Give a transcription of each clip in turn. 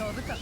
飛ぶか。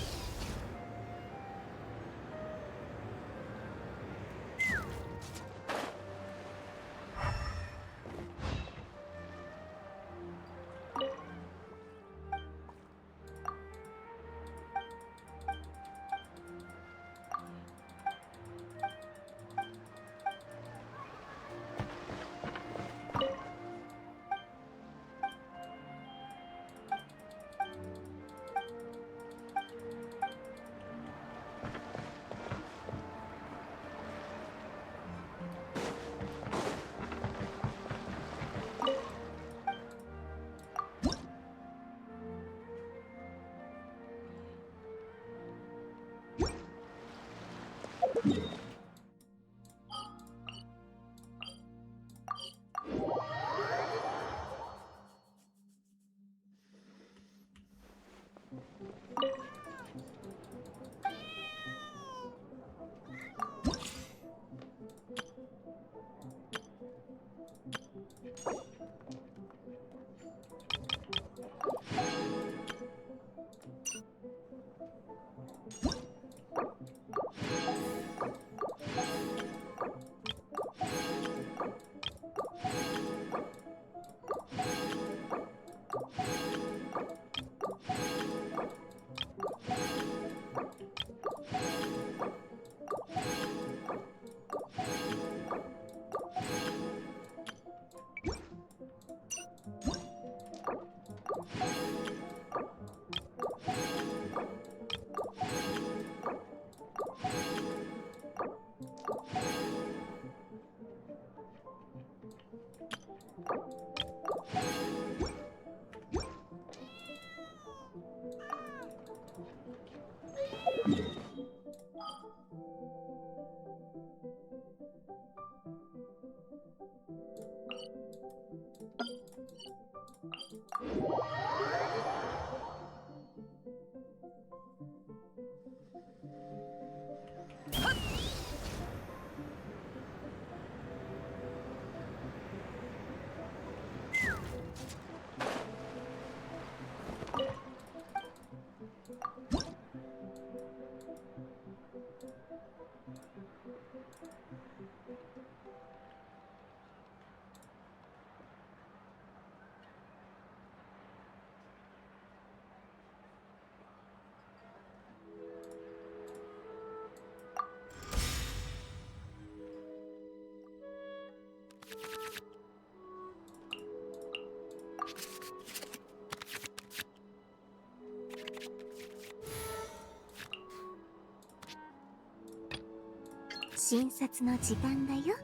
診察の時間だよ。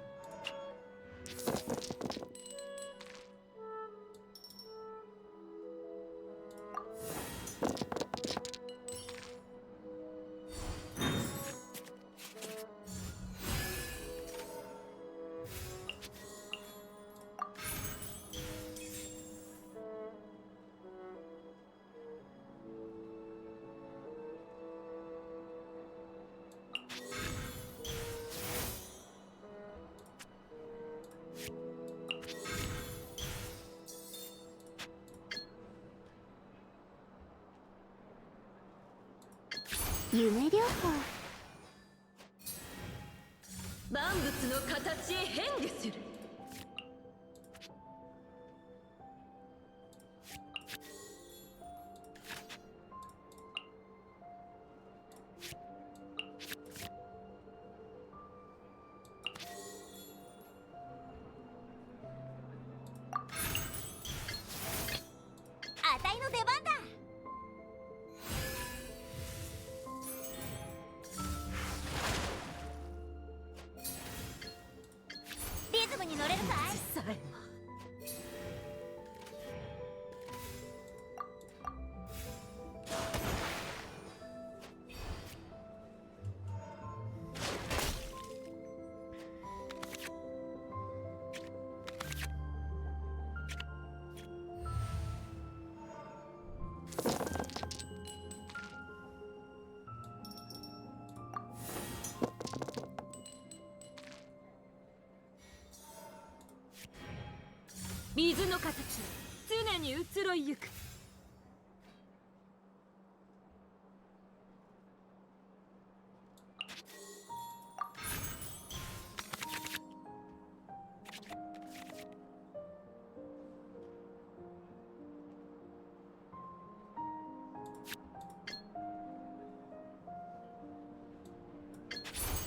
夢療法。万物の形へ変化する。あたいの出番だ。リズムに乗れるかい？さえも水の形常に移ろいゆく。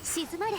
静まれ。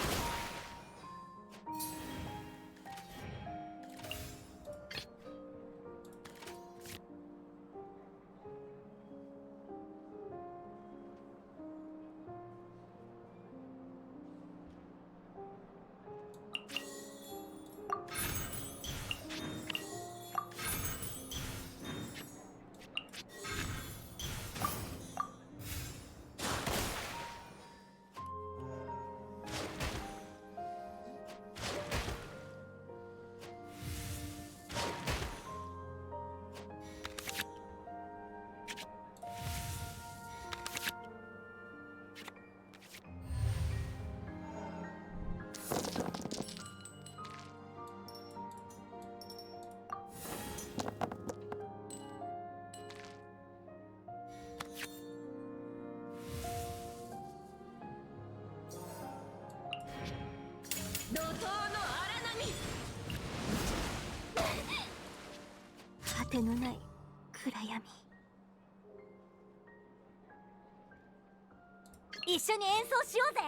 怒涛の荒波。果てのない暗闇。一緒に演奏しようぜ。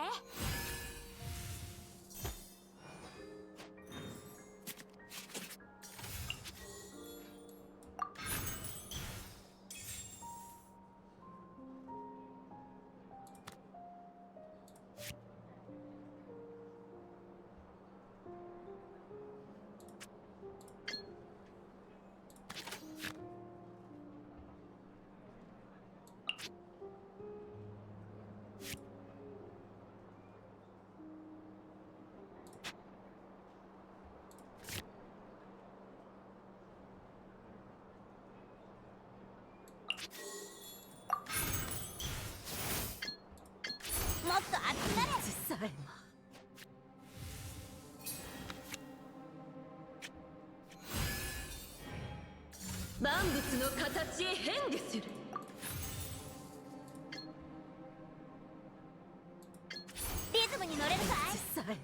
もっと熱くなれ。さえも万物の形へ変化する。リズムに乗れるかい？さえも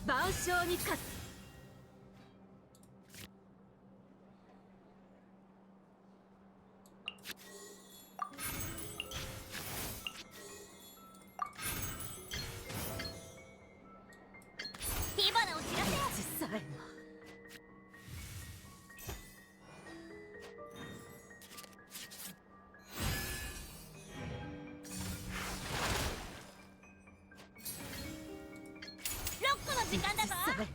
万象に勝つ。火花を散らせ。さえもロックの時間だぞ。さえも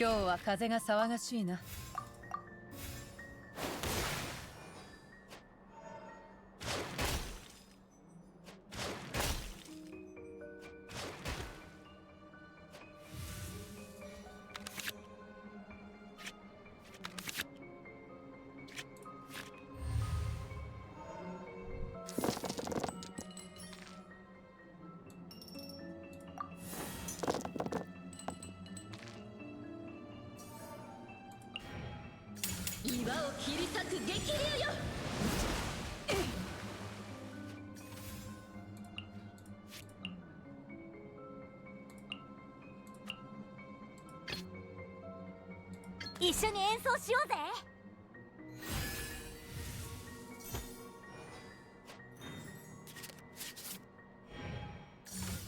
今日は風が騒がしいな。岩を切り裂く激流よ。一緒に演奏しようぜ。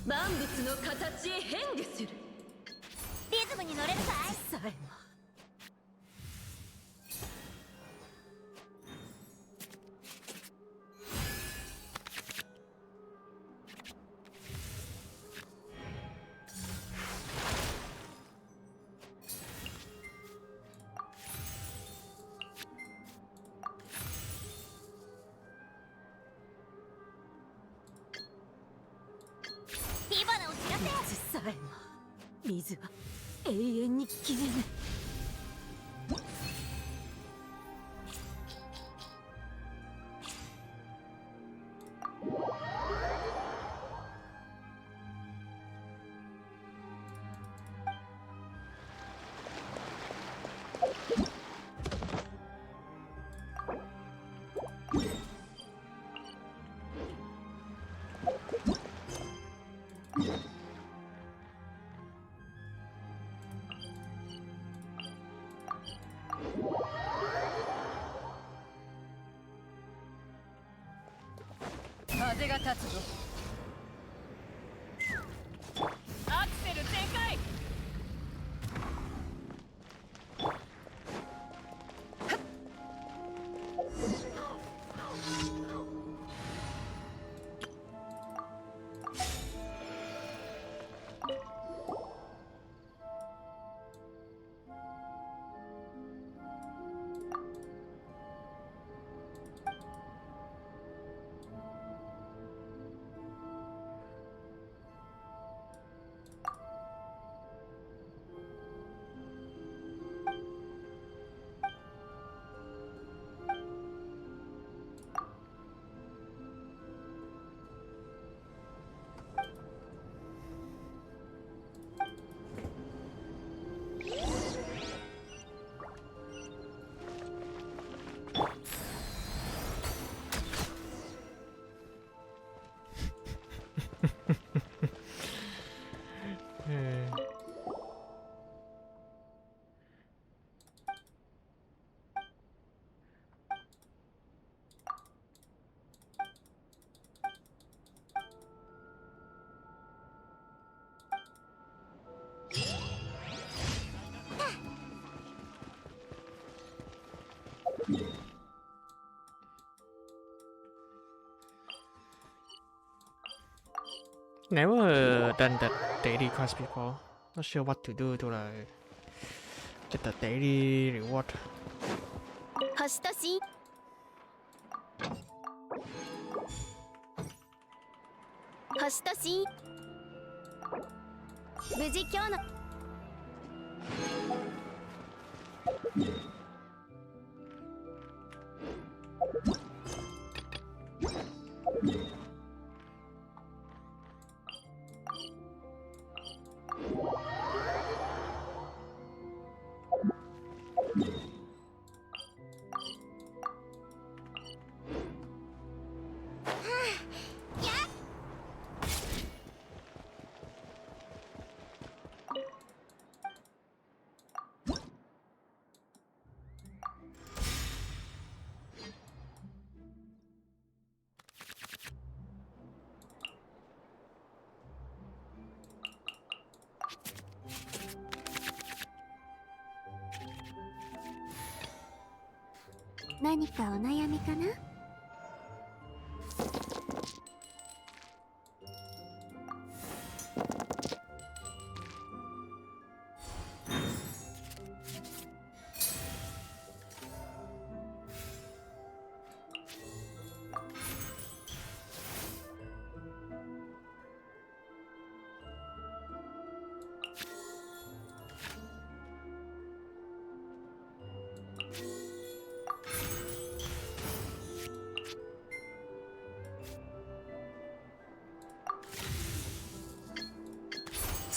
万物の形へ変化する。リズムに乗れるかい？さえも。火花を散らせ。水さえも。水は永遠に消えぬ。風が立つぞ。アクセル全開。Never done that daily quest before. Not sure what to do to like get the daily reward. 星とし星とし無事今日の何かお悩みかな？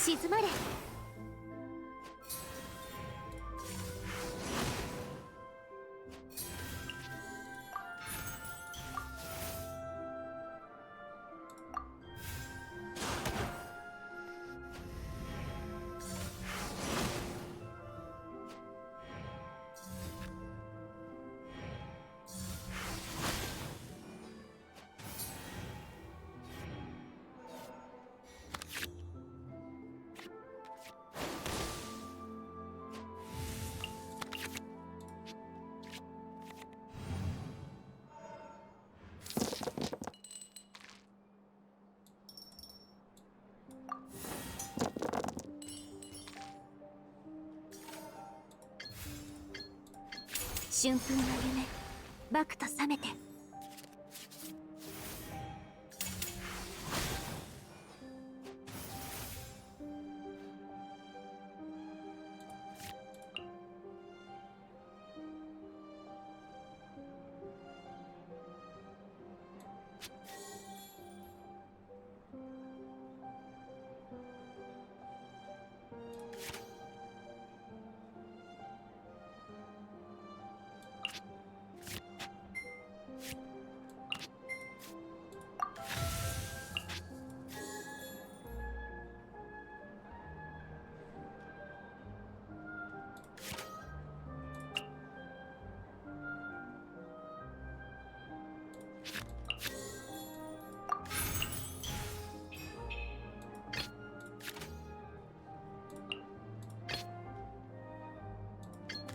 静まれ。春風の夢、バクと覚めて。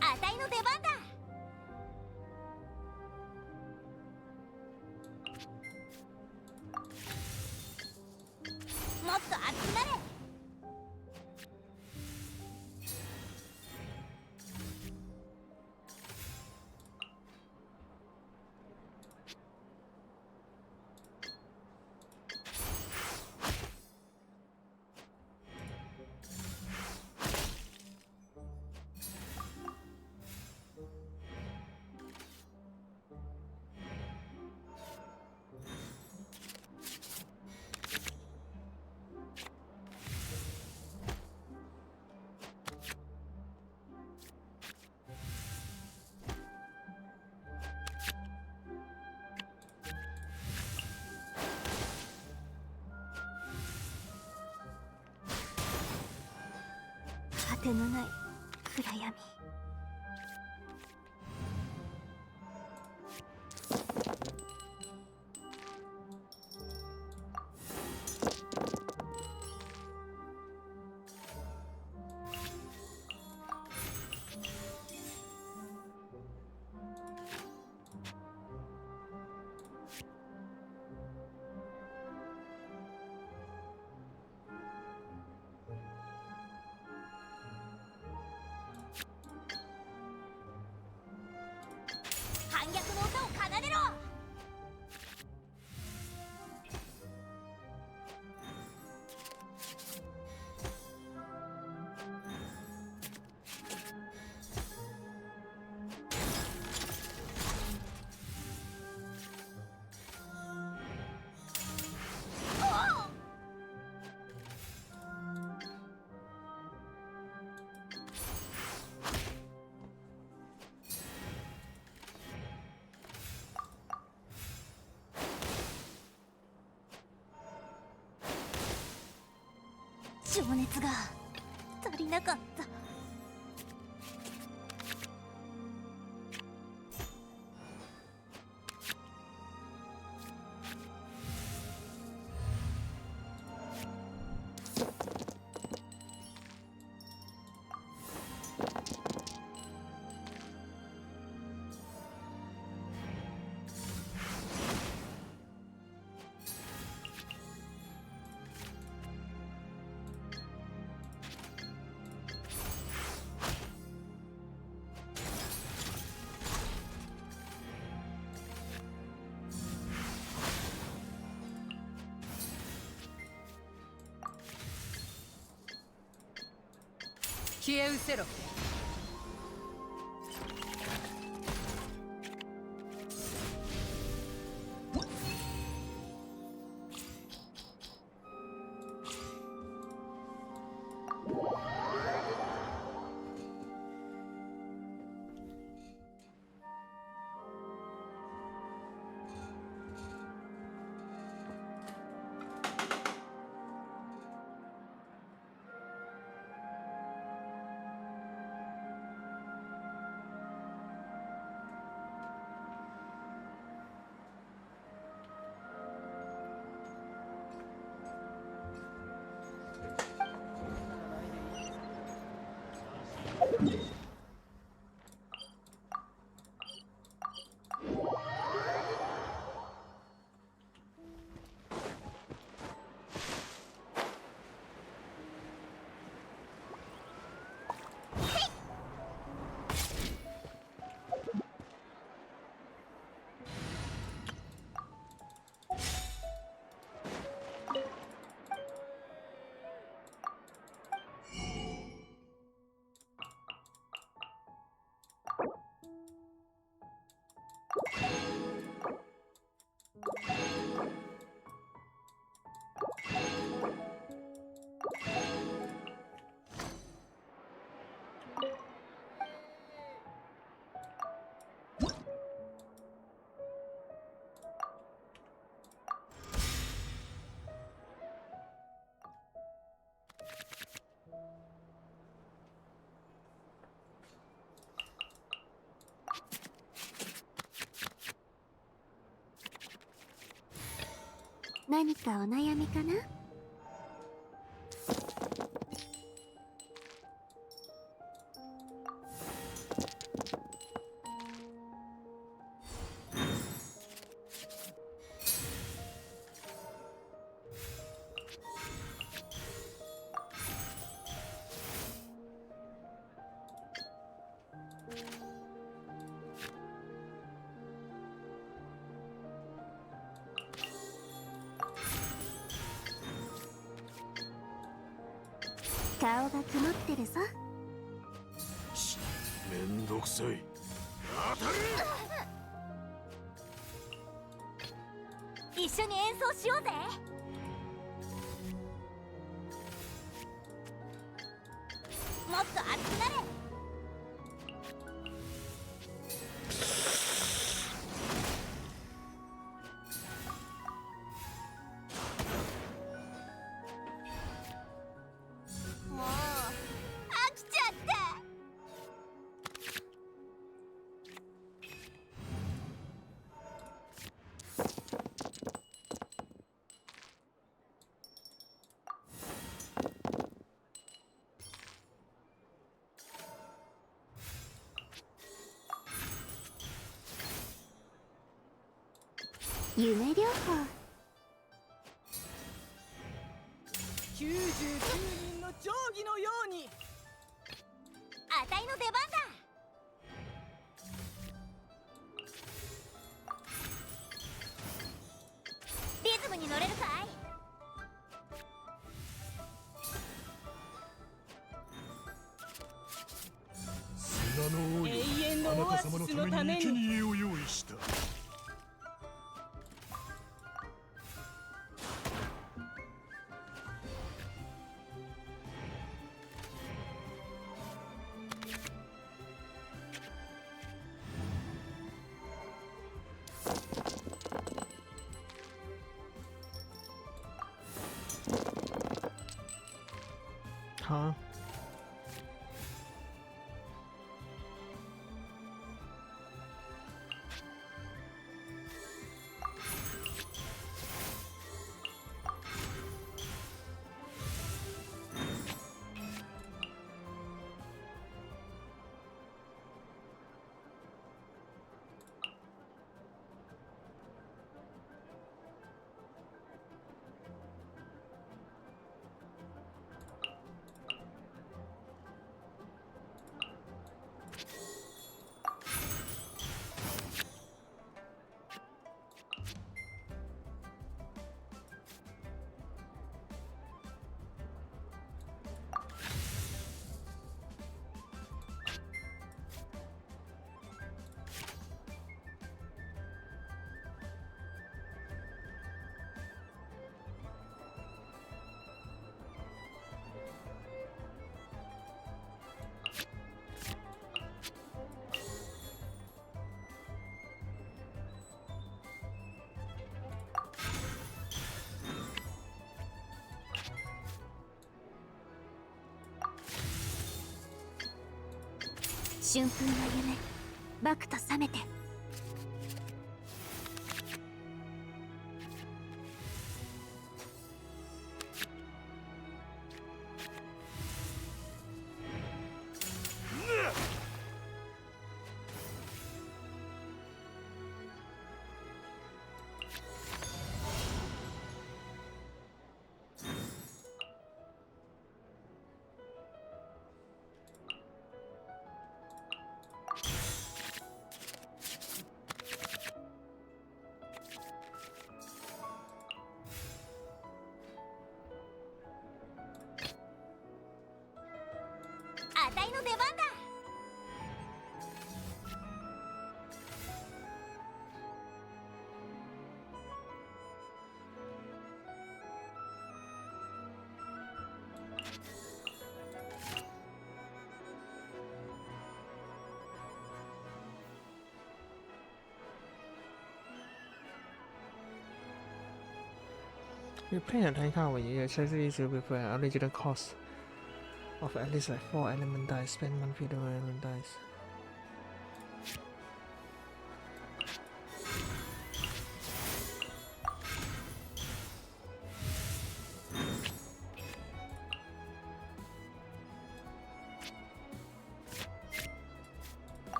あたいの出番だ。もっと熱くなれ。果てのない暗闇。反逆の音を奏でろ。情熱が足りなかった。消え失せろ。何かお悩みかな？顔が曇ってるぞ。めんどくさい。当たる。一緒に演奏しようぜ。もっと熱くなれ。もう飽きちゃった。夢療法。99人の定規のように。あたいの出番だ。リズムに乗れるかい？砂の王よ、永遠のあなオアシた様のスのためために生に。贄を用意した。Huh?春風の夢、バクと覚めて。出番だ。We play a tank card when you accessories will be for an original cost of at least like 4 element dice. Spend 1 feeder element dice.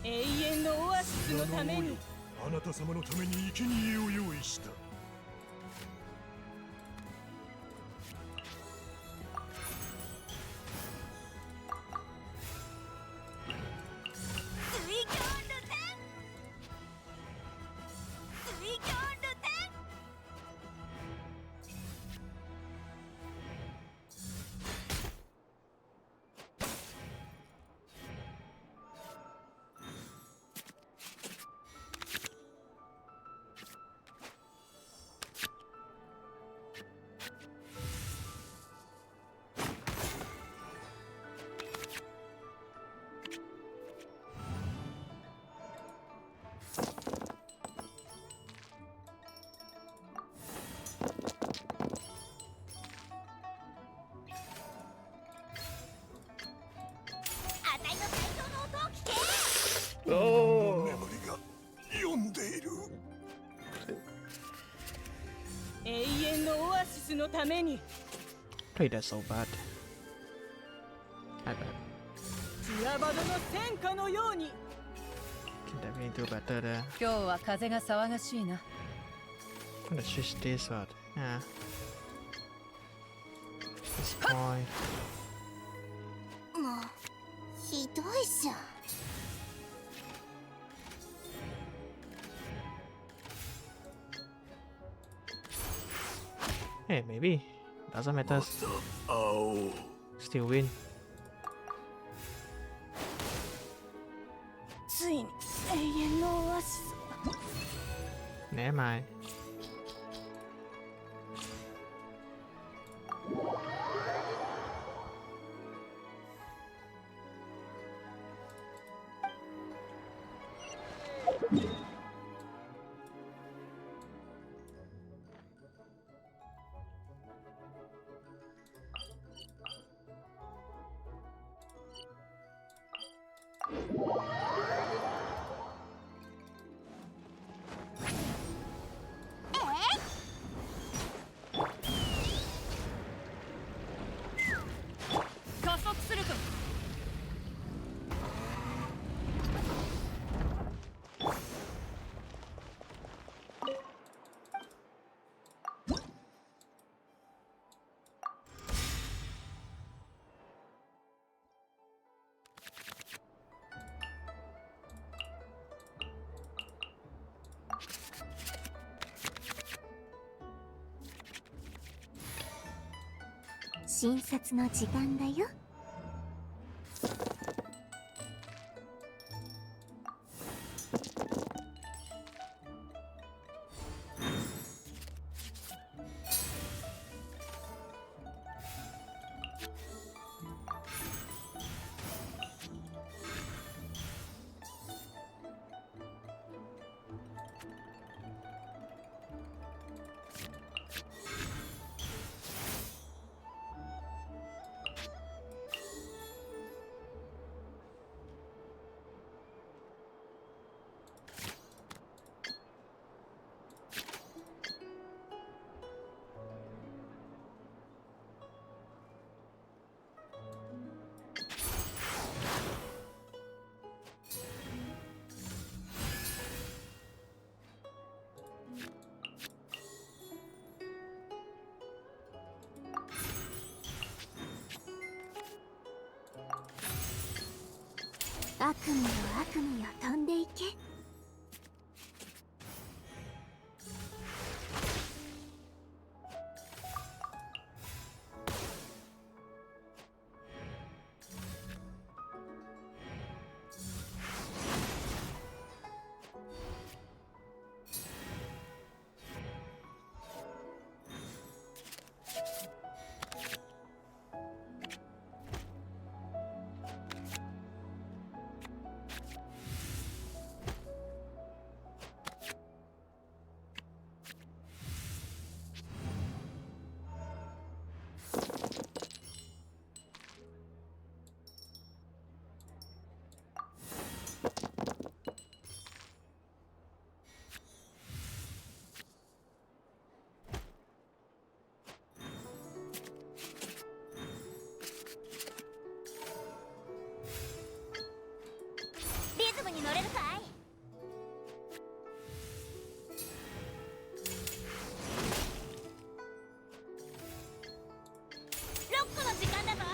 永遠のオアシスのために。あなた様のために生贄を用意した。Oh! 眠りが読んでいる。永遠のオアシスのために。Played that so bad. I bet. ティアバドの戦火のように。 Can definitely do better there. 今日は風が騒がしいな。I'm gonna switch this one. Yeah. This point. もうひどいじゃん。Hey, maybe. Doesn't matter. 青。 Still win. ついに永遠のオアシス。 Never mind.診察の時間だよ。悪夢よ悪夢よ飛んでいけ。リズムに乗れるかい？ロックの時間だぞ。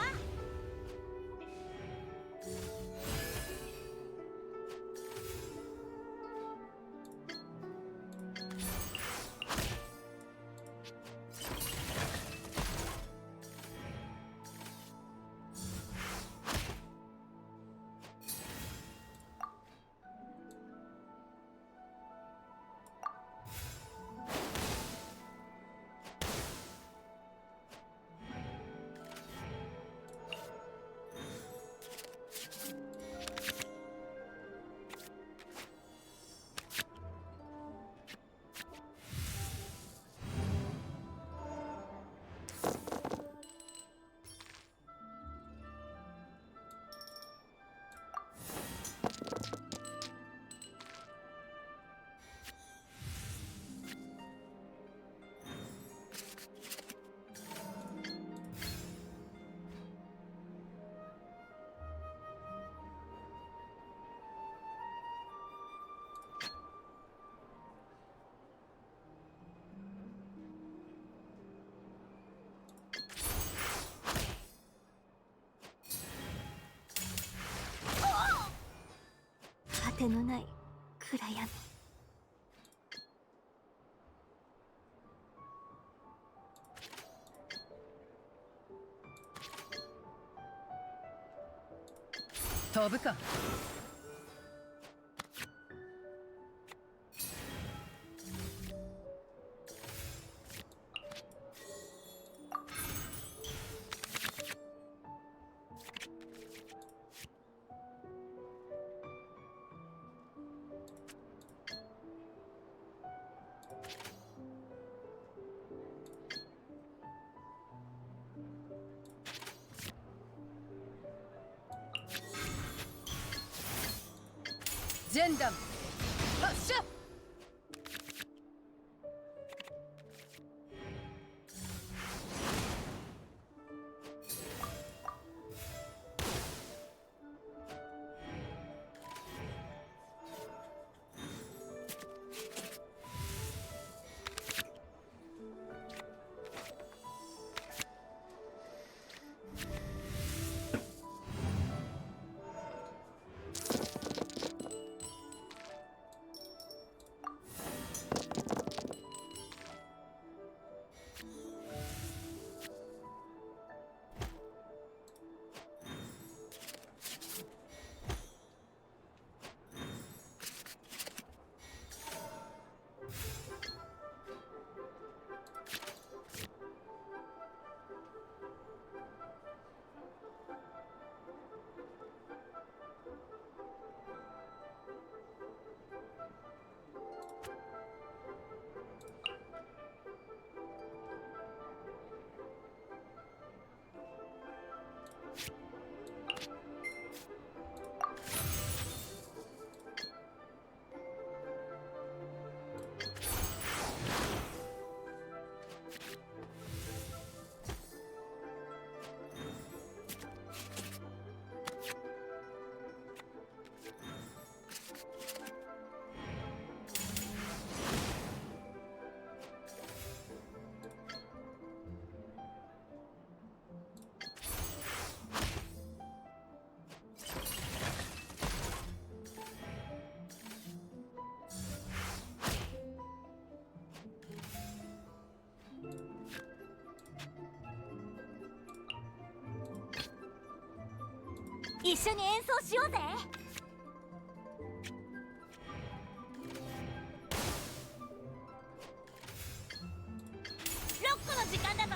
果てのない暗闇。飛ぶか。ジェンダム発射。一緒に演奏しようぜ。ロックの時間だぞ。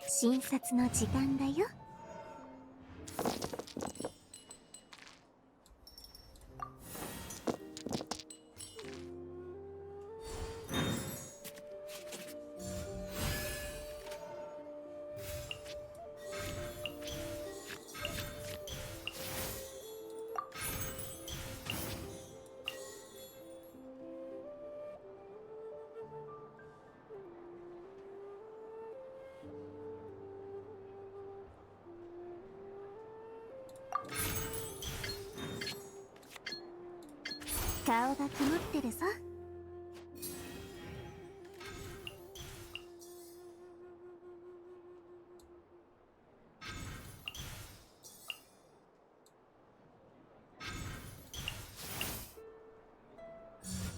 診察の時間だよ。顔が曇ってるさ。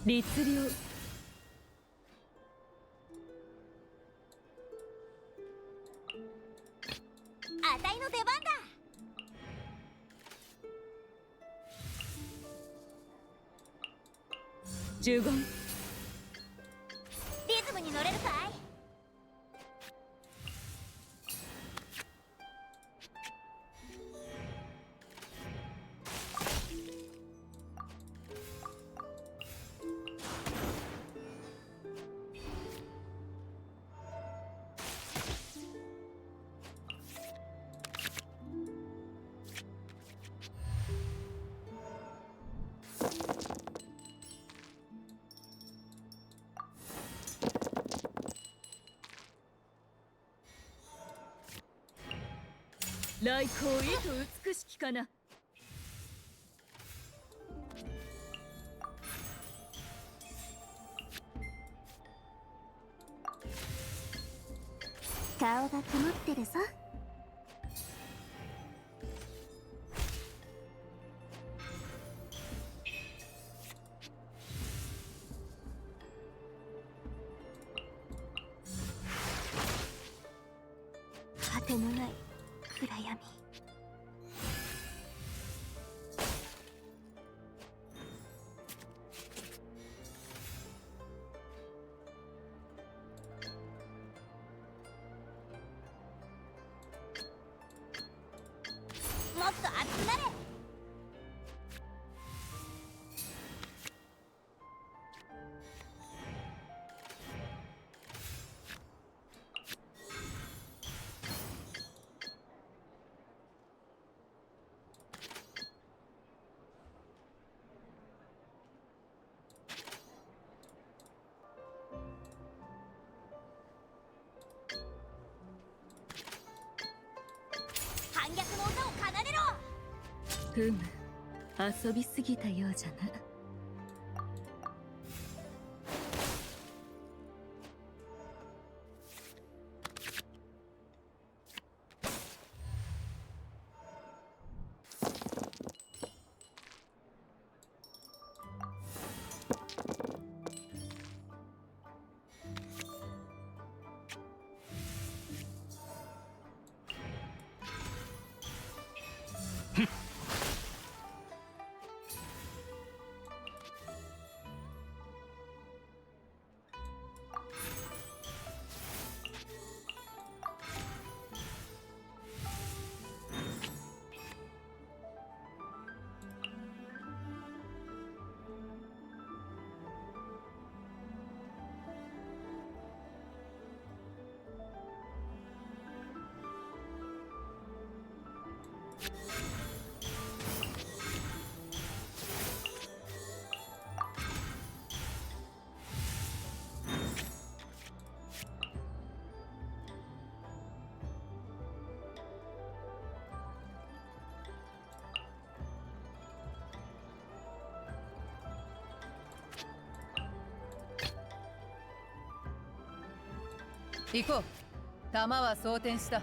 律令。あたいの出番だ。呪言。リズムに乗れるかい？来光意と美しきかな。顔が曇ってるさ。果てのない暗闇。もっと熱くなれ。反逆の歌を奏でろ。ふむ、遊びすぎたようじゃな。行こう。弾は装填した。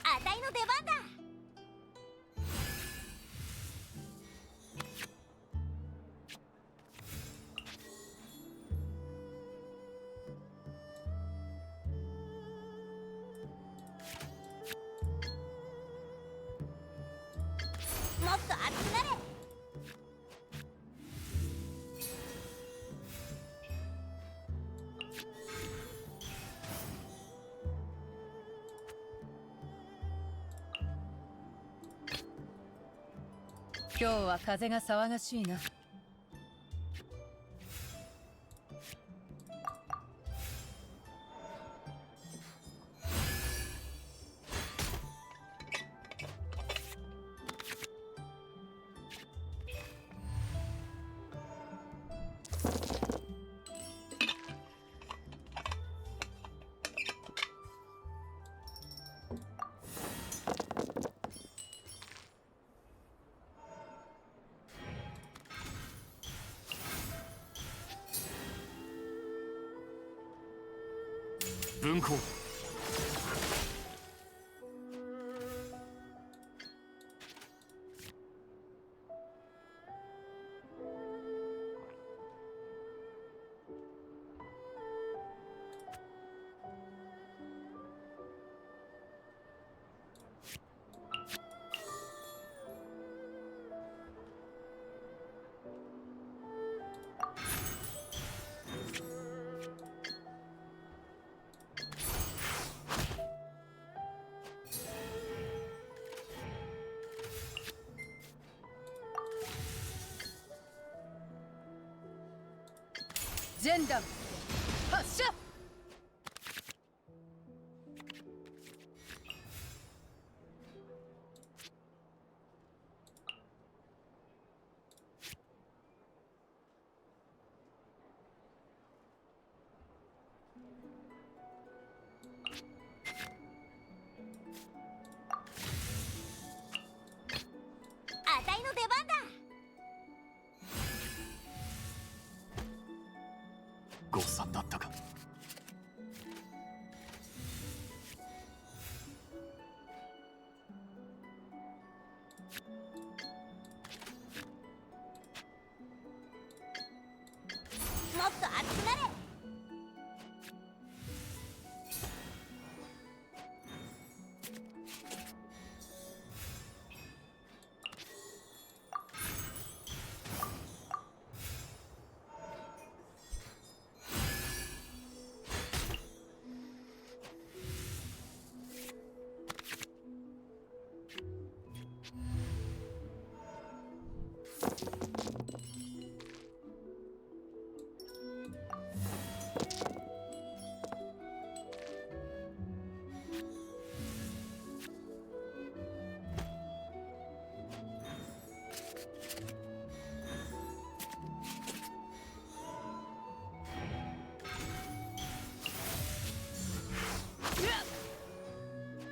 あたいの出番だ。もっと熱くなれ。今日は風が騒がしいな。分校ジェンダン発射。あたいの出番だ。誤算だったか。もっと熱くなれ。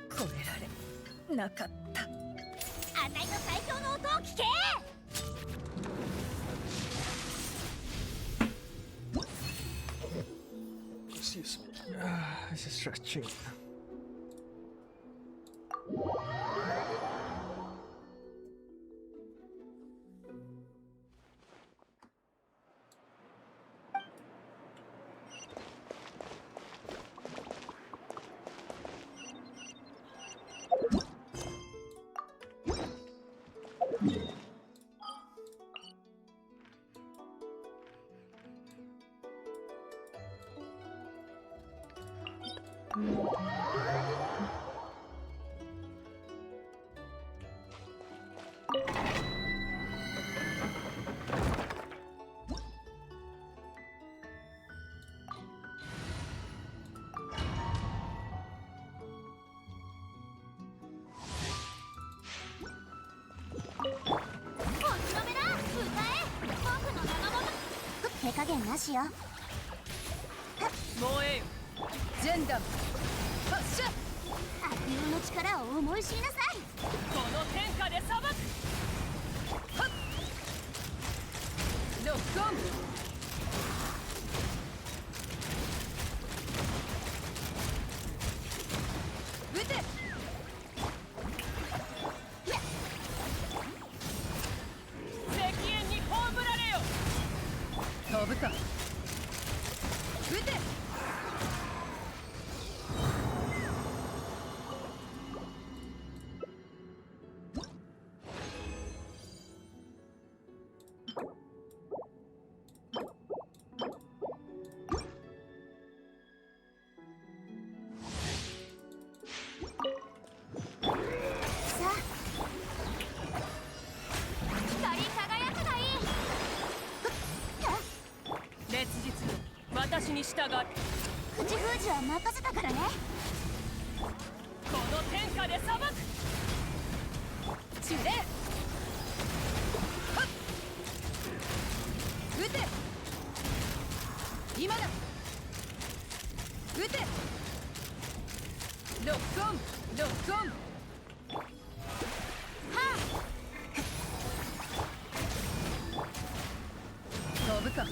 これられなかった。あたいの最強の音を聞け。Excuse me. This is stretching. 加減なしよ。燃えよジェンダム発射。悪用の力を思い知りなさい。この天下で裁く。はっロックオン。撃て。石煙に葬られよ。飛ぶか。撃て。烈日よ私に従う。口封じは任せたからね。この天下で裁く。ジュレはっ撃て。今だ。撃て。ロックオンロックオン。はあ飛ぶか。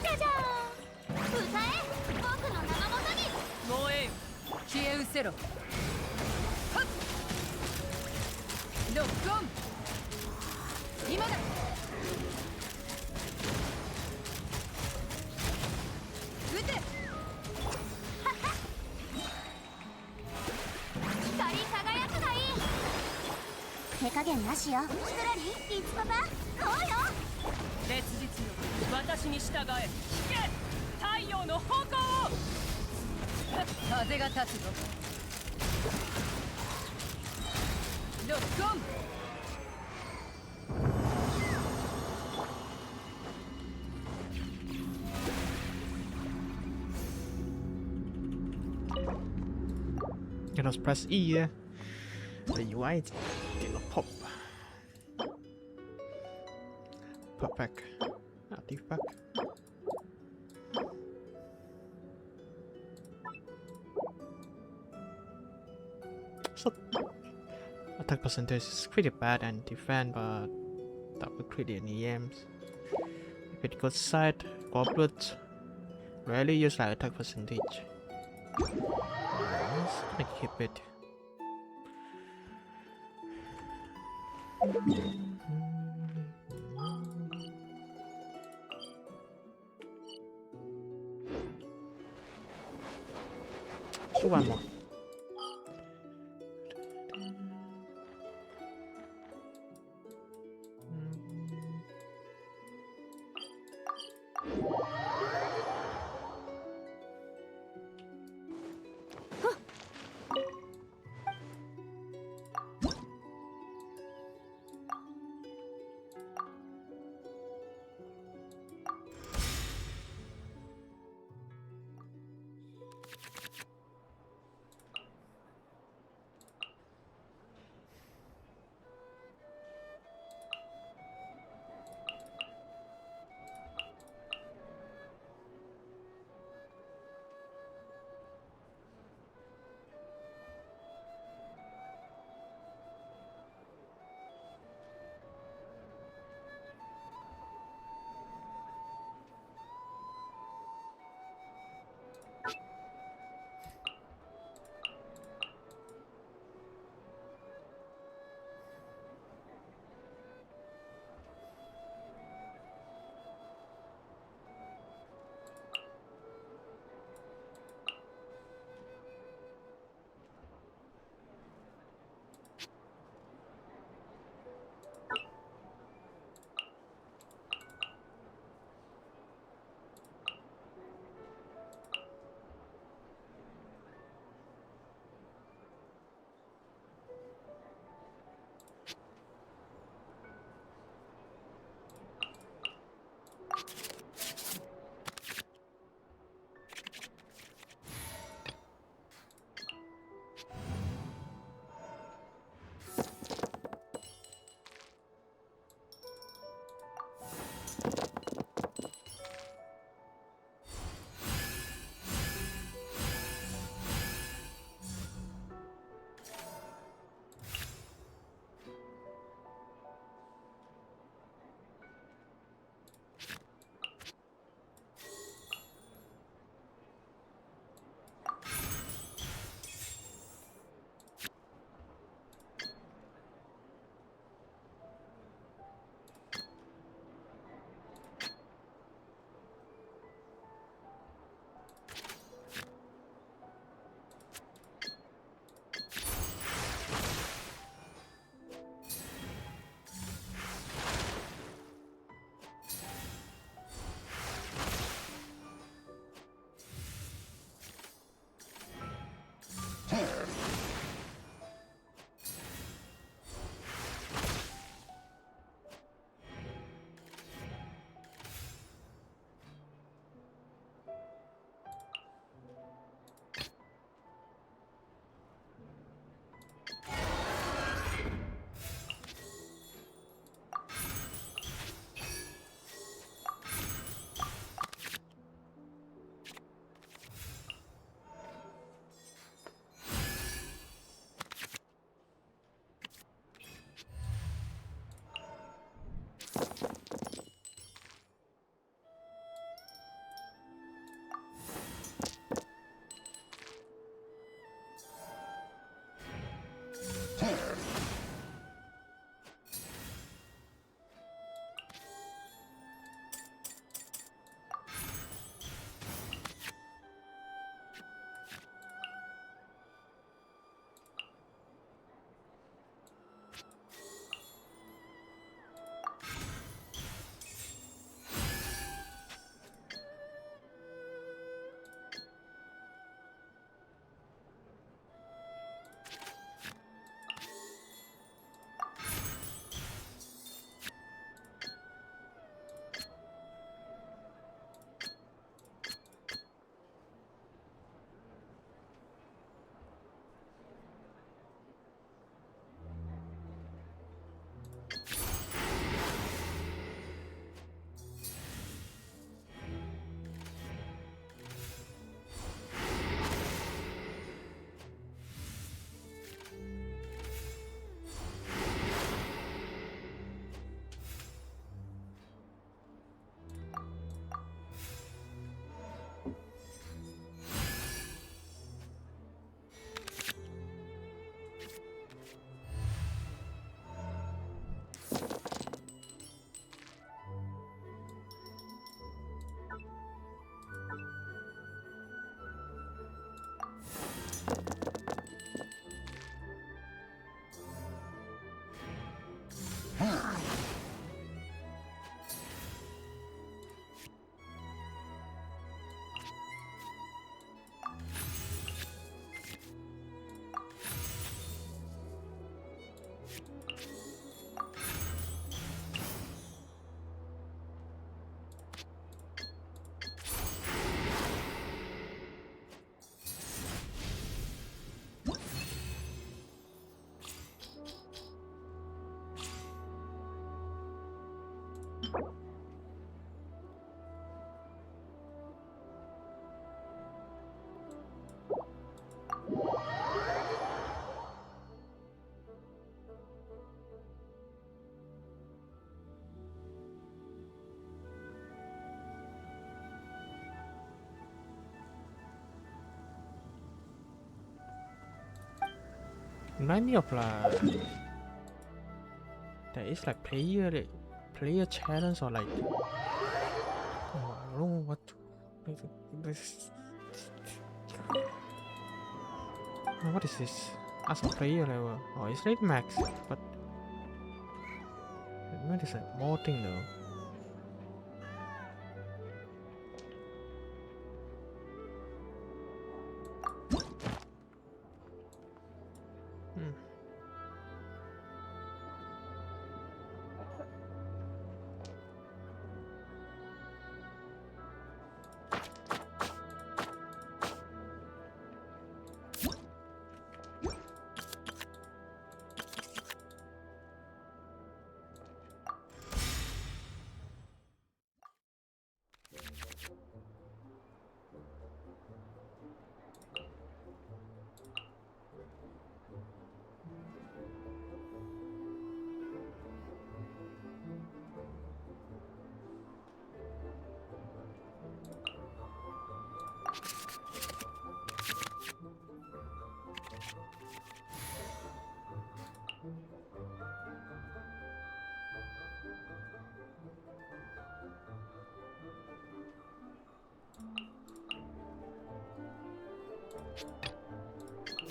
じゃじゃーん。歌え僕の名のもとに。燃えよ消え失せろ。はっロックオン。今だ。撃て。光り輝くがいい。手加減なしよ。キクラリ、いつパパ、こうよ。烈日よ私に従え。引け太陽の方向を。風が立つぞ。ロックオン。You just press E, the UI did not pop. Pop back. Active back. So attack percentage is pretty bad and defense, but double crit in EMs. Critical sight, goblets. Rarely use like attack percentage. Gonna keep it. Do one more. Remind me of there is like player challenge or like I don't know what this. What is this? As a player level. Oh, it's rate max, but what is that? More thing though.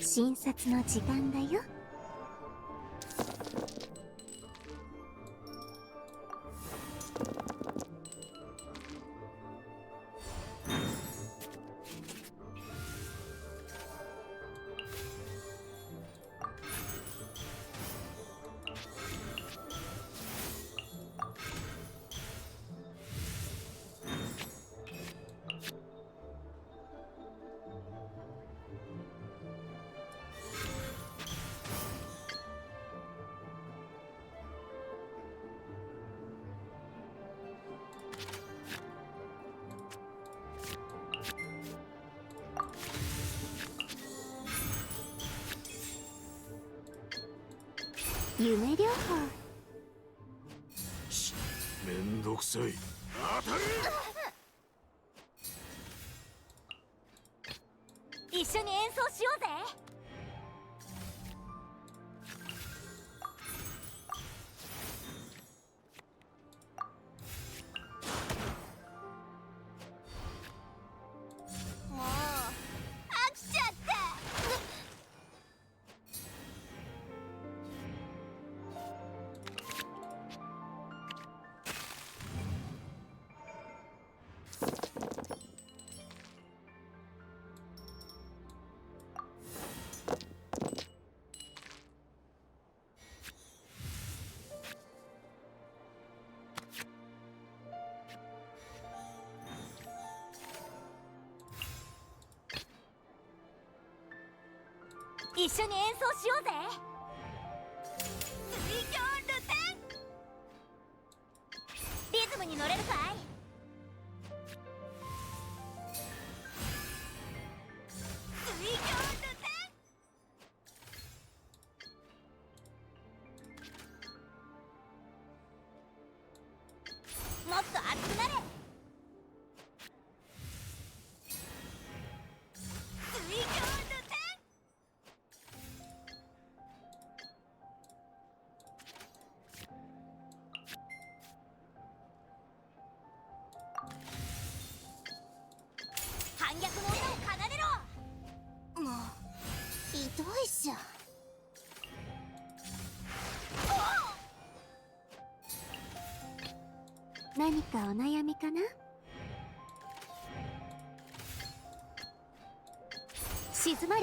診察の時間だよ。夢療法。めんどくさい。当たれ。一緒に演奏しようぜ。もう飽きちゃった。一緒に演奏しようぜ。水上ルテン。リズムに乗れるかい？水上ルテン。もっと熱くなれ。水上ルテン。反逆の音を奏でろ。もうひどいじゃん。何かお悩みかな？静まれ。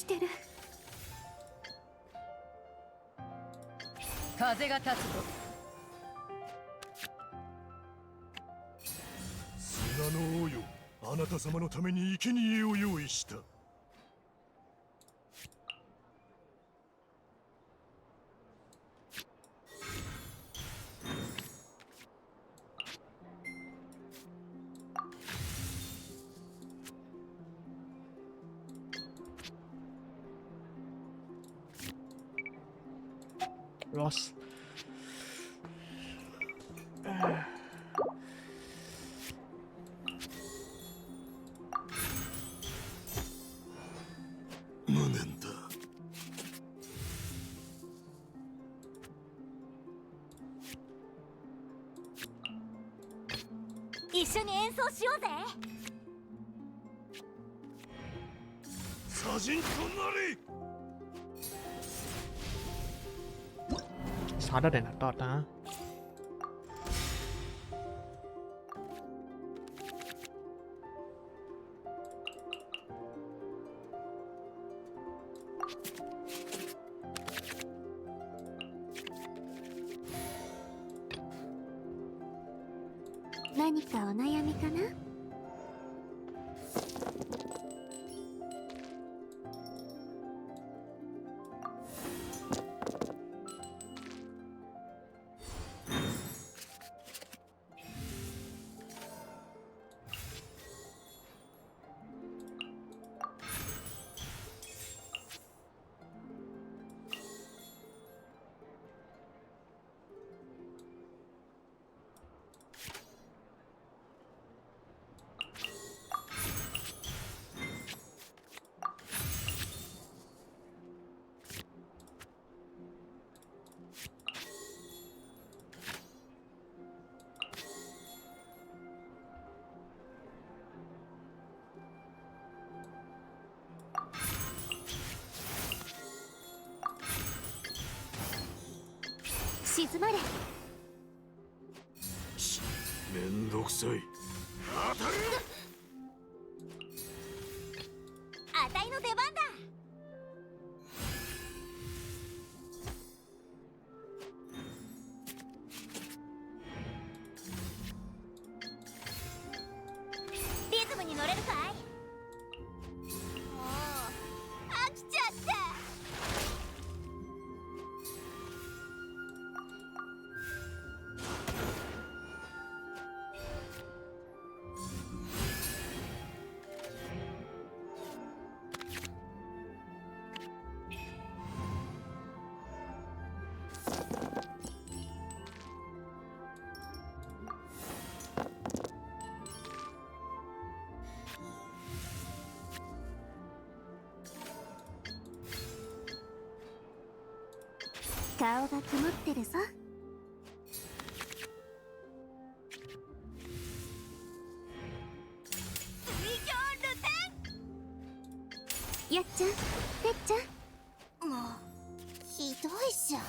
してる。風が立つぞ。砂の王よ、あなた様のために生贄を用意した。Ross. 無念だ。一緒に演奏しようぜ。砂人となれ。 Sada để nạt tọt hả? Nani ka o nayami kana? 静まれ。めんどくさい。当たる。あたいの出番だ。リズムに乗れるかい？もう飽きちゃった。顔が曇ってるぞ。やっちゃん、てっちゃん、もうひどいじゃん。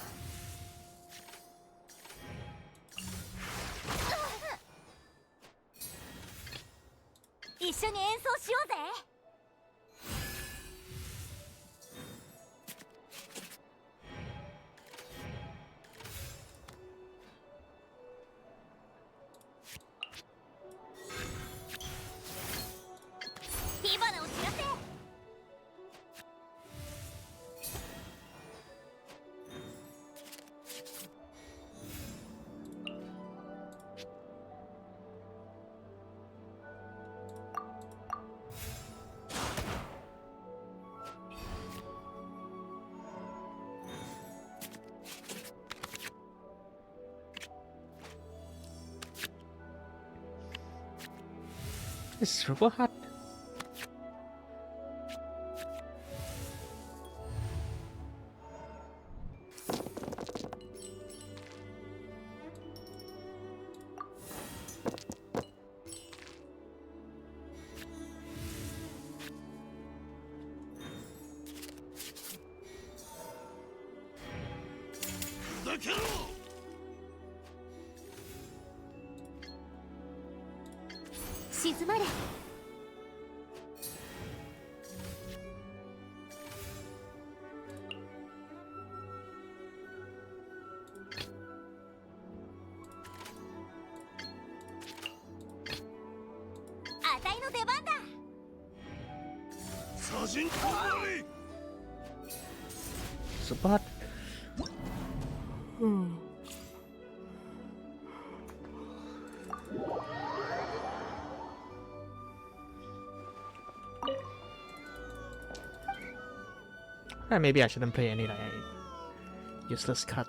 一緒に演奏しようぜ。火花を散らせ。It's super hot. だけろ。静まれ。の出番だ。砂人となれ。 Support. Maybe I shouldn't play any like useless card.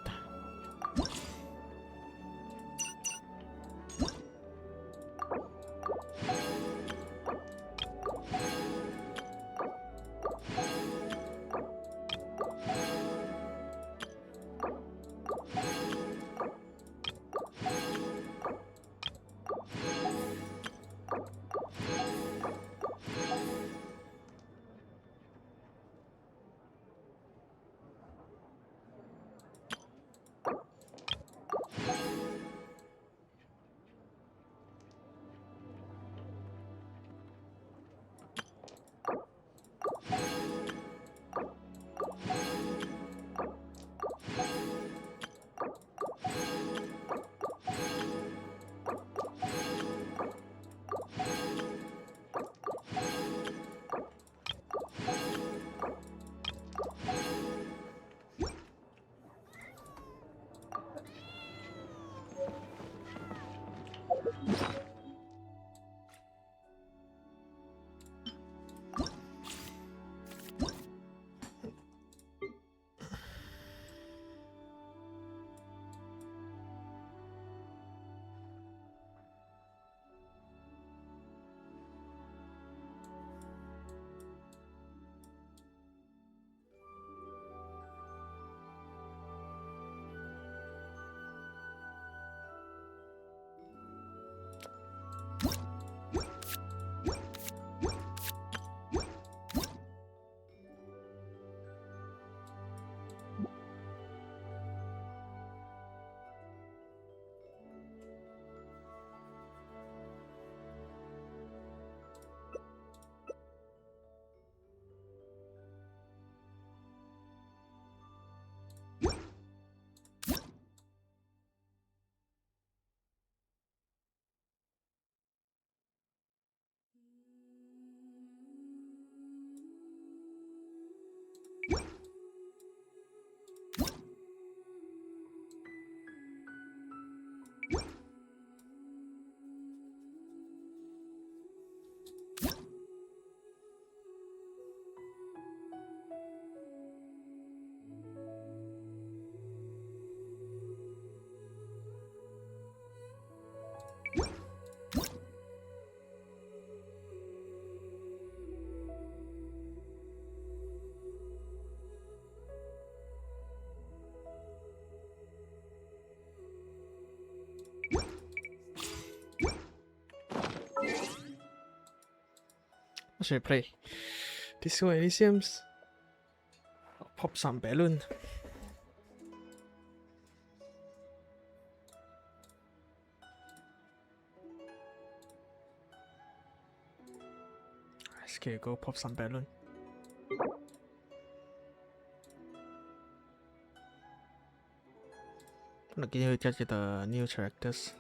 What should I play? Disco Elysiums? Or pop some balloon? Let's go pop some balloon. I'm gonna give you the new characters.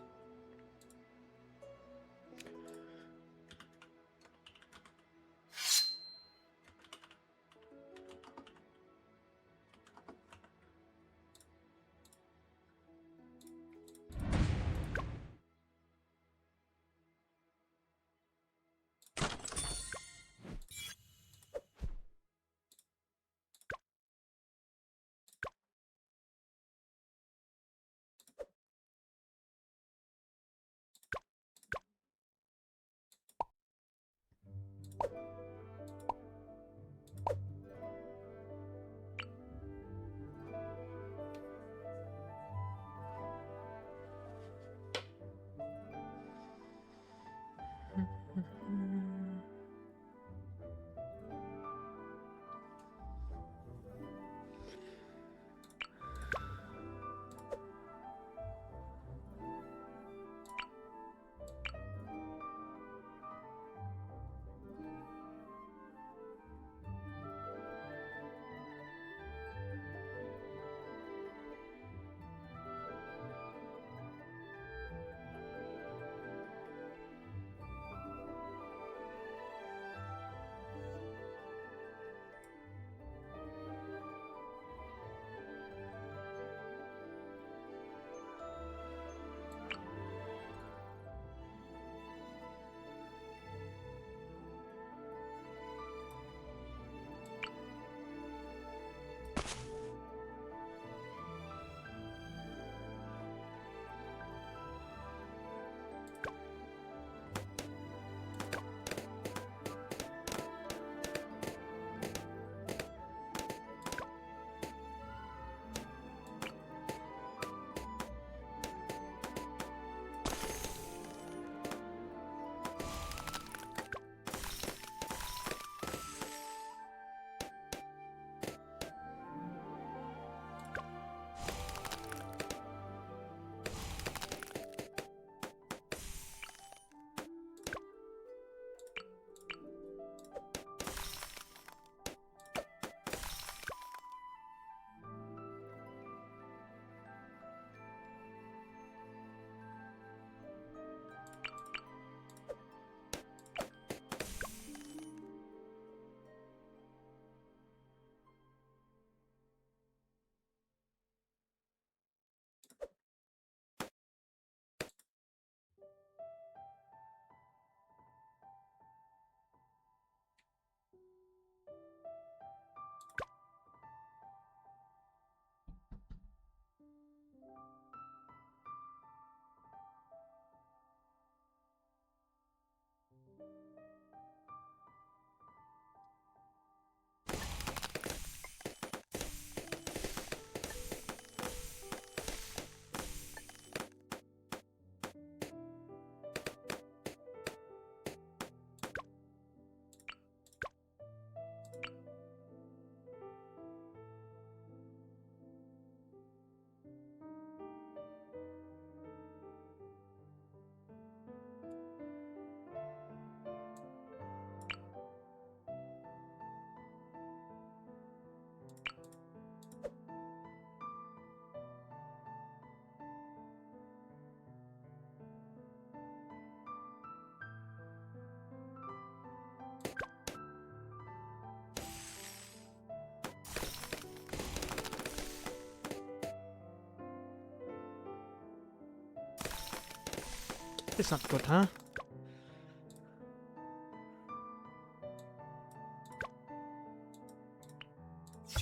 It's not good, huh?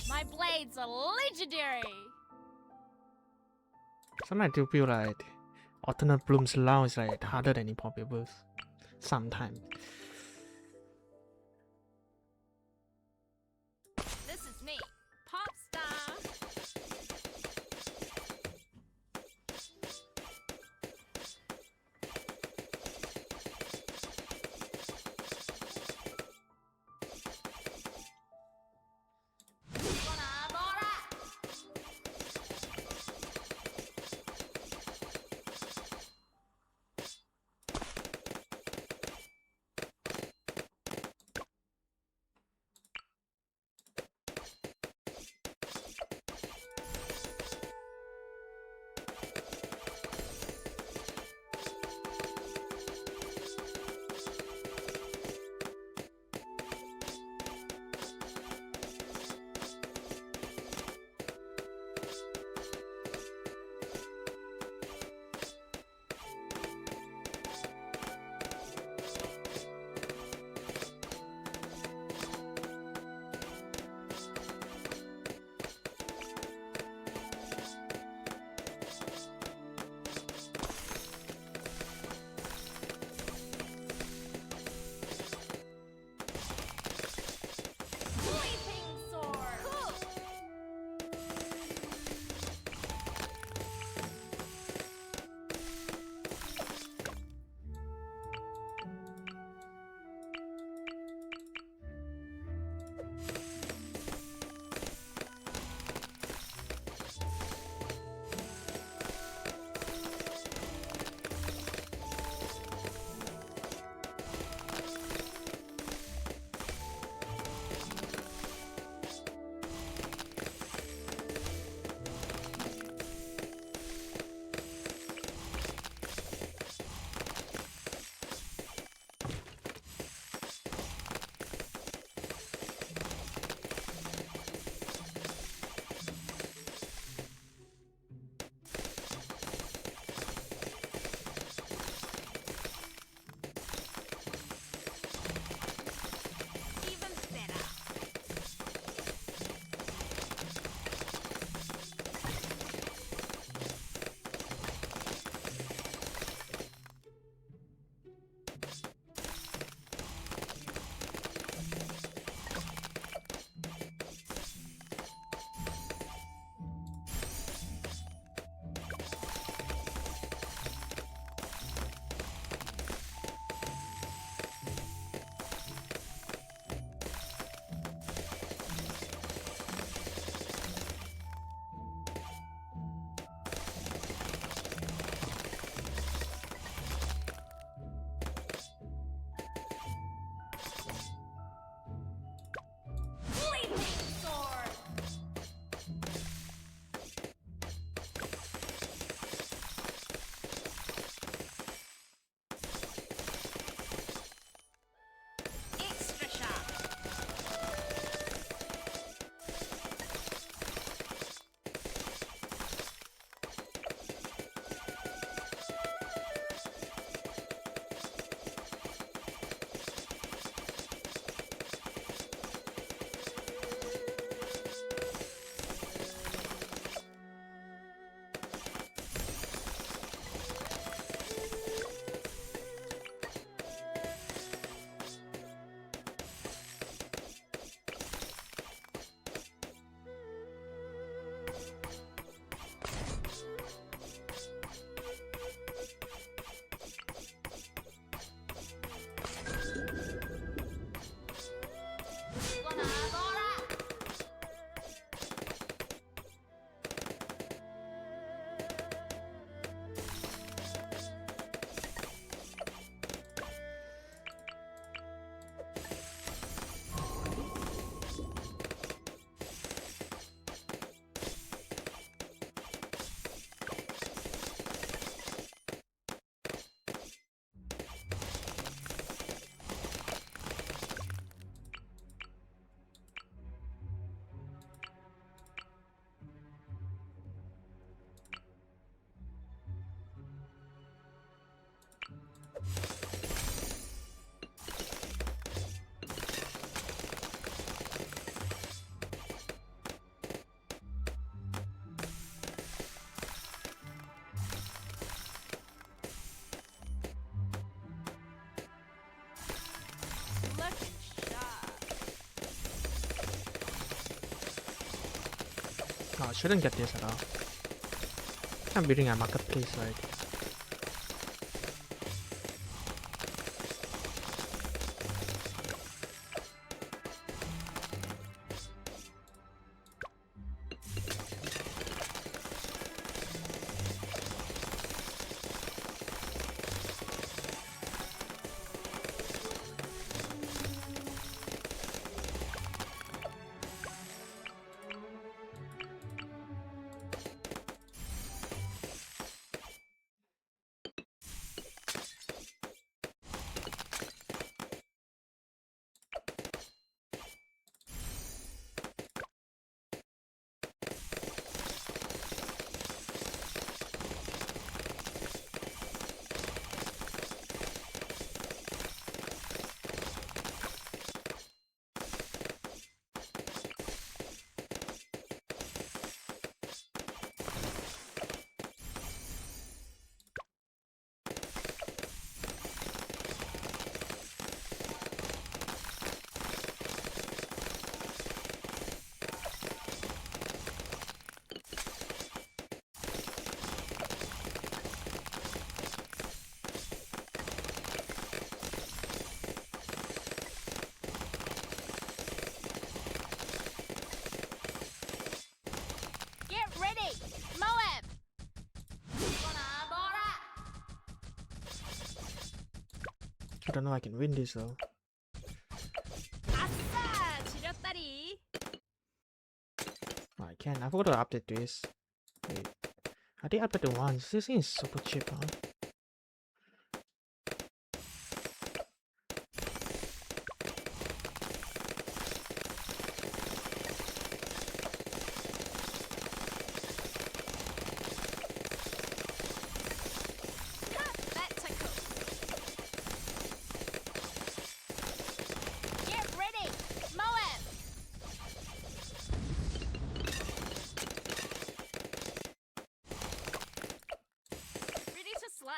My blades are legendary. Sometimes I do feel like alternate Bloons Lao is like harder than improbables. Sometimes. This is me, pop star. Oh, I shouldn't get this at all. I'm building a marketplace, right? Get ready! Moab! I don't know I can win this though. 아싸! 지렸다리. Oh, I can. I forgot to update this. Wait. I did update it once. This thing is super cheap, huh? That tickled. Get ready! Moab! Ready to slay.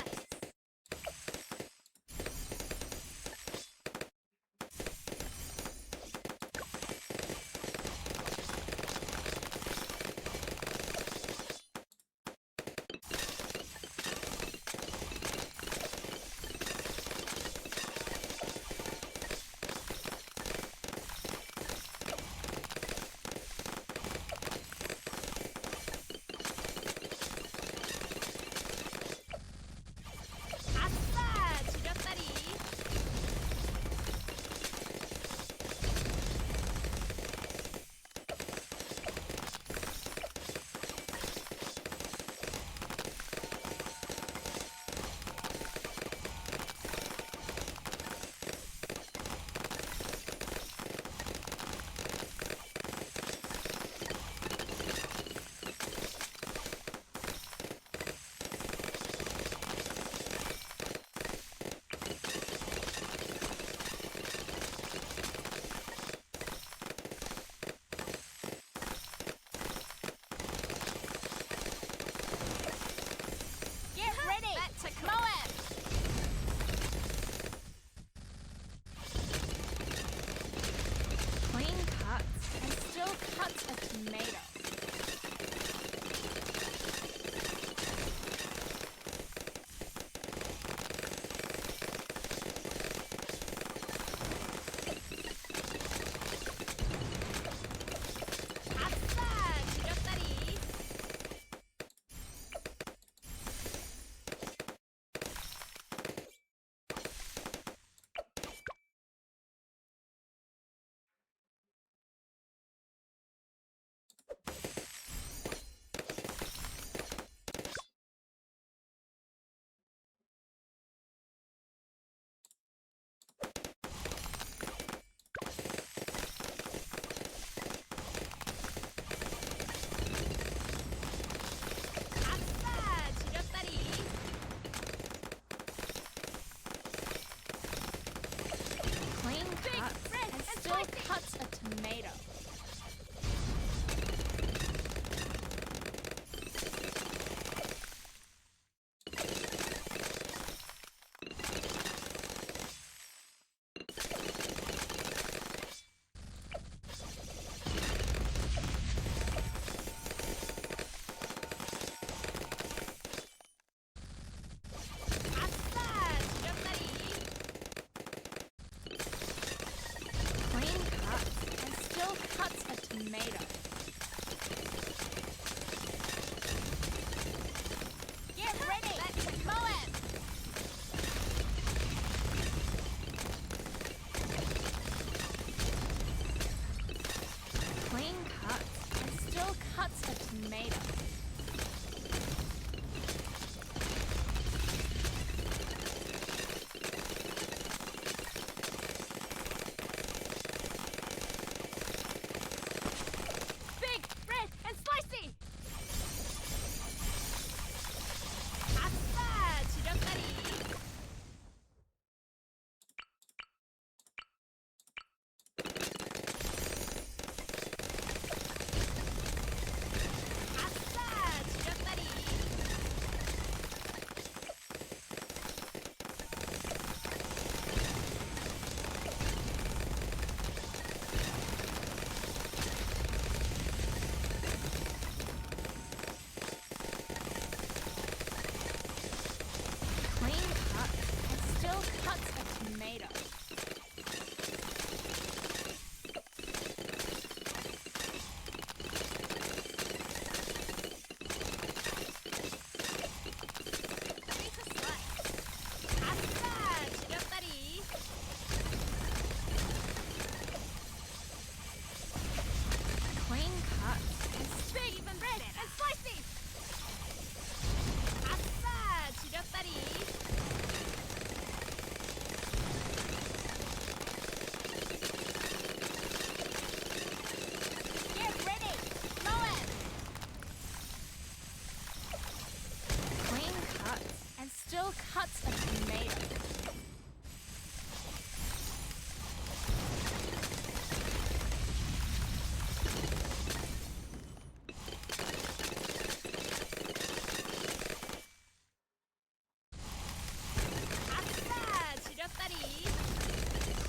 cuts a tomato.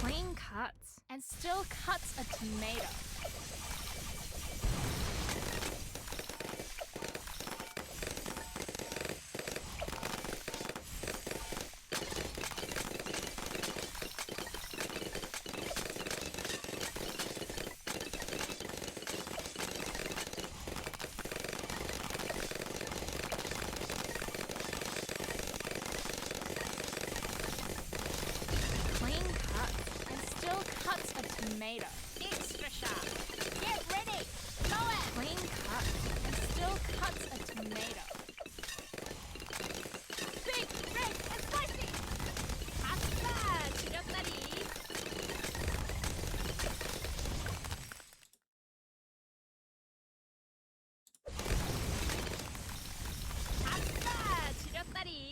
Clean cuts and still cuts a tomato. Clean cuts and still cuts a tomato. Extra sharp. Get ready. Mow it. Clean cuts and still cuts a tomato. Big, red, and spicy. Pasta, chirotari. Pasta, chirotari.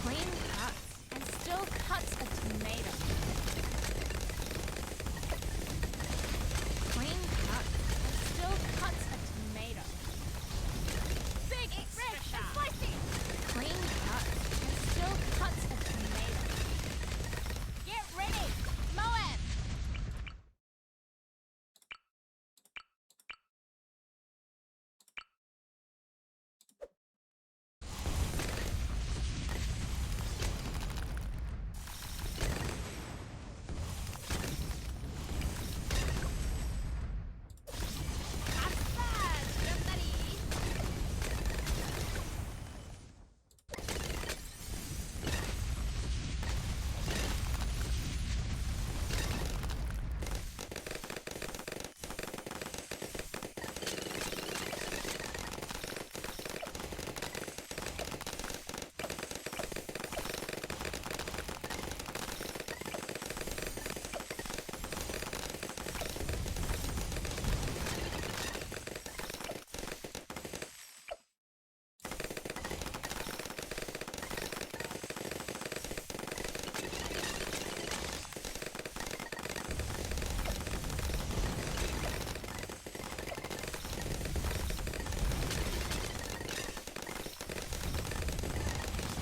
Clean cuts and still cuts a tomato. Clean cuts and still cuts a tomato. Big, red, and spicy. Clean cuts and still cuts a tomato. Get ready. Mow it.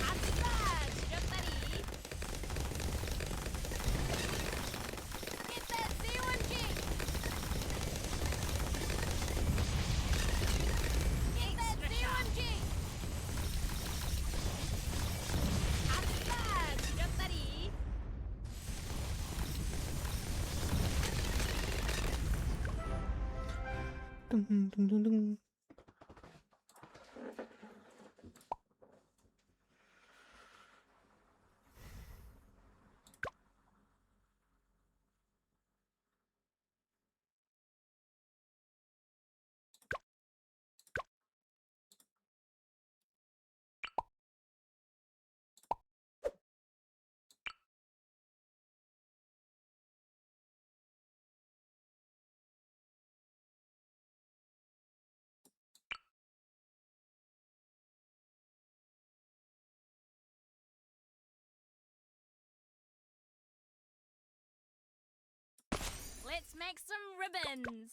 Pasta, chirotari. Get that Z1G! Get that Z1G! Dun, dun, dun, dun. Let's make some ribbons.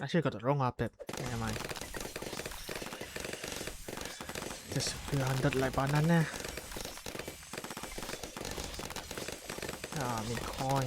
I should got the wrong update. Never mind. Just a few hundred like banana. Ah,มีคอย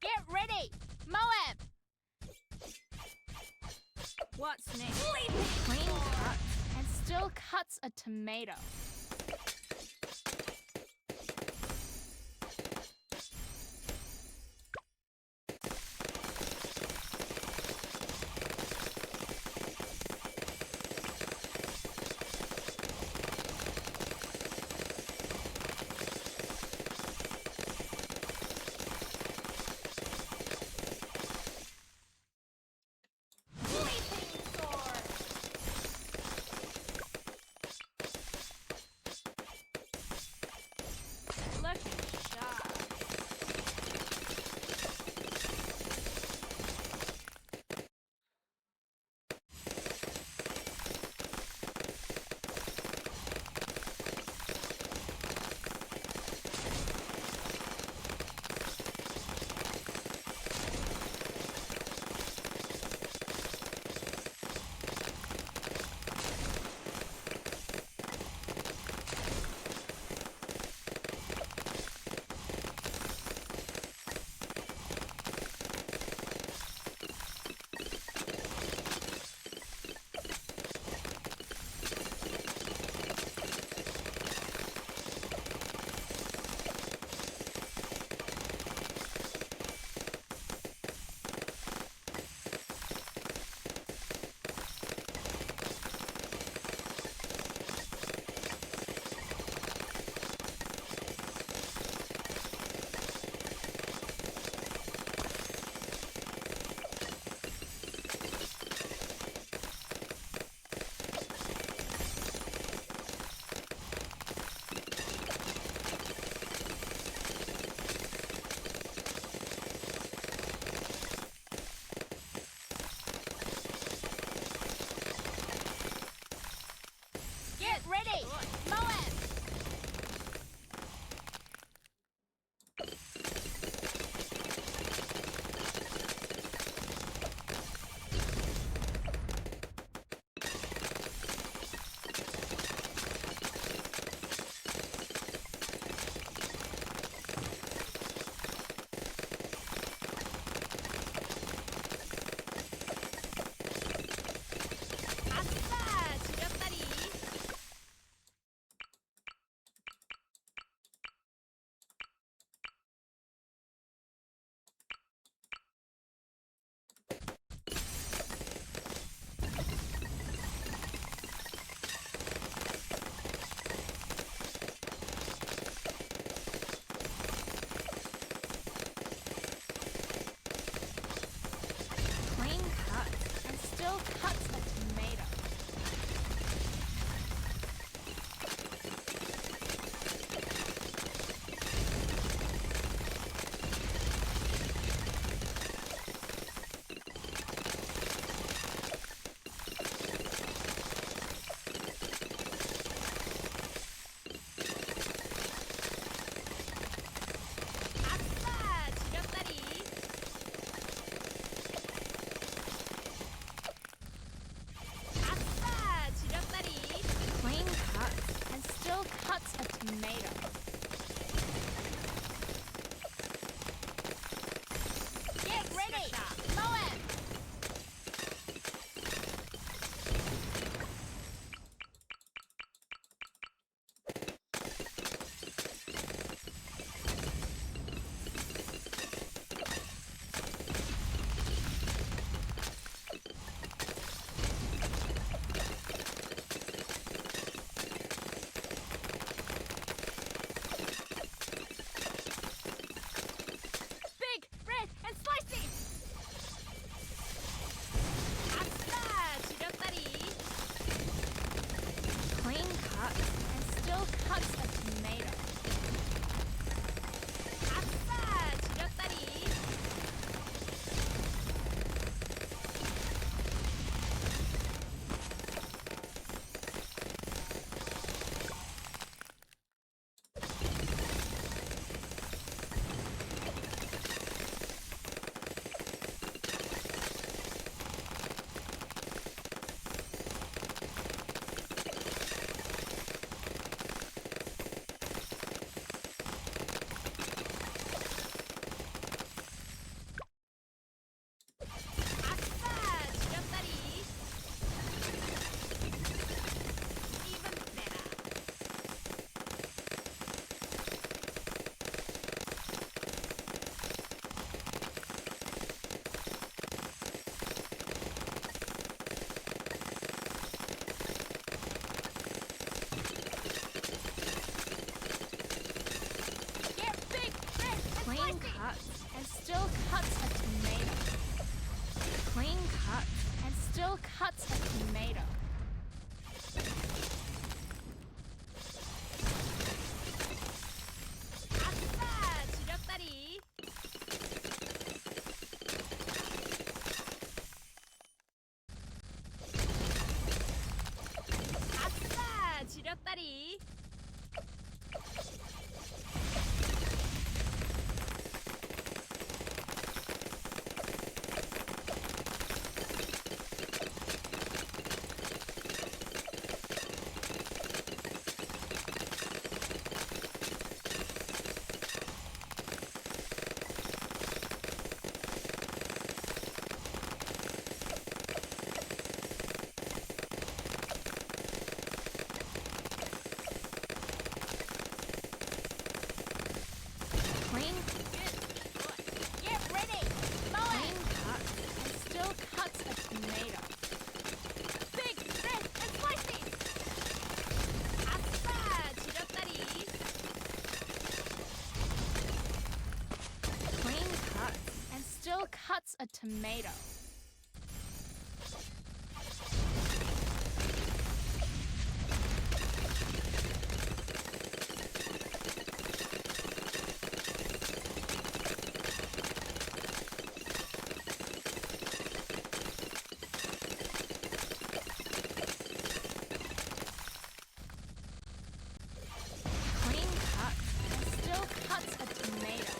Get ready! Moab! What's next? Clean cuts and still cuts a tomato. cuts and still cuts a tomato. Clean cuts and still cuts a tomato. 아싸 지렸다리. 아싸 지렸다리. Clean Get ready! Clean cuts and still cuts a tomato. Big, red, and spicy. 아싸 지렸다리. Clean cuts and still cuts a tomato. Clean cuts and still cuts a tomato.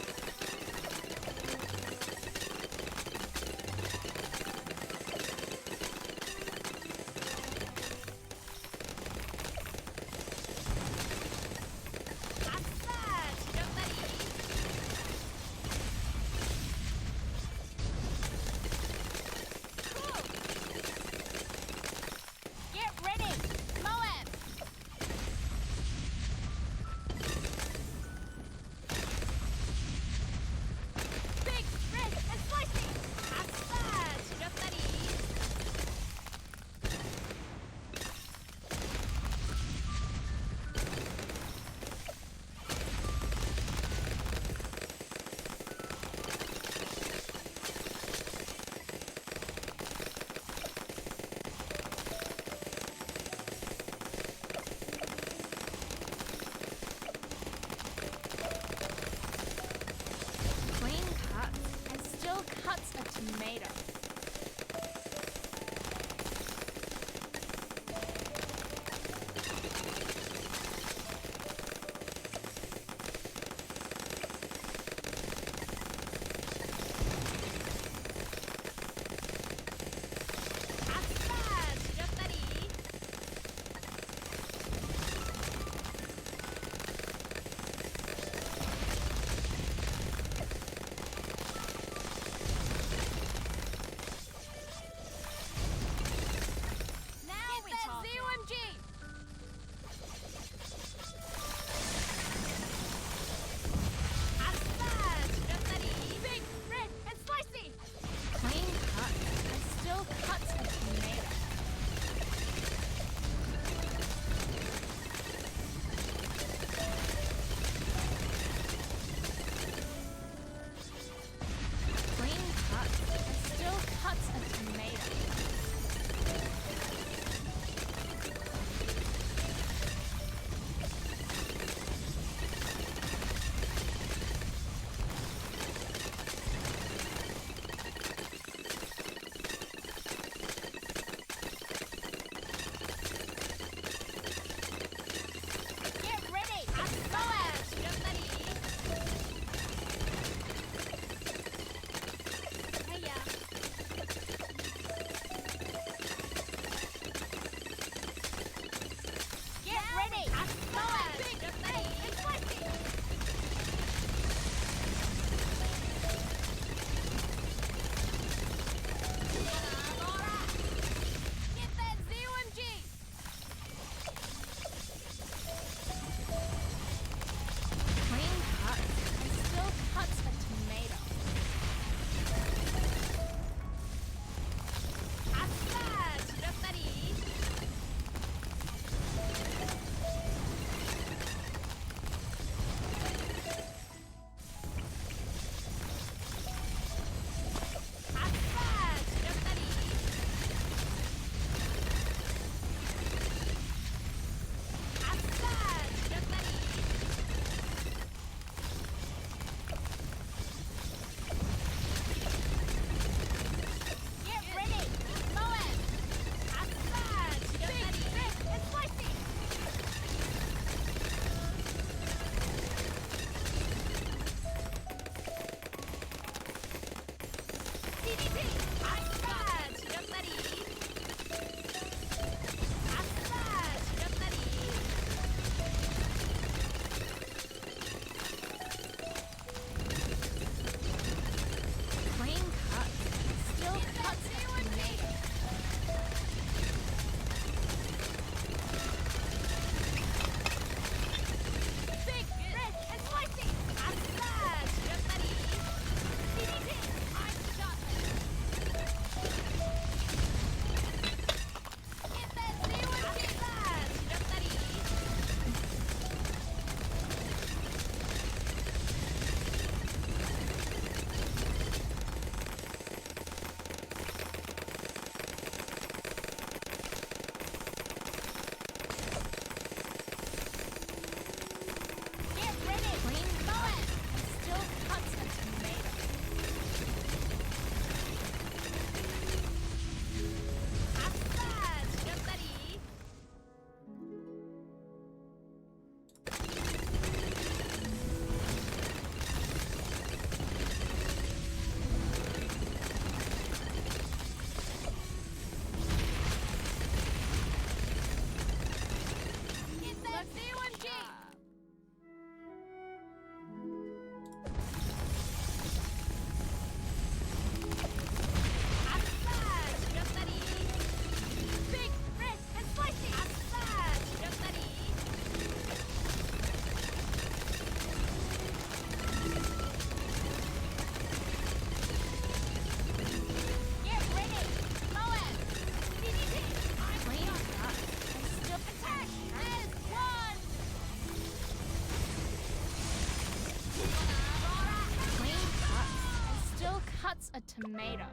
cuts a tomato.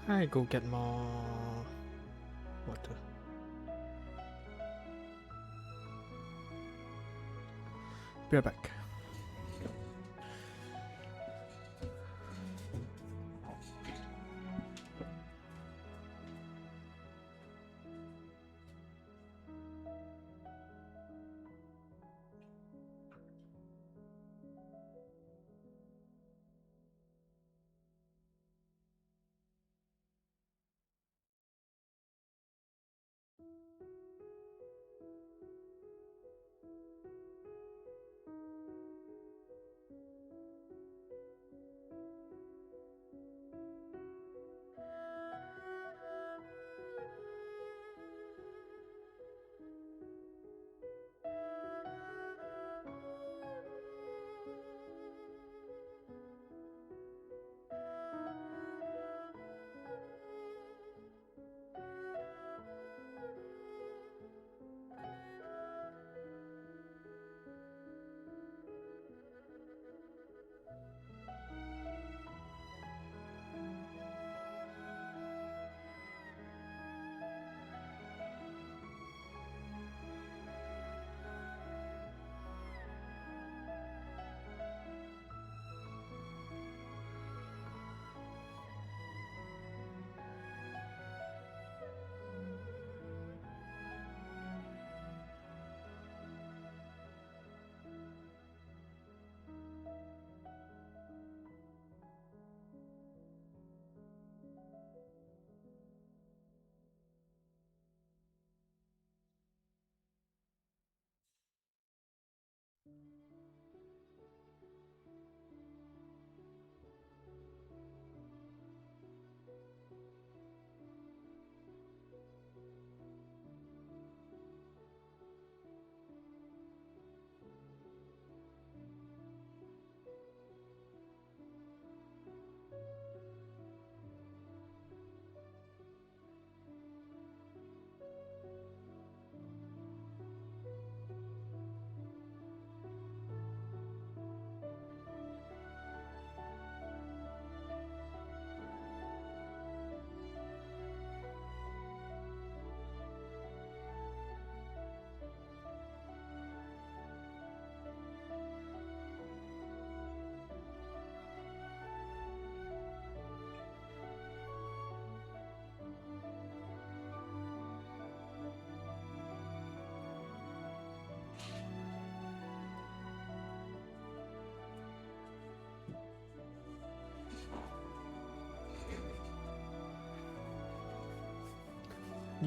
I go get more water. Be right back.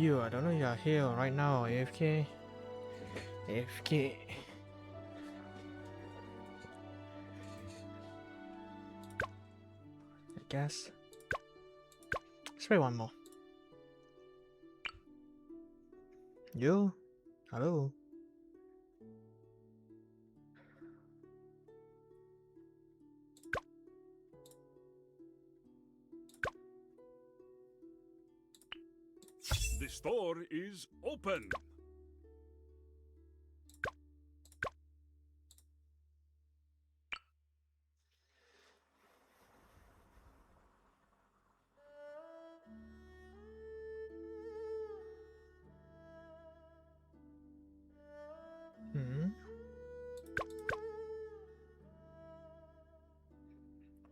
You, I don't know, you're here right now, AFK. AFK. I guess. Let's try one more. You? Hello? The store is open.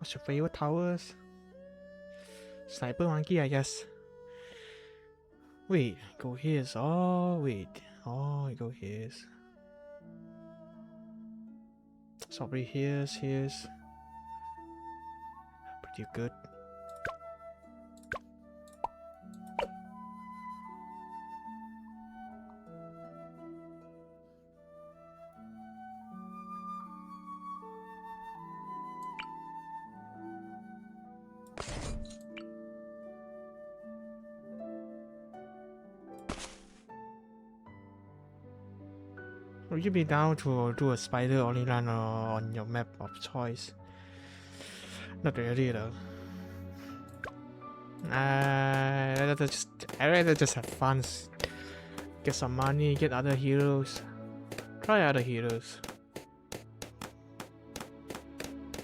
What's your favorite towers? Sniper monkey, I guess. Wait, go here. Oh, wait. Oh, go here. Sorry, here's. Pretty good. Would you be down to do a spider only run on your map of choice? Not really though. I'd rather just have fun, get some money, get other heroes, try other heroes,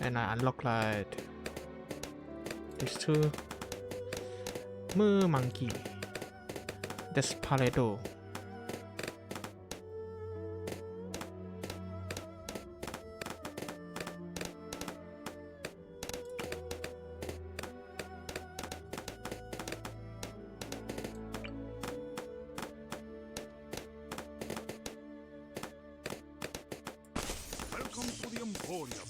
and I unlock like these two. Monkey. That's Paredo. Welcome to the Emporium.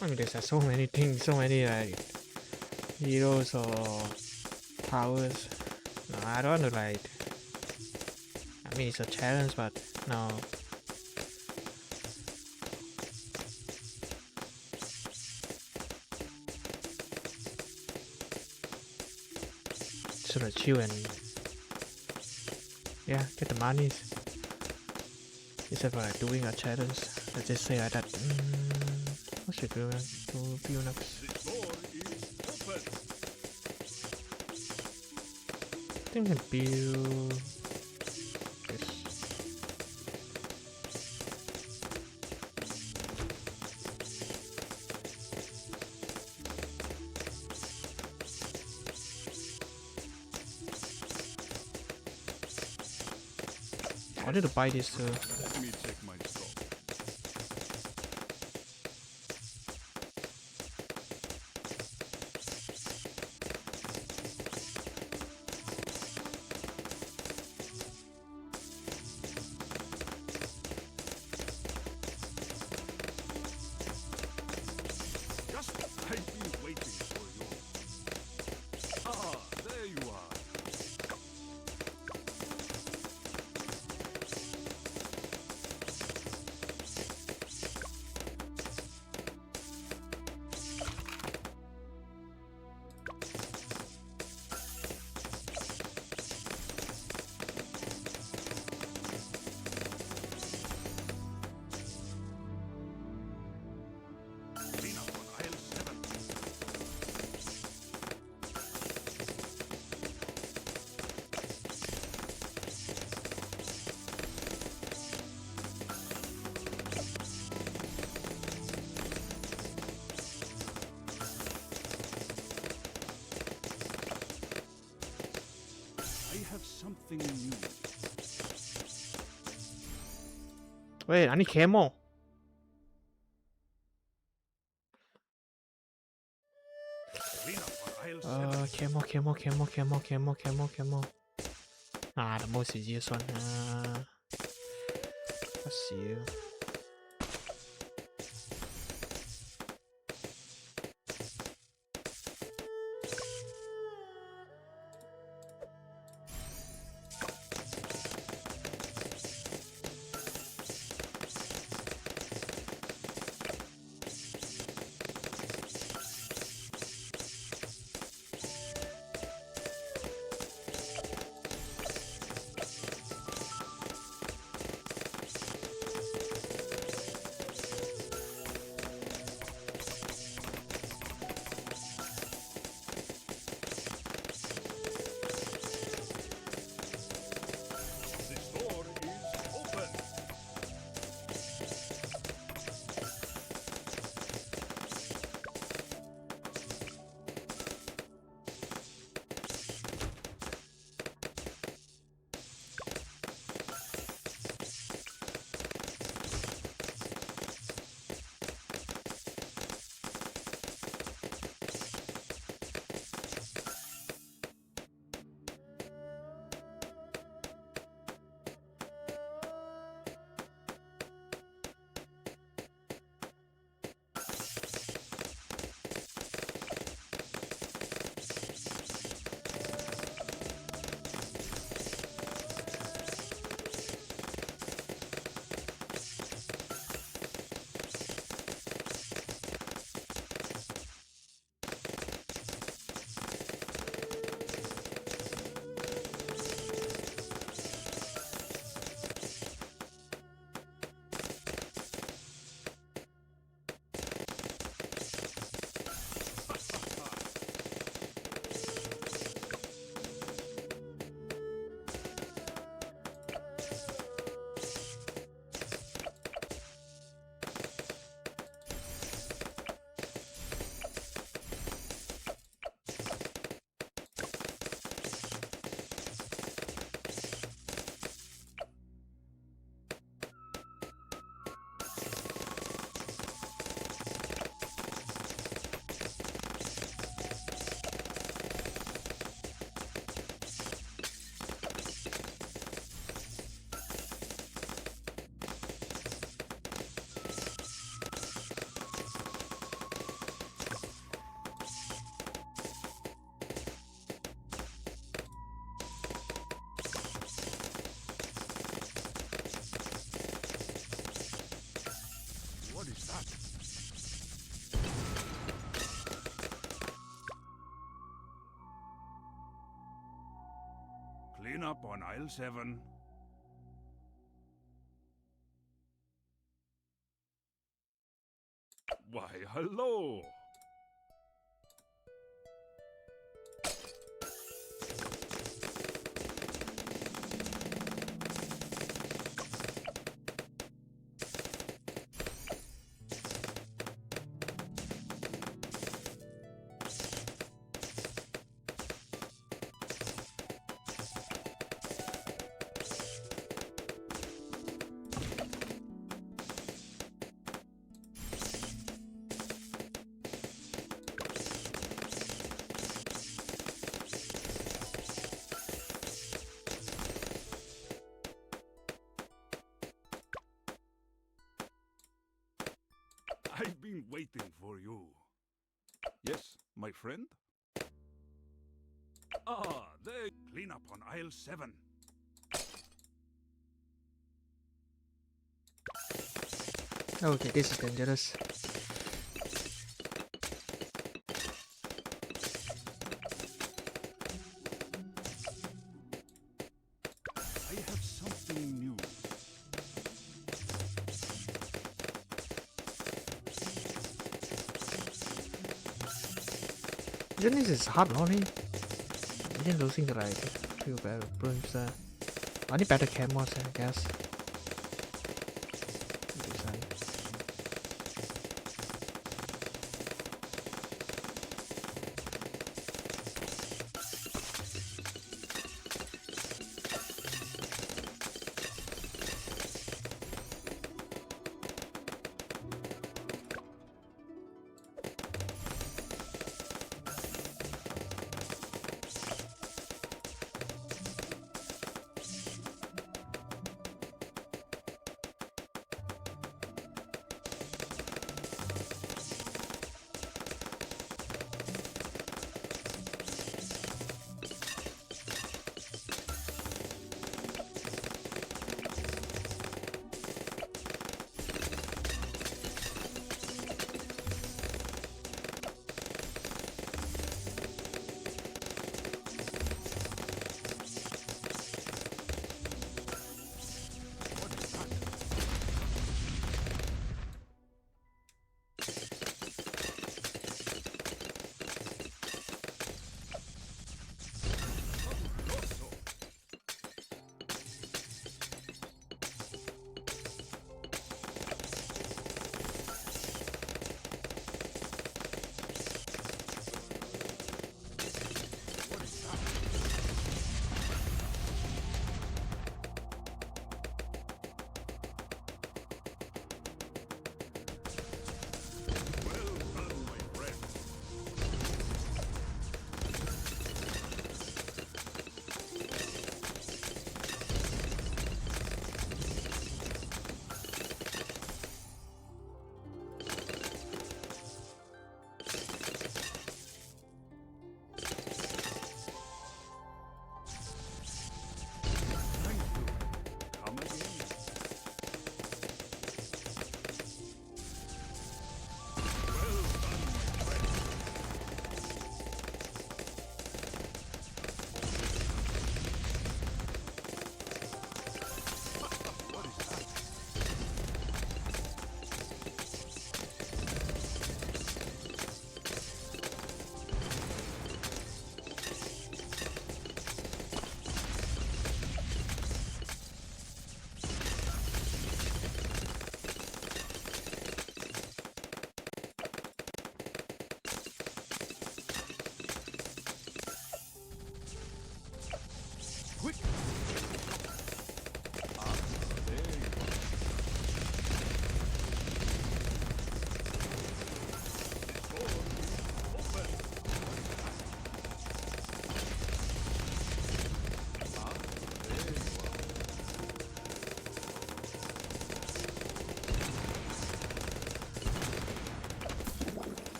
I mean, there's so many things, so many like heroes or powers. No, I don't want to like. I mean, it's a challenge, but no. Sort of chill and yeah, get the monies. Instead of like doing a challenge, let's just say like that. What should we do to build up? The door is open. I think we can build this. I need to buy this too. Let me check my stock. Just I've been waiting for you. Ah, there you are. Clean up on aisle 7. I have something new. Wait, I need camo. Clean up on aisle 7. Camo. Ah, the most easiest one. Let's see. What is that? Clean up on aisle 7. Why, hello! I've been waiting for you. Yes, my friend? Ah, there. Clean up on aisle 7. Okay, this is dangerous. I have something new. Isn't this hard running? I didn't losing the right. Feel better. Bloons. I need better camos, I guess.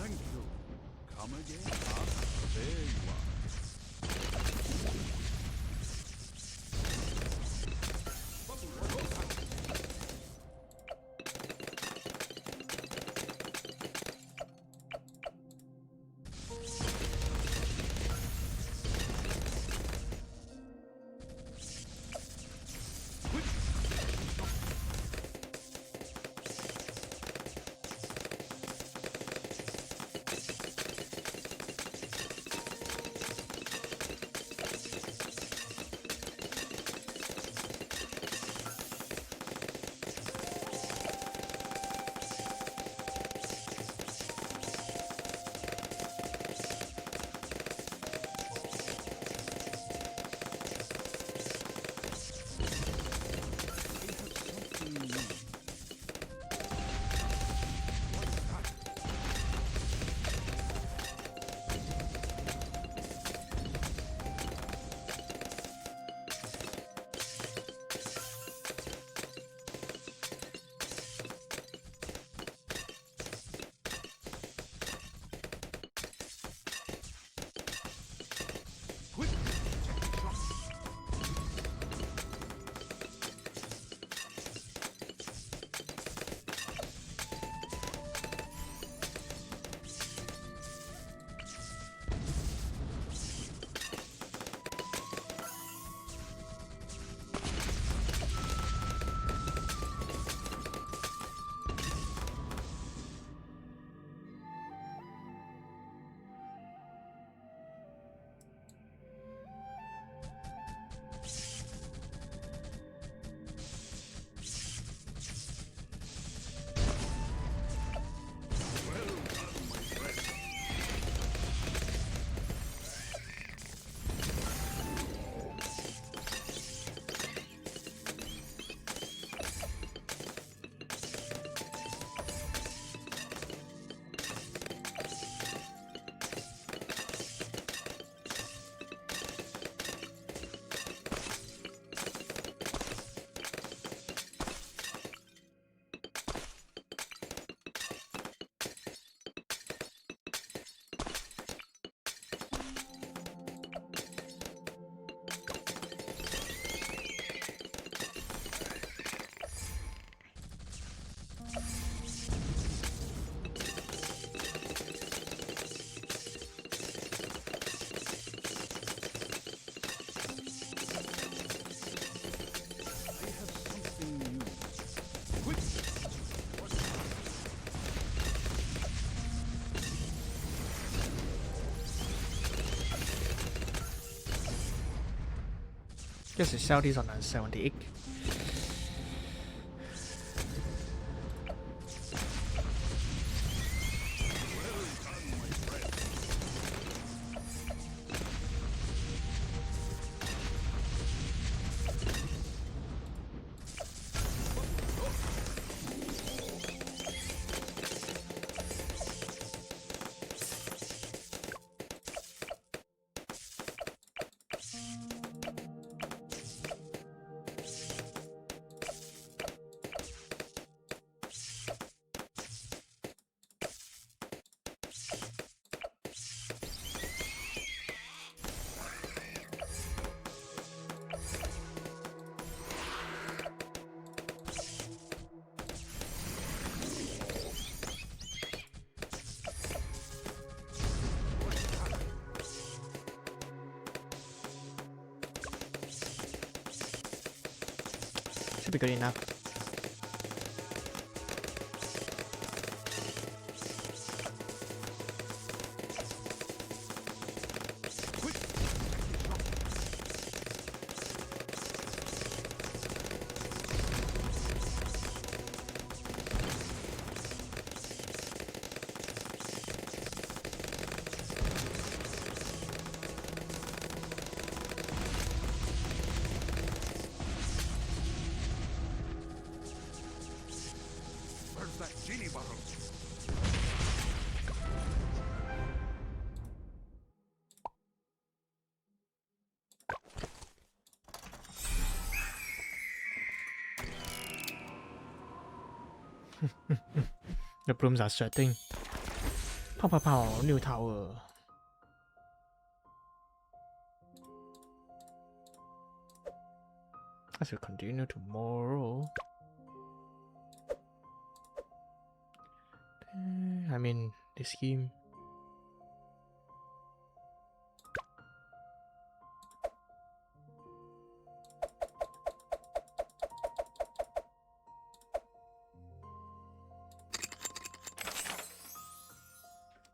Thank you. Come again? Ah, there you are. Guess we sell these on a 78. Should be good enough. Where's that genie bottle? The Blooms are sweating. Pow pow pow, new tower. I shall continue tomorrow. I mean, this game.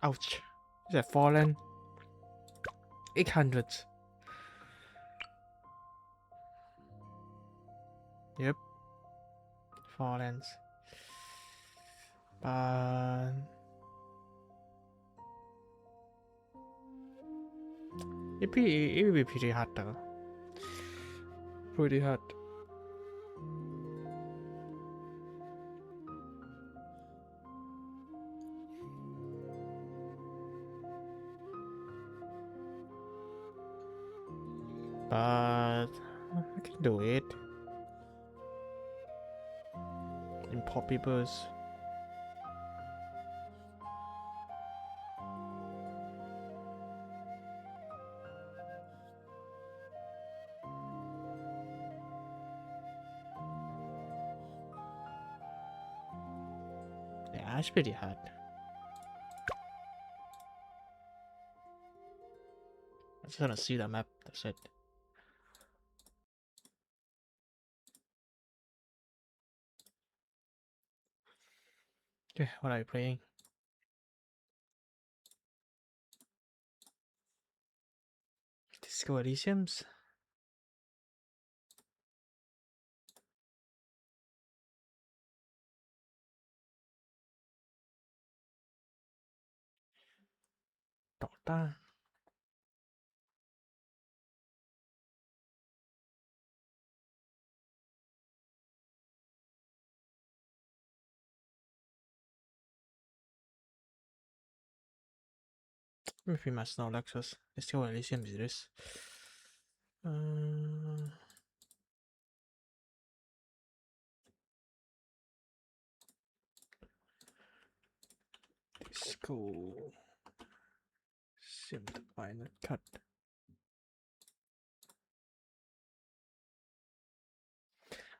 Ouch. Is that fallen? 800. Yep. Fallen. But it will be pretty hard though. Pretty hard. But I can do it. Import papers. Yeah, it's pretty hard. I just wanna see the map, that's it. Okay, what are you playing? Disco Elysiums? Dota? Maybe must know Lexus. Disco Elysium is this. Disco Sim to final cut.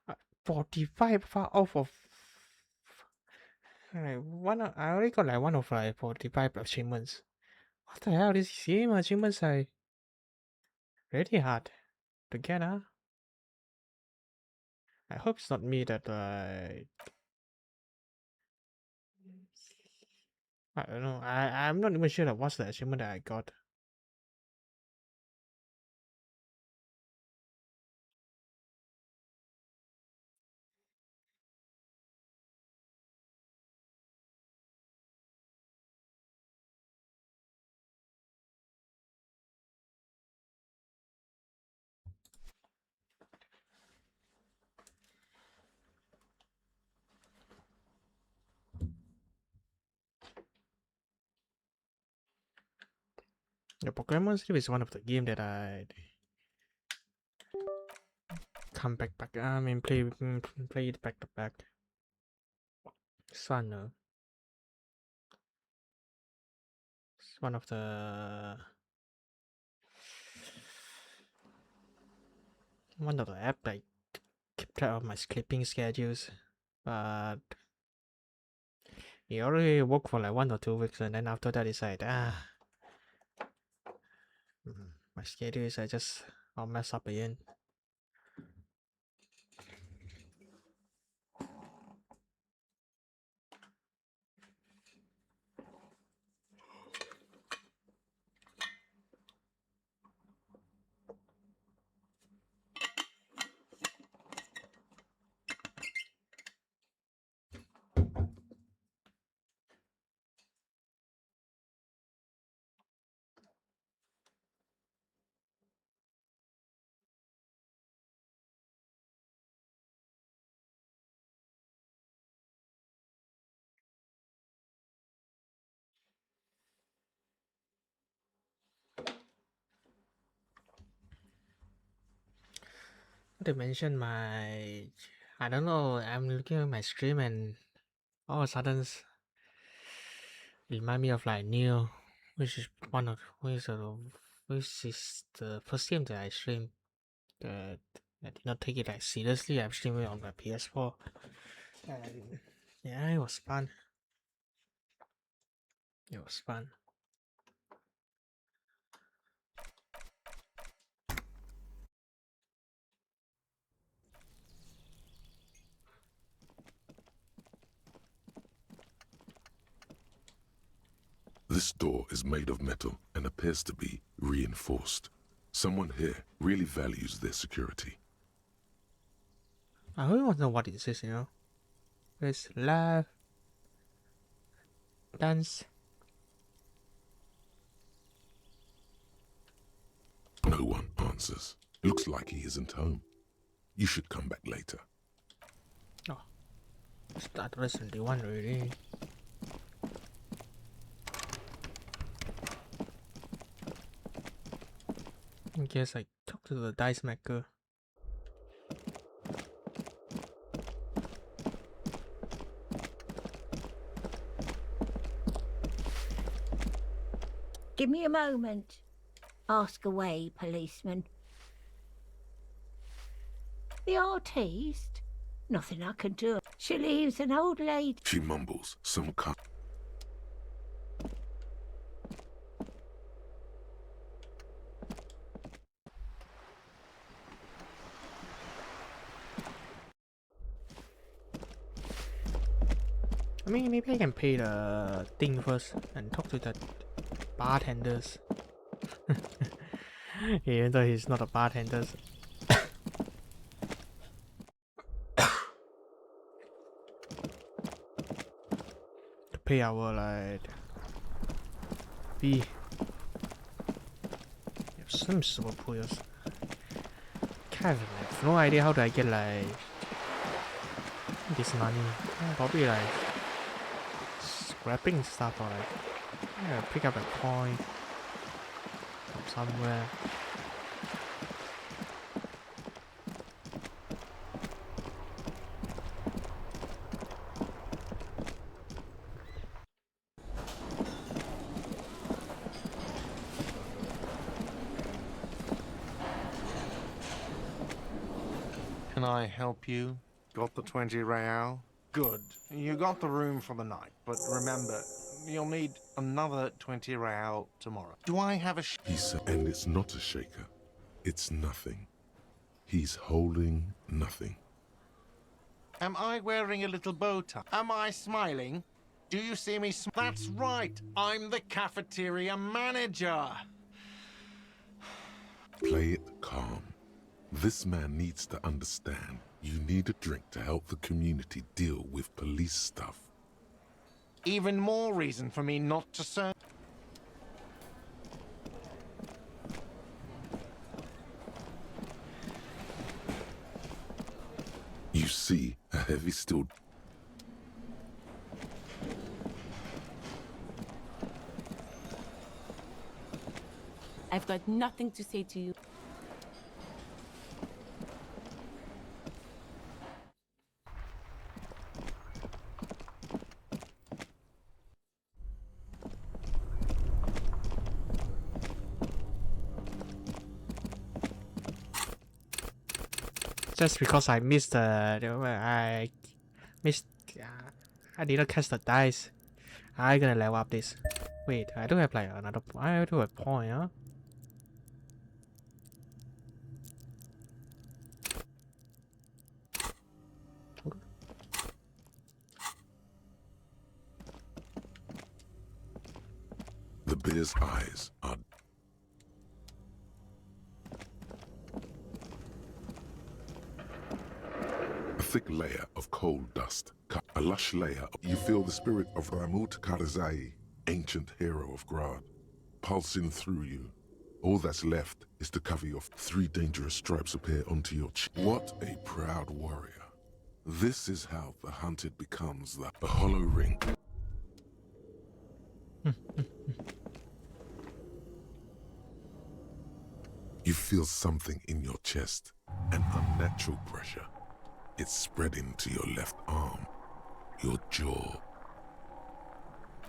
Uh, 45 far off of like I already got like one of like 45 achievements. What the hell? This game achievements are really hard to get, huh? I hope it's not me that I don't know. I'm not even sure that what's the achievement that I got. The Pokemon Sleep is one of the game that I come back. I mean, play it back to back. It's fun though. It's one of the app that keep track of my sleeping schedules, but it already worked for like 1 or 2 weeks, and then after that it's like my schedules are just all messed up again. They mentioned my, I don't know, I'm looking at my stream and all of a sudden remind me of like Neo, which is which is the first game that I streamed that I did not take it like seriously. I'm streaming on my PS4 and yeah, it was fun. It was fun. This door is made of metal and appears to be reinforced. Someone here really values their security. I really want to know what it is, you know. There's laugh, dance. No one answers. Looks like he isn't home. You should come back later. Oh, start Resident 1 already. I guess I talk to the dice maker. Give me a moment. Ask away, policeman. The artiste? Nothing I can do. She leaves an old lady. She mumbles some kind. I mean, maybe I can pay the thing first and talk to the bartenders. Even though he's not a bartender. To pay our like fee. Some super players. Kevin, I have no idea how do I get like this money. Probably like scrapping stuff or like yeah, pick up a coin from somewhere. Can I help you? Got the 20 real? Good. You got the room for the night, but remember, you'll need another 20 real tomorrow. Do I have a He said, and it's not a shaker. It's nothing. He's holding nothing. Am I wearing a little bow tie? Am I smiling? Do you see me That's right. I'm the cafeteria manager. Play it calm. This man needs to understand you need a drink to help the community deal with police stuff. Even more reason for me not to serve. You see a heavy steel. I've got nothing to say to you. Just because I missed I missed, I didn't catch the dice. I gonna level up this. Wait, I do have like another. I do have a point, huh? The bear's eyes are. A thick layer of coal dust. A lush layer. You feel the spirit of Ramut Karzai, ancient hero of Grad, pulsing through you. All that's left is to cover your 3 dangerous stripes appear onto your chin. What a proud warrior. This is how the hunted becomes the hollow ring. You feel something in your chest, an unnatural pressure. It's spreading to your left arm, your jaw.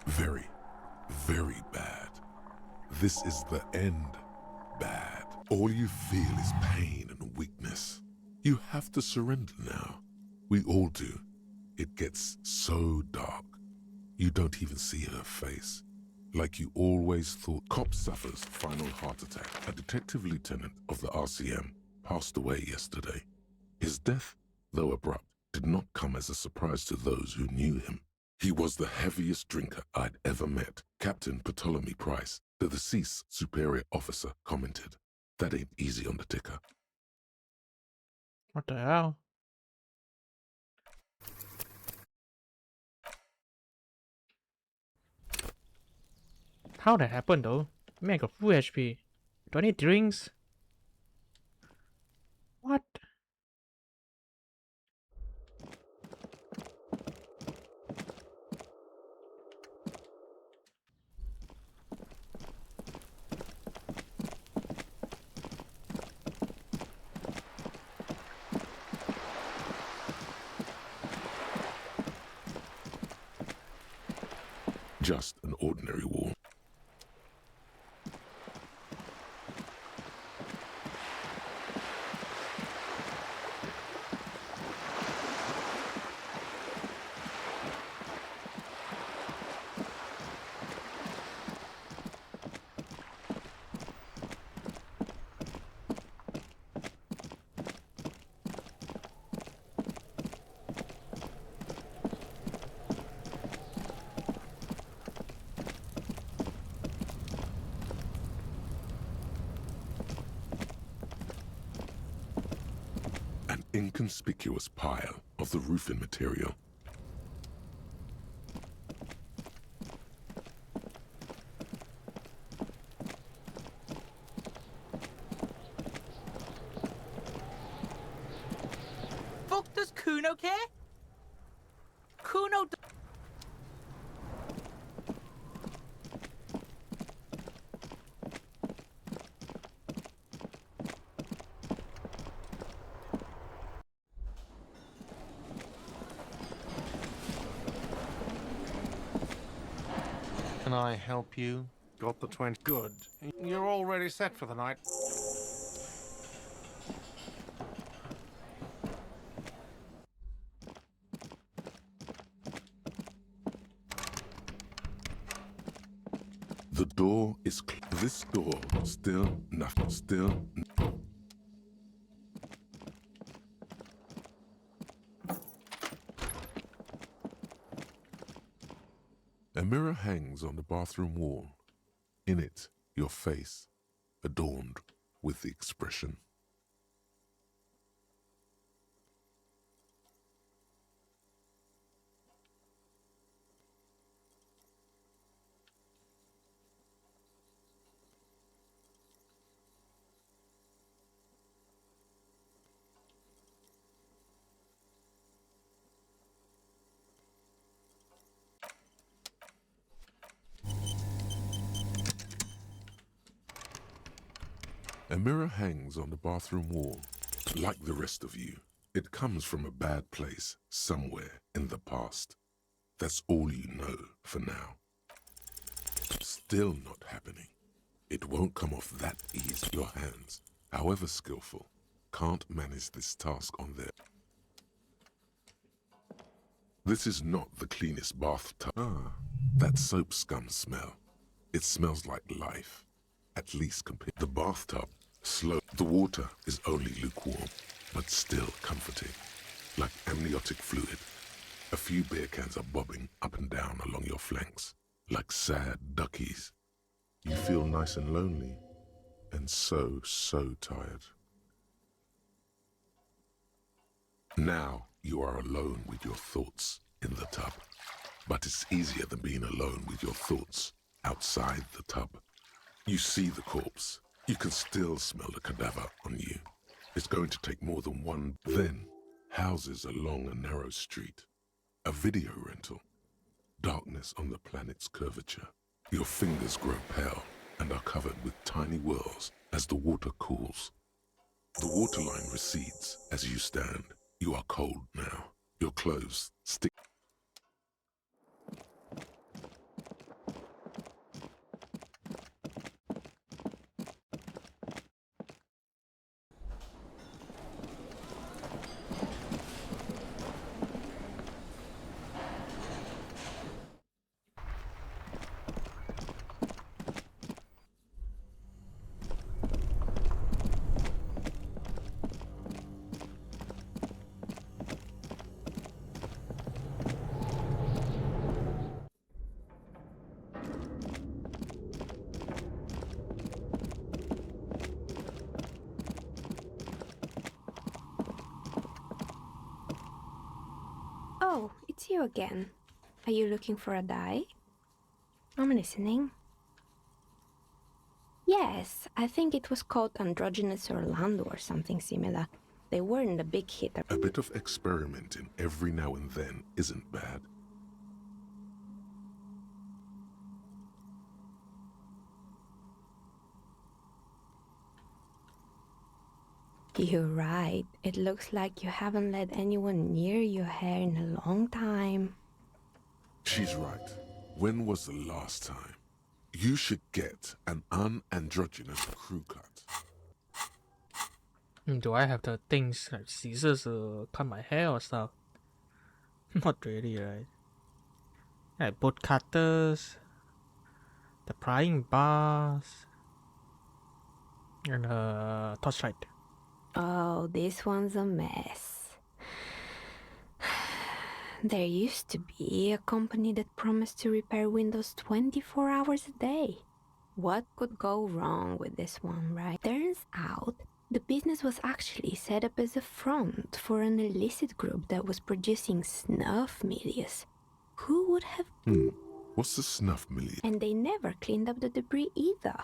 Very, very bad. This is the end. Bad. All you feel is pain and weakness. You have to surrender now. We all do. It gets so dark. You don't even see her face. Like you always thought. Cop suffers final heart attack. A detective lieutenant of the RCM passed away yesterday. His death, though abrupt, did not come as a surprise to those who knew him. He was the heaviest drinker I'd ever met. Captain Ptolemy Price, the deceased superior officer, commented, "That ain't easy on the ticker." What the hell? How that happened though? Man, I got full HP. Do I need drinks? What? Just an ordinary wall. An inconspicuous pile of the roofing material. Fuck, does Kuno care? Kuno. Can I help you? Got the 20. Good. You're already set for the night. The door is this door still nothing. A mirror hangs on the bathroom wall. In it, your face, adorned with the expression. A mirror hangs on the bathroom wall. Like the rest of you, it comes from a bad place somewhere in the past. That's all you know for now. Still not happening. It won't come off that easy. Your hands, however skillful, can't manage this task on their... This is not the cleanest bathtub. That soap scum smell. It smells like life. At least compared. The bathtub, slow. The water is only lukewarm, but still comforting. Like amniotic fluid. A few beer cans are bobbing up and down along your flanks. Like sad duckies. You feel nice and lonely. And so tired. Now you are alone with your thoughts in the tub. But it's easier than being alone with your thoughts outside the tub. You see the corpse. You can still smell the cadaver on you. It's going to take more than one. Then, houses along a narrow street. A video rental. Darkness on the planet's curvature. Your fingers grow pale and are covered with tiny whirls as the water cools. The waterline recedes as you stand. You are cold now. Your clothes stick. Oh, it's you again. Are you looking for a dye? I'm listening. Yes, I think it was called Androgynous Orlando or something similar. They weren't a big hit. A bit of experimenting every now and then isn't bad. You're right. It looks like you haven't let anyone near your hair in a long time. She's right. When was the last time? You should get an unandrogynous crew cut. Do I have the things like scissors to cut my hair or stuff? Not really, right? Like bolt cutters, the prying bars, and torchlight. Oh, this one's a mess. There used to be a company that promised to repair windows 24 hours a day. What could go wrong with this one, right? Turns out, the business was actually set up as a front for an illicit group that was producing snuff milias. Who would have... What's the snuff million? And they never cleaned up the debris either.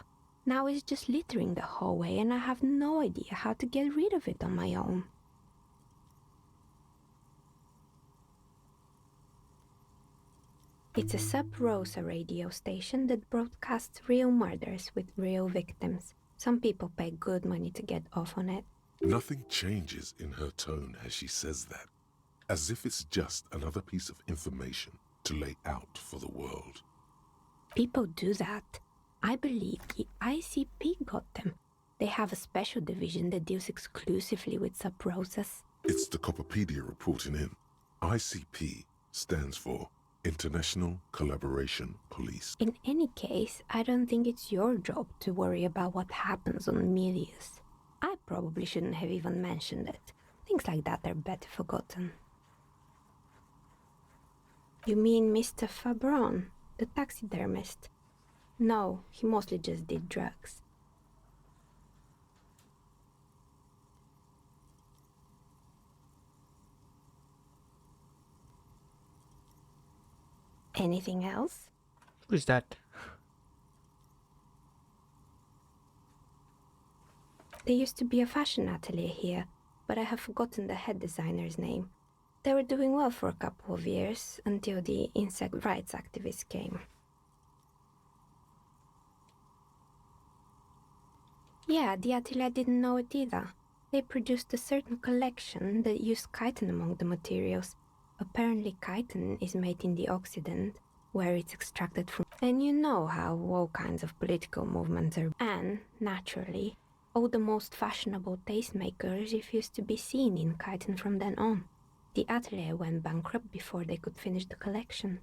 Now it's just littering the hallway and I have no idea how to get rid of it on my own. It's a sub-Rosa radio station that broadcasts real murders with real victims. Some people pay good money to get off on it. Nothing changes in her tone as she says that, as if it's just another piece of information to lay out for the world. People do that. I believe the ICP got them. They have a special division that deals exclusively with sub-Rosas. It's the Copperpedia reporting in. ICP stands for International Collaboration Police. In any case, I don't think it's your job to worry about what happens on Milius. I probably shouldn't have even mentioned it. Things like that are better forgotten. You mean Mr. Fabron, the taxidermist? No, he mostly just did drugs. Anything else? Who's that? There used to be a fashion atelier here, but I have forgotten the head designer's name. They were doing well for a couple of years, until the insect rights activists came. Yeah, the atelier didn't know it either. They produced a certain collection that used chitin among the materials. Apparently chitin is made in the Occident, where it's extracted from... And you know how all kinds of political movements are... And, naturally, all the most fashionable tastemakers refused to be seen in chitin from then on. The atelier went bankrupt before they could finish the collection.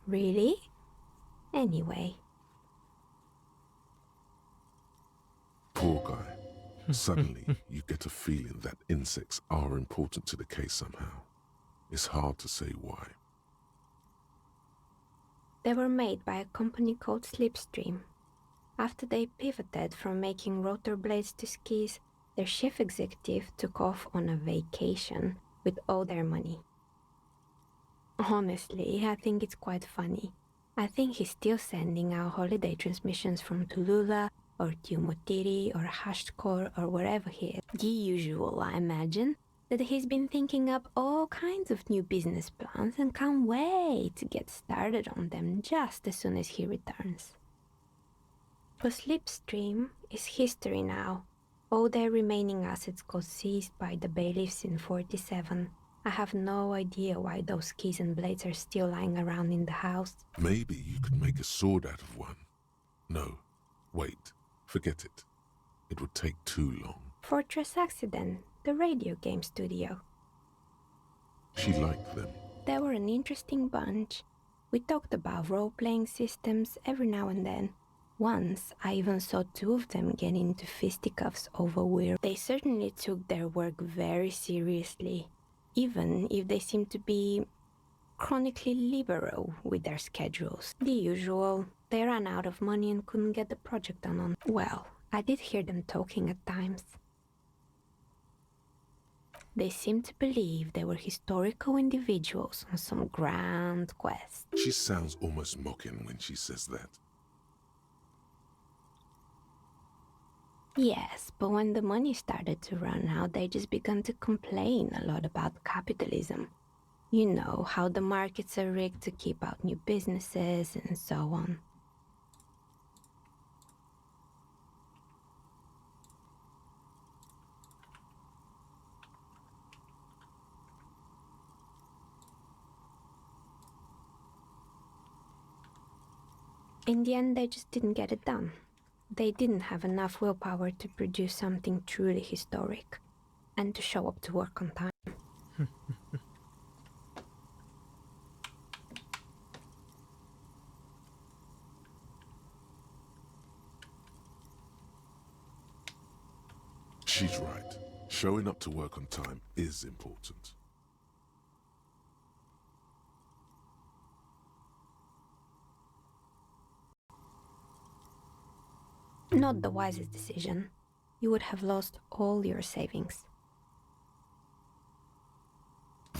Really? Anyway. Poor guy. Suddenly, you get a feeling that insects are important to the case somehow. It's hard to say why. They were made by a company called Slipstream. After they pivoted from making rotor blades to skis, their chief executive took off on a vacation with all their money. Honestly, I think it's quite funny. I think he's still sending out holiday transmissions from Tulula or Tiumotiri or Hashtkor or wherever he is. The usual, I imagine, that he's been thinking up all kinds of new business plans and can't wait to get started on them just as soon as he returns. But Slipstream is history now. All their remaining assets got seized by the bailiffs in 47. I have no idea why those keys and blades are still lying around in the house. Maybe you could make a sword out of one. No, wait, forget it. It would take too long. Fortress Accident, the radio game studio. She liked them. They were an interesting bunch. We talked about role-playing systems every now and then. Once, I even saw two of them get into fisticuffs over weird. They certainly took their work very seriously, even if they seemed to be chronically liberal with their schedules. The usual, they ran out of money and couldn't get the project done on. Well, I did hear them talking at times. They seemed to believe they were historical individuals on some grand quest. She sounds almost mocking when she says that. Yes, but when the money started to run out, they just began to complain a lot about capitalism. You know, how the markets are rigged to keep out new businesses and so on. In the end, they just didn't get it done. They didn't have enough willpower to produce something truly historic, and to show up to work on time. She's right. Showing up to work on time is important. Not the wisest decision. You would have lost all your savings.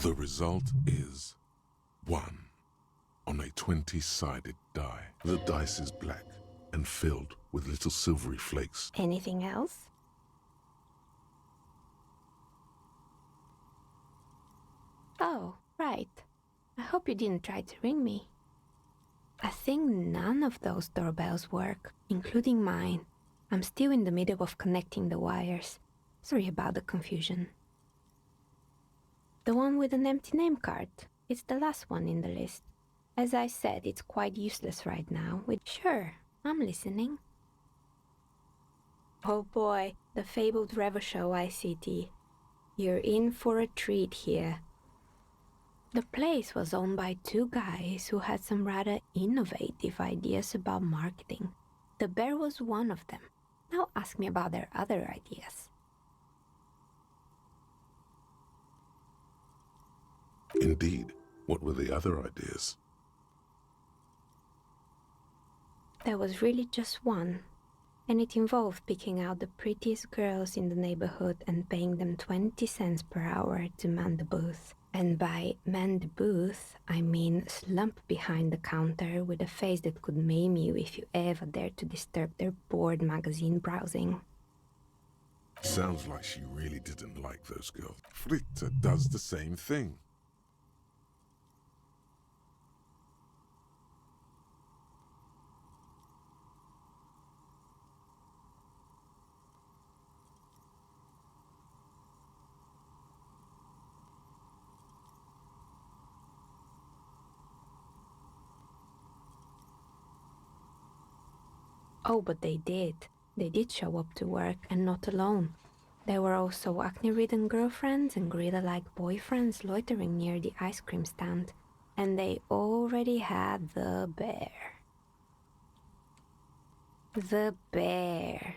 The result is 1 on a 20-sided die. The dice is black and filled with little silvery flakes. Anything else? Oh, right. I hope you didn't try to ring me. I think none of those doorbells work, including mine. I'm still in the middle of connecting the wires. Sorry about the confusion. The one with an empty name card. It's the last one in the list. As I said, it's quite useless right now. Sure, I'm listening. Oh boy, the fabled Revo Show ICT. You're in for a treat here. The place was owned by two guys who had some rather innovative ideas about marketing. The bear was one of them. Now ask me about their other ideas. Indeed. What were the other ideas? There was really just one, and it involved picking out the prettiest girls in the neighborhood and paying them 20 cents per hour to man the booth. And by man the booth, I mean slump behind the counter with a face that could maim you if you ever dared to disturb their bored magazine browsing. Sounds like she really didn't like those girls. Fritta does the same thing. Oh, but they did. They did show up to work, and not alone. There were also acne-ridden girlfriends and gorilla-like boyfriends loitering near the ice cream stand. And they already had the bear. The bear.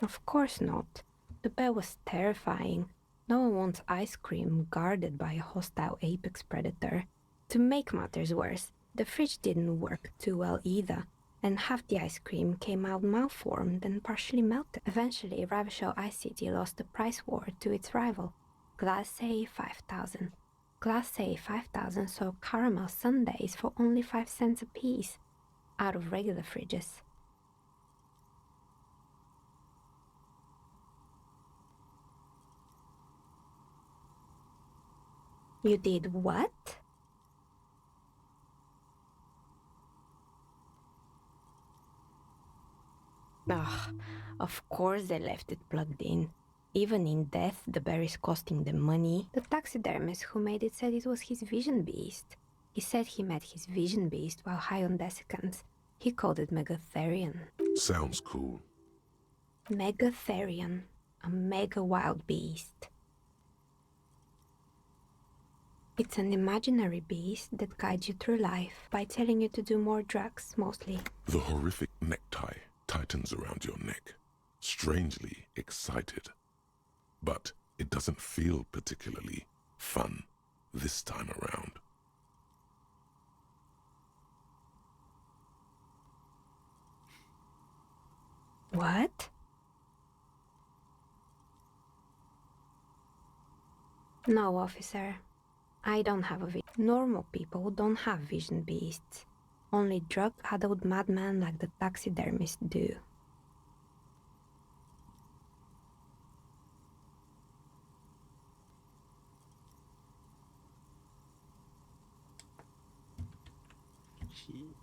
Of course not. The bear was terrifying. No one wants ice cream guarded by a hostile apex predator. To make matters worse, the fridge didn't work too well either, and half the ice cream came out malformed and partially melted. Eventually, Ravishell Ice City lost the price war to its rival, Glace 5000. Class A 5000 soaked caramel sundaes for only 5 cents a piece, out of regular fridges. You did what? Ugh, of course they left it plugged in. Even in death, the berry's costing them money. The taxidermist who made it said it was his vision beast. He said he met his vision beast while high on desiccants. He called it Megatherion. Sounds cool. Megatherion, a mega wild beast. It's an imaginary beast that guides you through life by telling you to do more drugs, mostly. The horrific necktie tightens around your neck, strangely excited. But it doesn't feel particularly fun this time around. What? No, officer. I don't have a vision. Normal people don't have vision beasts. Only drug-addled madmen like the taxidermist do.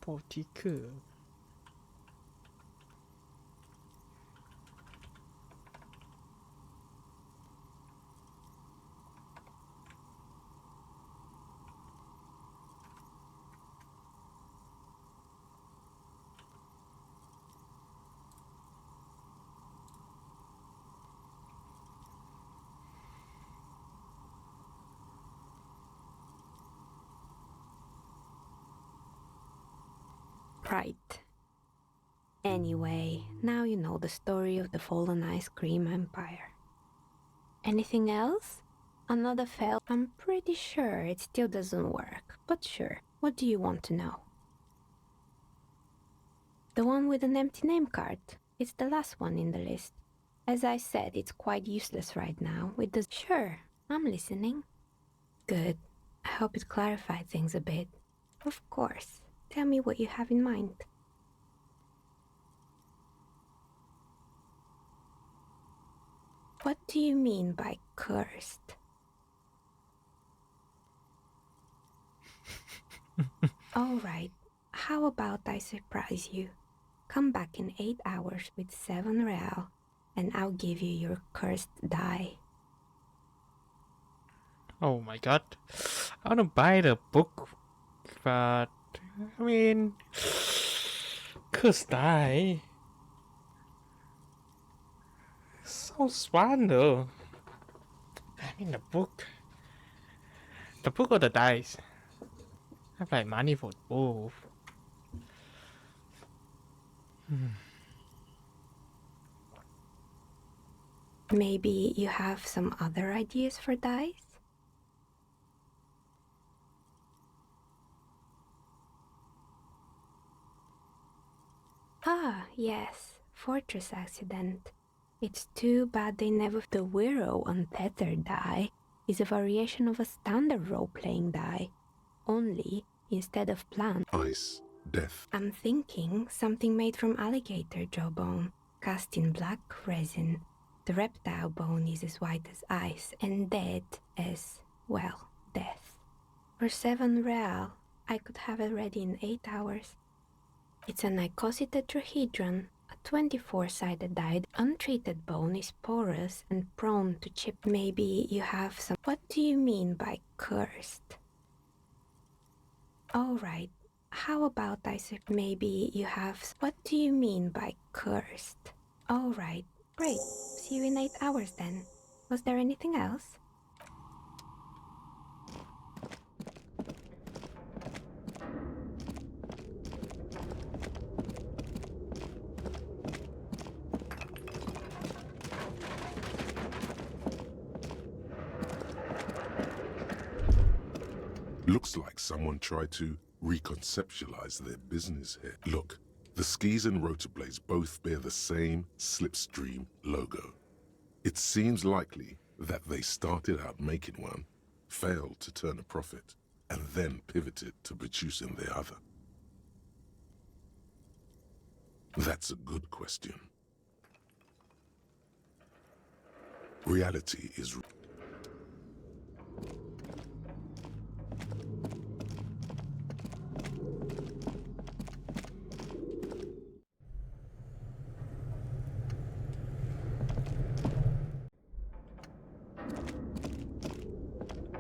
Politiker. Right. Anyway, now you know the story of the fallen ice cream empire. Anything else? Another fail? I'm pretty sure it still doesn't work, but sure. What do you want to know? The one with an empty name card. It's the last one in the list. As I said, it's quite useless right now with the... Sure, I'm listening. Good. I hope it clarified things a bit. Of course. Tell me what you have in mind. What do you mean by cursed? All right, how about I surprise you? Come back in 8 hours with 7 real, and I'll give you your cursed die. Oh my god. I wanna buy the book, but I mean, curse die. Sounds fun though. I mean the book or the dice. I have like money for both. Maybe you have some other ideas for dice? Ah, yes, fortress accident. It's too bad they never... The Wiro untethered die is a variation of a standard role-playing die. Only, instead of plant... Ice, death. I'm thinking something made from alligator jawbone, cast in black resin. The reptile bone is as white as ice, and dead as, well, death. For 7 real, I could have it ready in 8 hours. It's an icositetrahedron, a 24-sided die. Untreated bone is porous and prone to chip. Maybe you have some... What do you mean by cursed? All right, how about I say... Maybe you have... What do you mean by cursed? All right, great. See you in 8 hours then. Was there anything else? Looks like someone tried to reconceptualize their business here. Look, the skis and rotorblades both bear the same Slipstream logo. It seems likely that they started out making one failed to turn a profit, and then pivoted to producing the other? That's a good question. Reality is...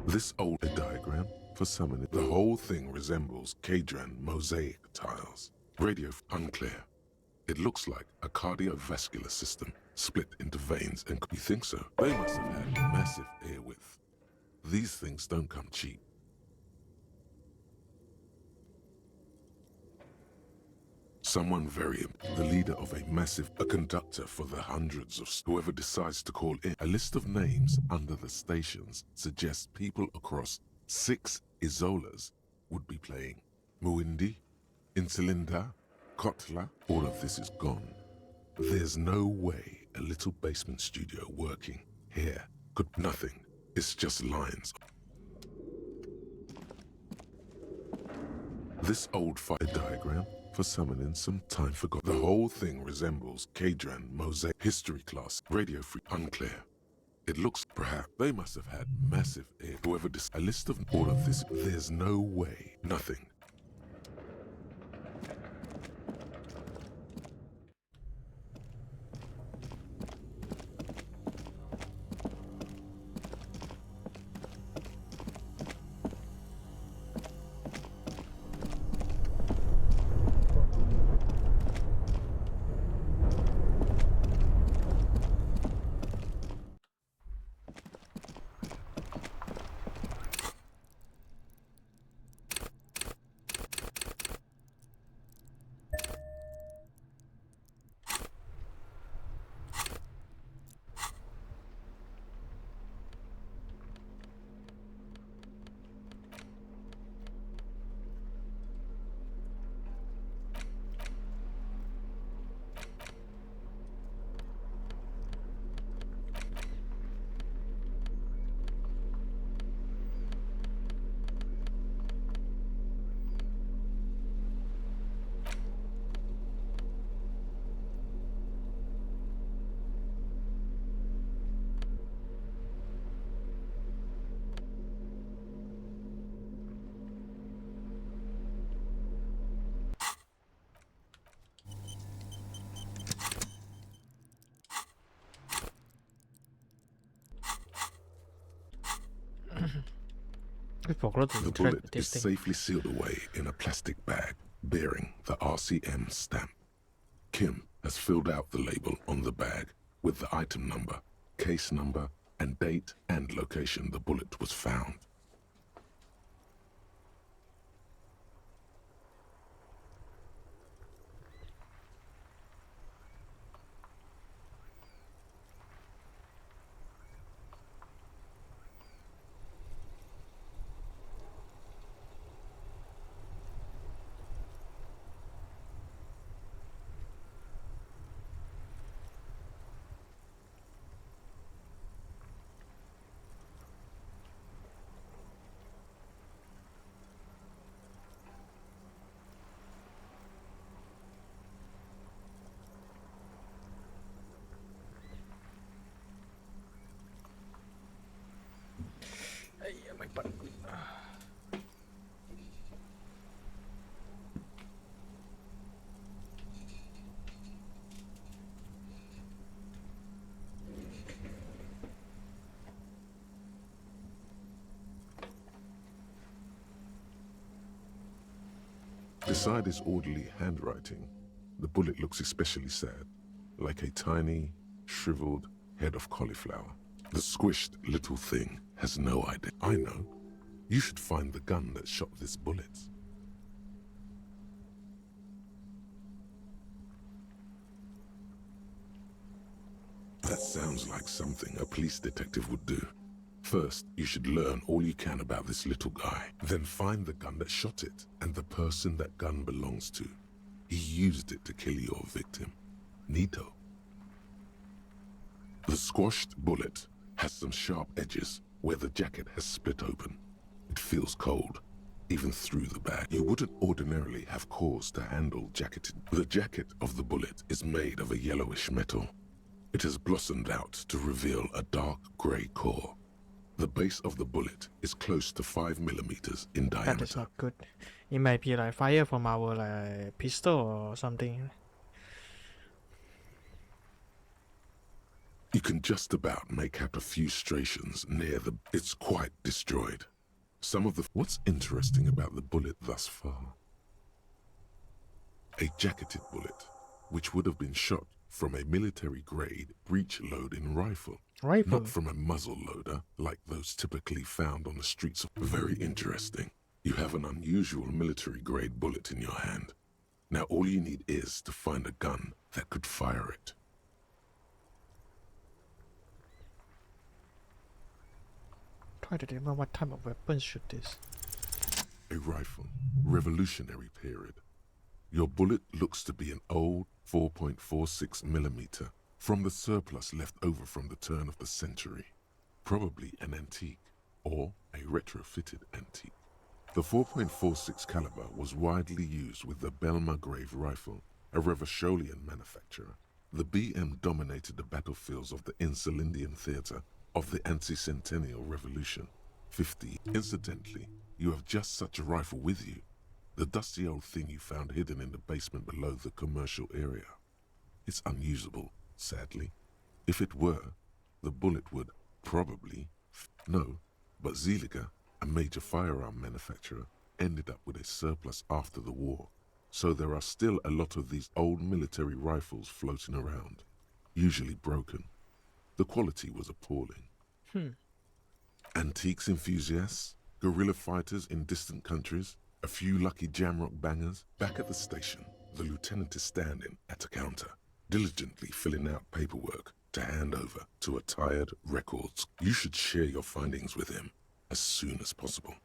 This old diagram for summoning. The whole thing resembles Kadran mosaic tiles. Radio unclear. It looks like a cardiovascular system split into veins and... You think so? They must have had massive air width. These things don't come cheap. Someone very... The leader of a massive... A conductor for the hundreds of... Whoever decides to call in. A list of names under the stations suggests people across 6 Isolas would be playing. Muindi, Insulinda, Kotla, all of this is gone. There's no way a little basement studio working here could... Nothing. It's just lines. This old fire diagram for summoning some time forgot. The whole thing resembles Kadran mosaic history class. Radio free unclear. It looks... Perhaps they must have had massive air. Whoever a list of all of this. There's no way. Nothing. The bullet is safely sealed away in a plastic bag bearing the RCM stamp. Kim has filled out the label on the bag with the item number, case number, and date and location the bullet was found. Beside his orderly handwriting, the bullet looks especially sad, like a tiny, shriveled head of cauliflower. The squished little thing has no idea. I know. You should find the gun that shot this bullet. That sounds like something a police detective would do. First, you should learn all you can about this little guy. Then find the gun that shot it and the person that gun belongs to. He used it to kill your victim. Neato. The squashed bullet has some sharp edges where the jacket has split open. It feels cold, even through the bag. You wouldn't ordinarily have cause to handle jacketed. The jacket of the bullet is made of a yellowish metal. It has blossomed out to reveal a dark grey core. The base of the bullet is close to 5 millimeters in That is diameter. not good. It might be like fire from our pistol or something. You can just about make out a few striations near the... It's quite destroyed. Some of the... What's interesting about the bullet thus far? A jacketed bullet, which would have been shot from a military-grade breech-loading rifle. Rifle? Not from a muzzle loader like those typically found on the streets of... Very interesting. You have an unusual military-grade bullet in your hand. Now all you need is to find a gun that could fire it. Try to remember what type of weapon should this. A rifle. Revolutionary period. Your bullet looks to be an old 4.46 millimeter from the surplus left over from the turn of the century. Probably an antique or a retrofitted antique. The 4.46 caliber was widely used with the Belmargrave rifle, a Revacholian manufacturer. The BM dominated the battlefields of the Insulindian theater of the anti-centennial revolution. 50. Incidentally, you have just such a rifle with you. The dusty old thing you found hidden in the basement below the commercial area. It's unusable, sadly. If it were, the bullet would probably... No, but Zeliger, a major firearm manufacturer, ended up with a surplus after the war. So there are still a lot of these old military rifles floating around, usually broken. The quality was appalling. Antiques enthusiasts, guerrilla fighters in distant countries, a few lucky jamrock bangers. Back at the station, the lieutenant is standing at a counter, diligently filling out paperwork to hand over to a tired records. You should share your findings with him as soon as possible.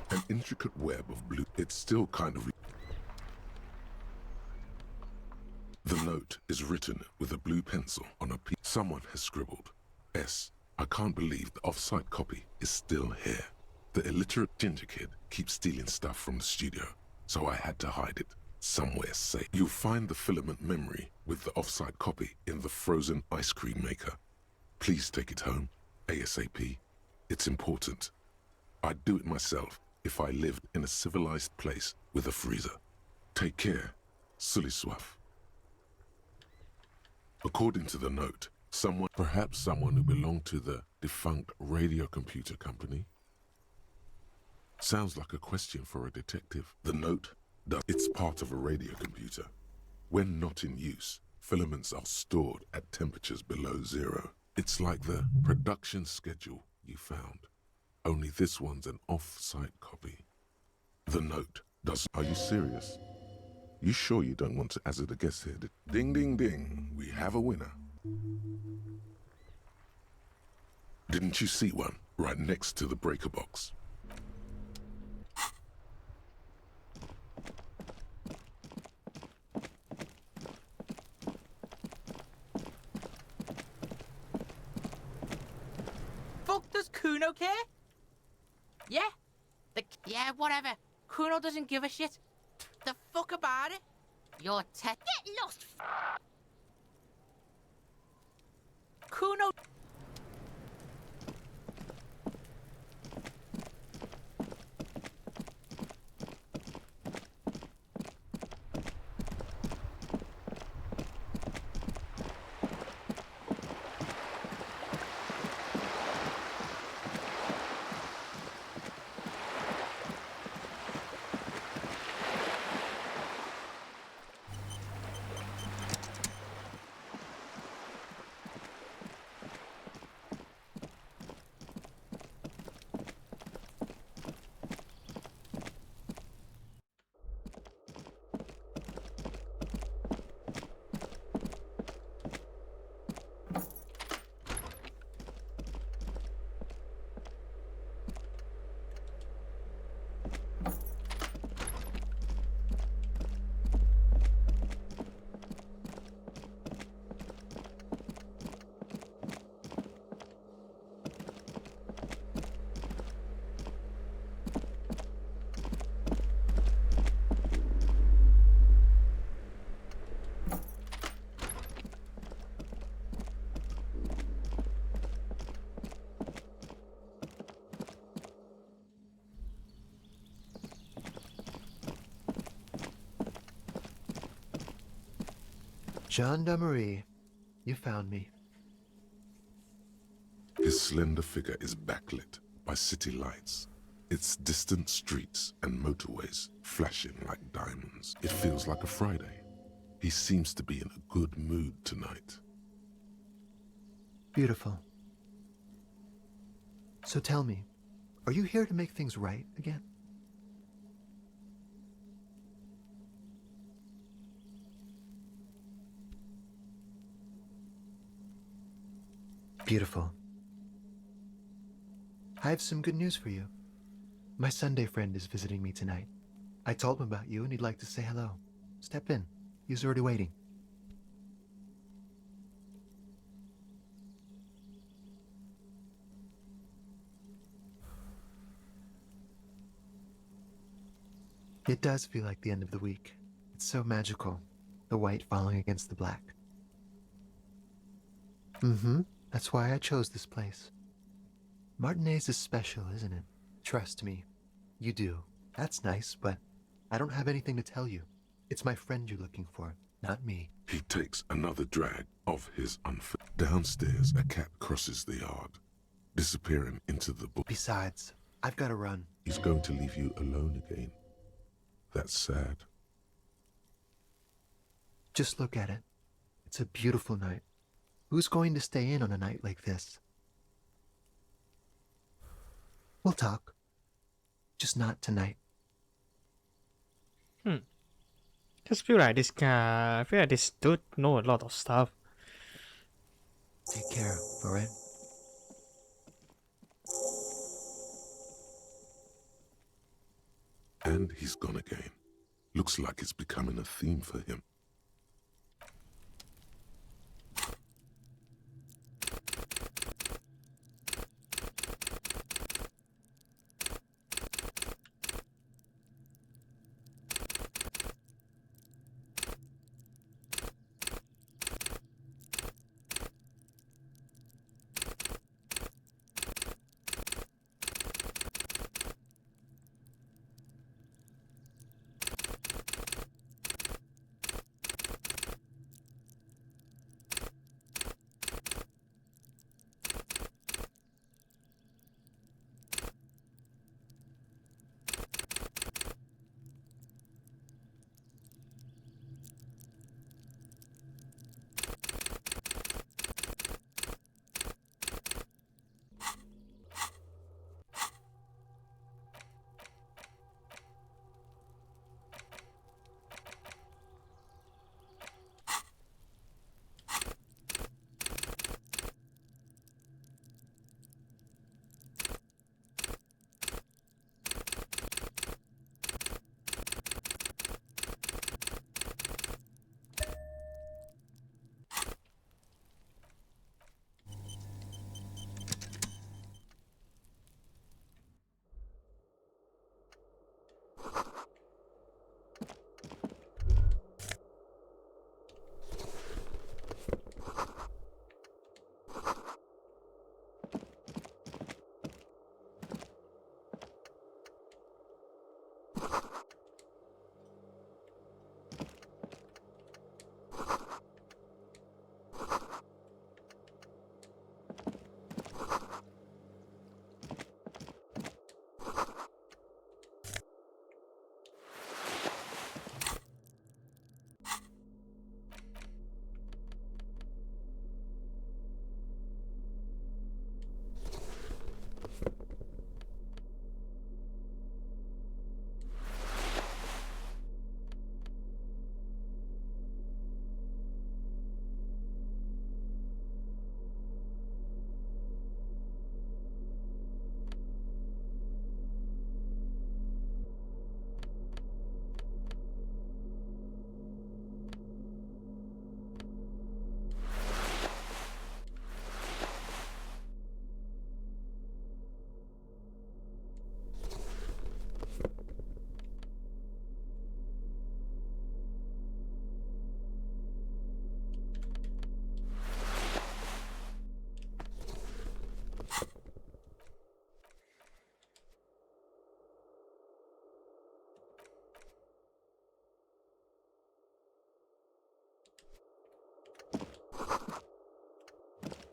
An intricate web of blue. It's still kind of... The note is written with a blue pencil on a piece. Someone has scribbled, S. I can't believe the off-site copy is still here. The illiterate ginger kid keeps stealing stuff from the studio, so I had to hide it somewhere safe. You'll find the filament memory with the off-site copy in the frozen ice cream maker. Please take it home, ASAP. It's important. I'd do it myself if I lived in a civilized place with a freezer. Take care, Suliswaf. According to the note, perhaps someone who belonged to the defunct radio computer company. Sounds like a question for a detective. The note it's part of a radio computer. When not in use, filaments are stored at temperatures below zero. It's like the production schedule you found. Only this one's an off-site copy. The note does... Are you serious? You sure you don't want to hazard a guess here? Ding, ding, ding. We have a winner. Didn't you see one right next to the breaker box? Fuck, does Kuno care? Yeah? Yeah, whatever. Kuno doesn't give a shit. The fuck about it? You're Get lost! Kuno... Gendarmerie. You found me. His slender figure is backlit by city lights, its distant streets and motorways flashing like diamonds. It feels like a Friday. He seems to be in a good mood tonight. Beautiful. So tell me, are you here to make things right again? Beautiful. I have some good news for you. My Sunday friend is visiting me tonight. I told him about you and he'd like to say hello. Step in. He's already waiting. It does feel like the end of the week. It's so magical. The white falling against the black. That's why I chose this place. Martinez is special, isn't it? Trust me. You do. That's nice, but I don't have anything to tell you. It's my friend you're looking for, not me. He takes another drag of his Downstairs, a cat crosses the yard, disappearing into the bush. Besides, I've got to run. He's going to leave you alone again. That's sad. Just look at it. It's a beautiful night. Who's going to stay in on a night like this? We'll talk. Just not tonight. Just feel like this guy. I feel like this dude know a lot of stuff. Take care, alright? And he's gone again. Looks like it's becoming a theme for him.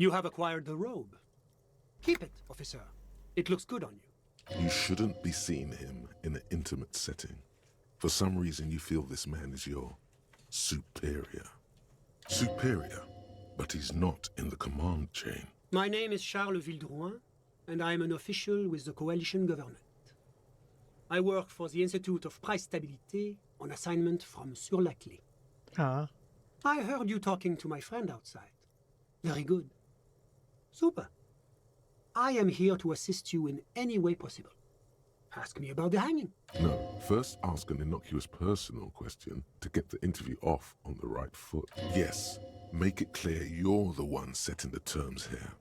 You have acquired the robe. Keep it, officer. It looks good on you. You shouldn't be seeing him in an intimate setting. For some reason, you feel this man is your superior. Superior, but he's not in the command chain. My name is Charles Vildrouin, and I am an official with the coalition government. I work for the Institute of Price Stabilité on assignment from Sur-la-Clé. Ah. I heard you talking to my friend outside. Very good. Super. I am here to assist you in any way possible. Ask me about the hanging. No, first ask an innocuous personal question to get the interview off on the right foot. Yes, make it clear you're the one setting the terms here.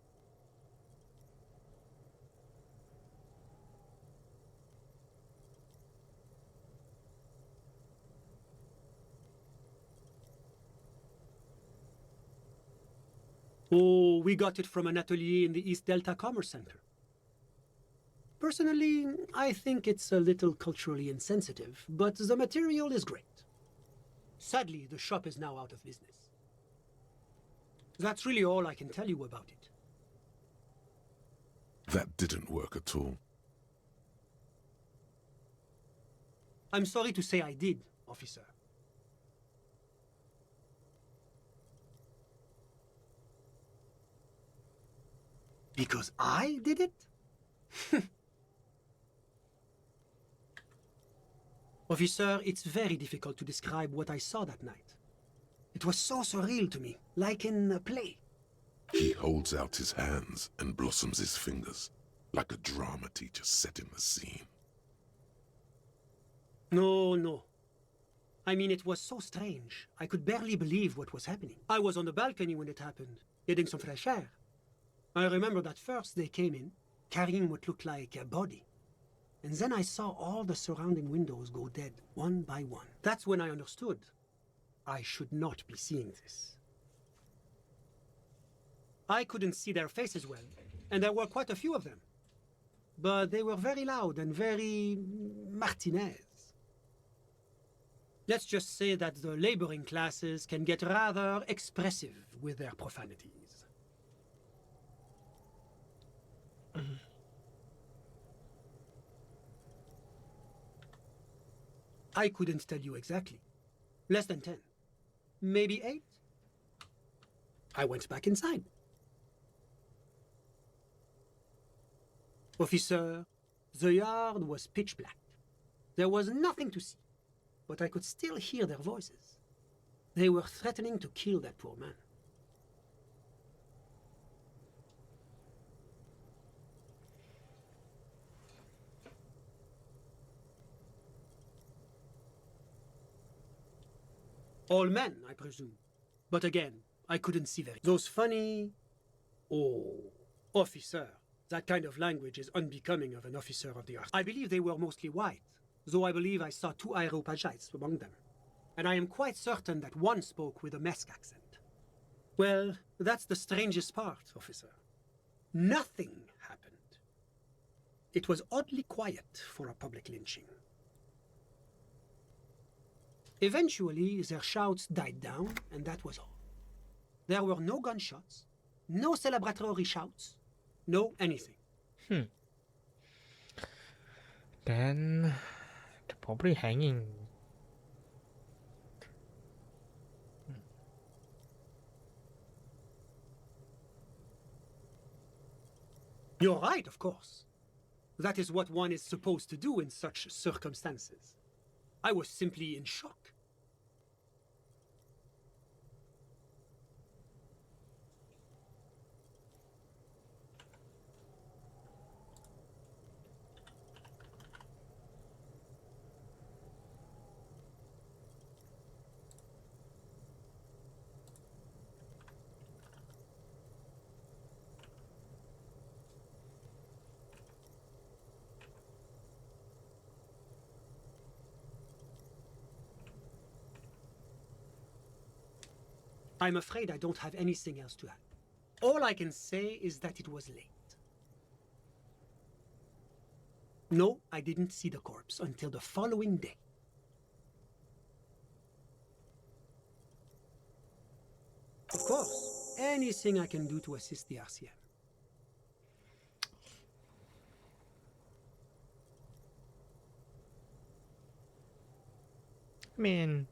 Oh, we got it from an atelier in the East Delta Commerce Center. Personally, I think it's a little culturally insensitive, but the material is great. Sadly, the shop is now out of business. That's really all I can tell you about it. That didn't work at all. I'm sorry to say I did, officer. Because I did it? Officer, it's very difficult to describe what I saw that night. It was so surreal to me, like in a play. He holds out his hands and blossoms his fingers, like a drama teacher setting the scene. No. I mean, it was so strange. I could barely believe what was happening. I was on the balcony when it happened, getting some fresh air. I remember that first they came in, carrying what looked like a body. And then I saw all the surrounding windows go dead, one by one. That's when I understood. I should not be seeing this. I couldn't see their faces well, and there were quite a few of them. But they were very loud and very Martinez. Let's just say that the laboring classes can get rather expressive with their profanities. I couldn't tell you exactly. Less than 10. Maybe 8. I went back inside. Officer, the yard was pitch black. There was nothing to see, but I could still hear their voices. They were threatening to kill that poor man. All men, I presume. But again, I couldn't see very. Those funny... Oh, officer. That kind of language is unbecoming of an officer of the arts. I believe they were mostly white, though I believe I saw 2 Areopagites among them. And I am quite certain that one spoke with a Mesk accent. Well, that's the strangest part, officer. Nothing happened. It was oddly quiet for a public lynching. Eventually, their shouts died down, and that was all. There were no gunshots, no celebratory shouts, no anything. Then, probably hanging. You're right, of course. That is what one is supposed to do in such circumstances. I was simply in shock. I'm afraid I don't have anything else to add. All I can say is that it was late. No, I didn't see the corpse until the following day. Of course, anything I can do to assist the RCM. I mean,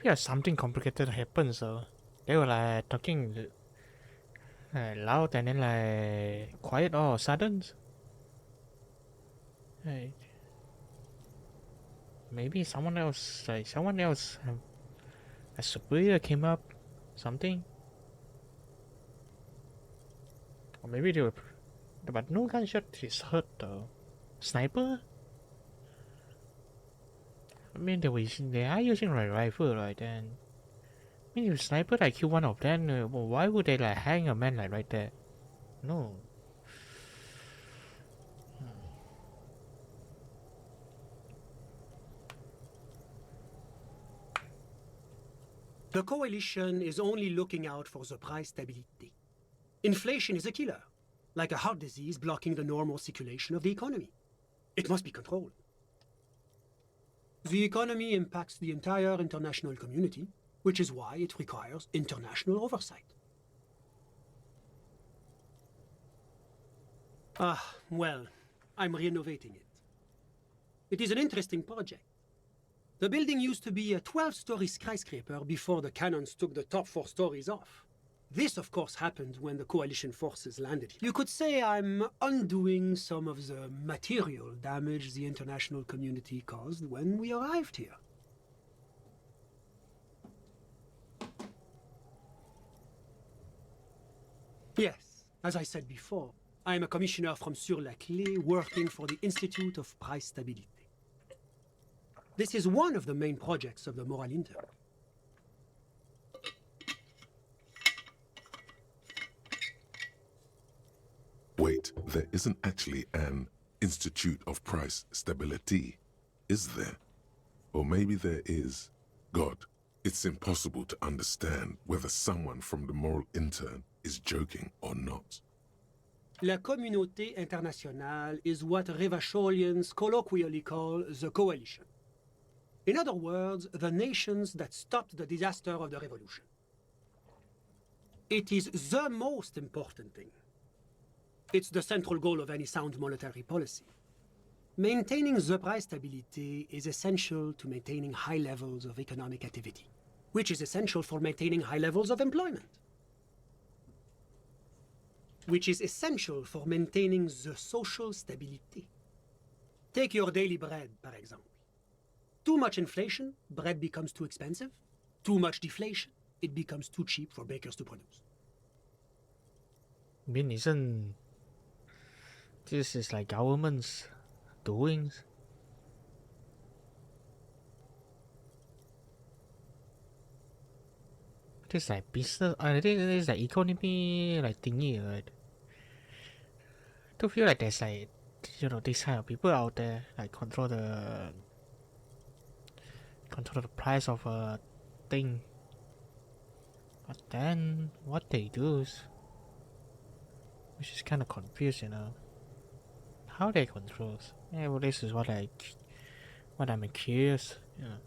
yeah, something complicated happens, so they were like talking loud and then like quiet all of a sudden. Like, maybe someone else, a superior came up, something. Or maybe they were, but no gunshot is hurt though. Sniper? I mean, they are using a rifle, right? And I mean, if sniper like kill one of them, well, why would they like hang a man like right there? No. The coalition is only looking out for the price stability. Inflation is a killer, like a heart disease blocking the normal circulation of the economy. It must be controlled. The economy impacts the entire international community, which is why it requires international oversight. Well, I'm renovating it. It is an interesting project. The building used to be a 12-story skyscraper before the cannons took the top 4 stories off. This, of course, happened when the coalition forces landed here. You could say I'm undoing some of the material damage the international community caused when we arrived here. Yes, as I said before, I am a commissioner from Sur-la-Clé working for the Institute of Price Stability. This is one of the main projects of the Moral Inter. Wait, there isn't actually an Institute of Price Stability, is there? Or maybe there is. God, it's impossible to understand whether someone from the Moral Intern is joking or not. La communauté internationale is what Revacholians colloquially call the coalition. In other words, the nations that stopped the disaster of the revolution. It is the most important thing. It's the central goal of any sound monetary policy. Maintaining the price stability is essential to maintaining high levels of economic activity, which is essential for maintaining high levels of employment, which is essential for maintaining the social stability. Take your daily bread, for example. Too much inflation, bread becomes too expensive. Too much deflation, it becomes too cheap for bakers to produce. I mean, isn't this is like government's doings? This like business. I think this is like economy like thingy, right? I do feel like there's like, you know, this kind of people out there like control the price of a thing. But then what they do is, which is kind of confused, you know. How they control? Yeah, well, this is what I'm curious. Yeah.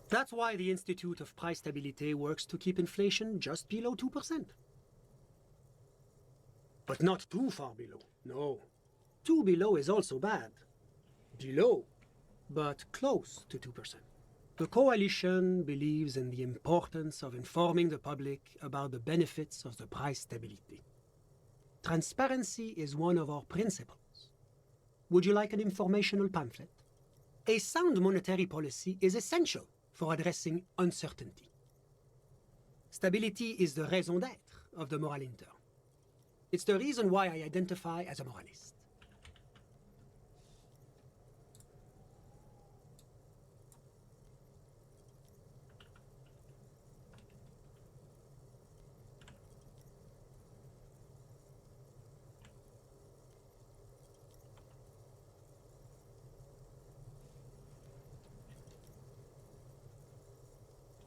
That's why the Institute of Price Stability works to keep inflation just below 2%. But not too far below, no. Too below is also bad. Below, but close to 2%. The coalition believes in the importance of informing the public about the benefits of the price stability. Transparency is one of our principles. Would you like an informational pamphlet? A sound monetary policy is essential for addressing uncertainty. Stability is the raison d'être of the Moral Inter. It's the reason why I identify as a moralist.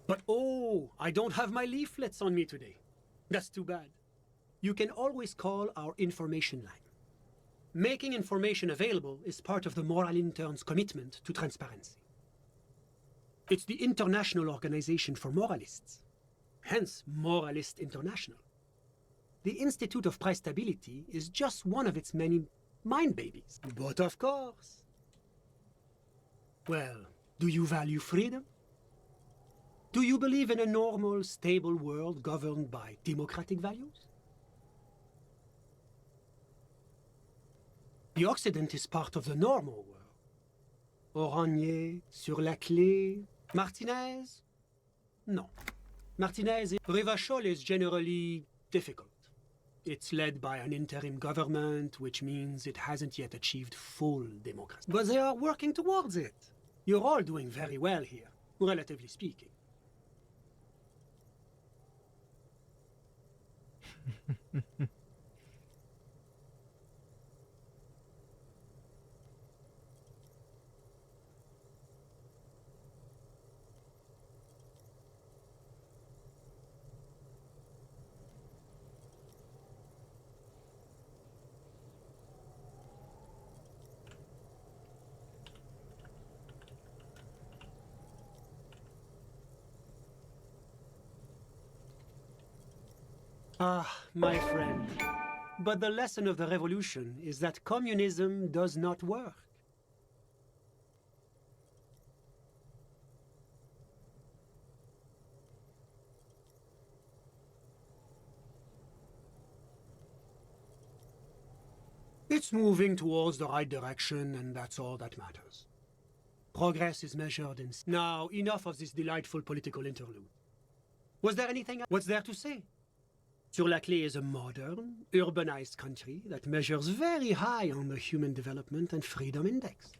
But oh, I don't have my leaflets on me today. That's too bad. You can always call our information line. Making information available is part of the Moral Intern's commitment to transparency. It's the International Organization for Moralists, hence Moralist International. The Institute of Price Stability is just one of its many mind babies. But of course. Well, do you value freedom? Do you believe in a normal, stable world governed by democratic values? The Occident is part of the normal world. Oranje, sur la clé, Martinez? No. Martinez, Revachol is generally difficult. It's led by an interim government, which means it hasn't yet achieved full democracy. But they are working towards it. You're all doing very well here, relatively speaking. Ah, my friend. But the lesson of the revolution is that communism does not work. It's moving towards the right direction, and that's all that matters. Progress is measured in... Now, enough of this delightful political interlude. Was there anything else? What's there to say? Sur la Clé is a modern, urbanized country that measures very high on the Human Development and Freedom Index.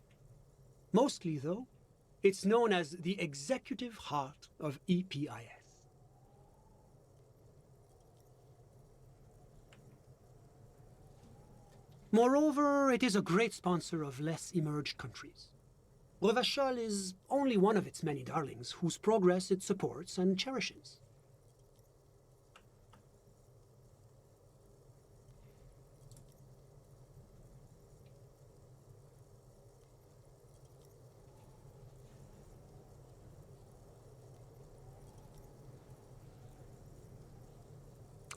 Mostly, though, it's known as the executive heart of EPIS. Moreover, it is a great sponsor of less emerged countries. Revachol is only one of its many darlings whose progress it supports and cherishes.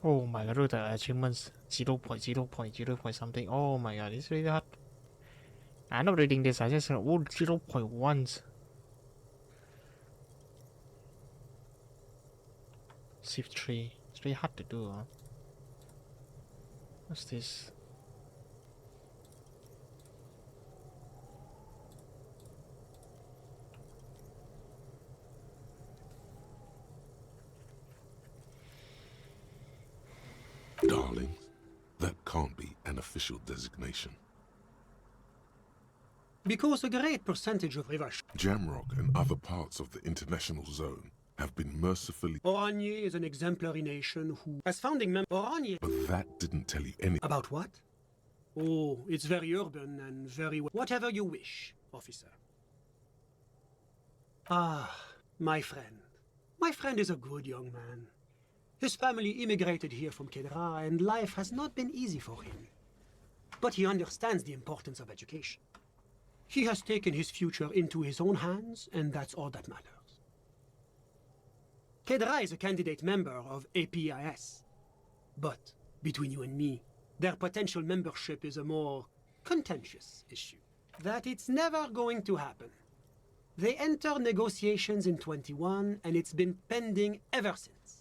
Oh my god, look at the achievements 0.0.0 something. Oh my god, it's really hard. I'm not reading this, I just said, oh, 0.1s. Shift 3. It's really hard to do, huh? What's this? Darling, that can't be an official designation. Because a great percentage of Revachol... Jamrock and other parts of the international zone have been mercifully... Oranje is an exemplary nation who, as founding member... Oranje... But that didn't tell you anything. About what? Oh, it's very urban and very... Whatever you wish, officer. Ah, my friend. My friend is a good young man. His family immigrated here from Kedra, and life has not been easy for him. But he understands the importance of education. He has taken his future into his own hands, and that's all that matters. Kedra is a candidate member of APIS. But, between you and me, their potential membership is a more contentious issue. That it's never going to happen. They entered negotiations in 21, and it's been pending ever since.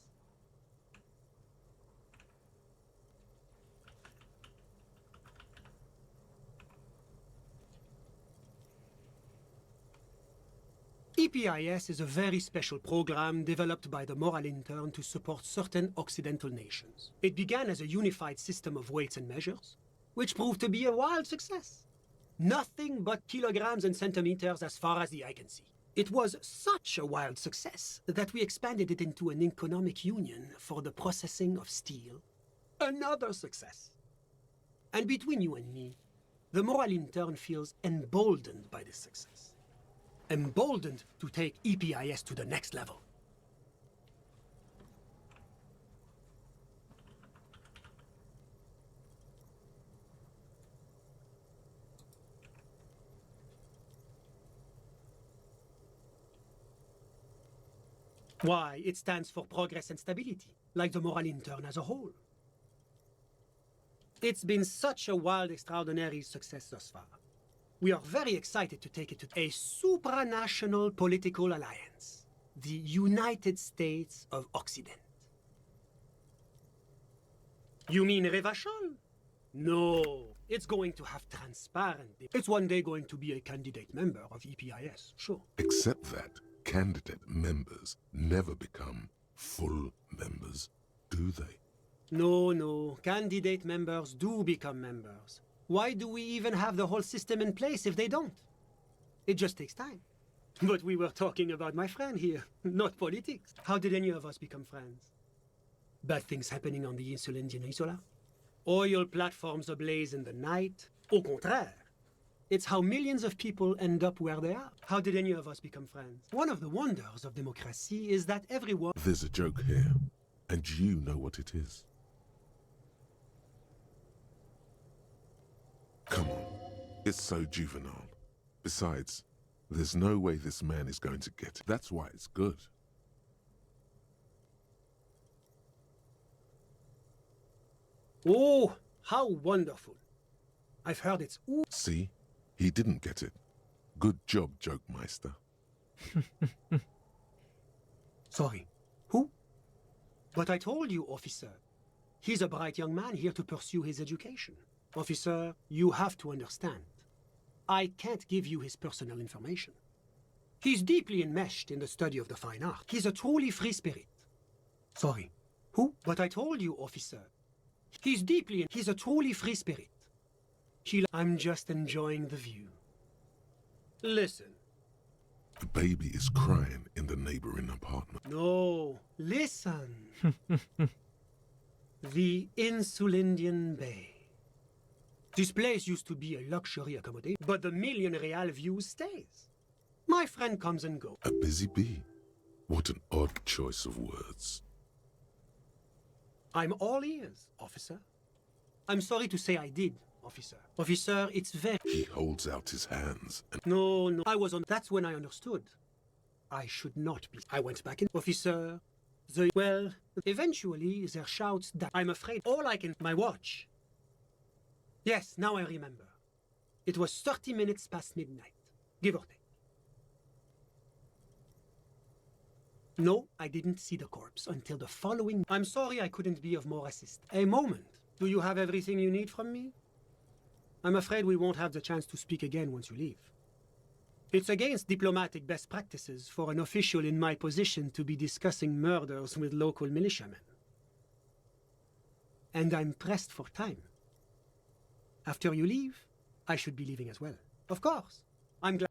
EPIS is a very special program developed by the Moral Intern to support certain Occidental nations. It began as a unified system of weights and measures, which proved to be a wild success. Nothing but kilograms and centimeters as far as the eye can see. It was such a wild success that we expanded it into an economic union for the processing of steel. Another success. And between you and me, the Moral Intern feels emboldened by this success. Emboldened to take EPIS to the next level. Why, it stands for progress and stability, like the moral intern as a whole. It's been such a wild, extraordinary success thus far. We are very excited to take it to a supranational political alliance, the United States of Occident. You mean Revachol? No, it's going to have transparent. It's one day going to be a candidate member of EPIS, sure. Except that candidate members never become full members, do they? No, candidate members do become members. Why do we even have the whole system in place if they don't? It just takes time. But we were talking about my friend here, not politics. How did any of us become friends? Bad things happening on the Insulindian Isola? Oil platforms ablaze in the night? Au contraire. It's how millions of people end up where they are. How did any of us become friends? One of the wonders of democracy is that everyone... There's a joke here, and you know what it is. Come on, it's so juvenile. Besides, there's no way this man is going to get it. That's why it's good. Oh, how wonderful. I've heard it's... Ooh. See? He didn't get it. Good job, Joke Meister. Sorry. Who? But I told you, officer. He's a bright young man here to pursue his education. Officer, you have to understand. I can't give you his personal information. He's deeply enmeshed in the study of the fine art. He's a truly free spirit. Sorry. Who? But I told you, officer. He's a truly free spirit. I'm just enjoying the view. Listen. The baby is crying in the neighboring apartment. No, listen. The Insulindian Bay. This place used to be a luxury accommodation, but the million real view stays. My friend comes and goes. A busy bee? What an odd choice of words. I'm all ears, officer. I'm sorry to say I did, officer. Officer, it's very... He holds out his hands and... No, I was on... That's when I understood. I should not be... I went back in... Officer, Well, eventually there shouts that I'm afraid all I can... My watch. Yes, now I remember. It was 30 minutes past midnight, give or take. No, I didn't see the corpse until the following... I'm sorry I couldn't be of more assist. A moment. Do you have everything you need from me? I'm afraid we won't have the chance to speak again once you leave. It's against diplomatic best practices for an official in my position to be discussing murders with local militiamen. And I'm pressed for time. After you leave, I should be leaving as well. Of course. I'm glad...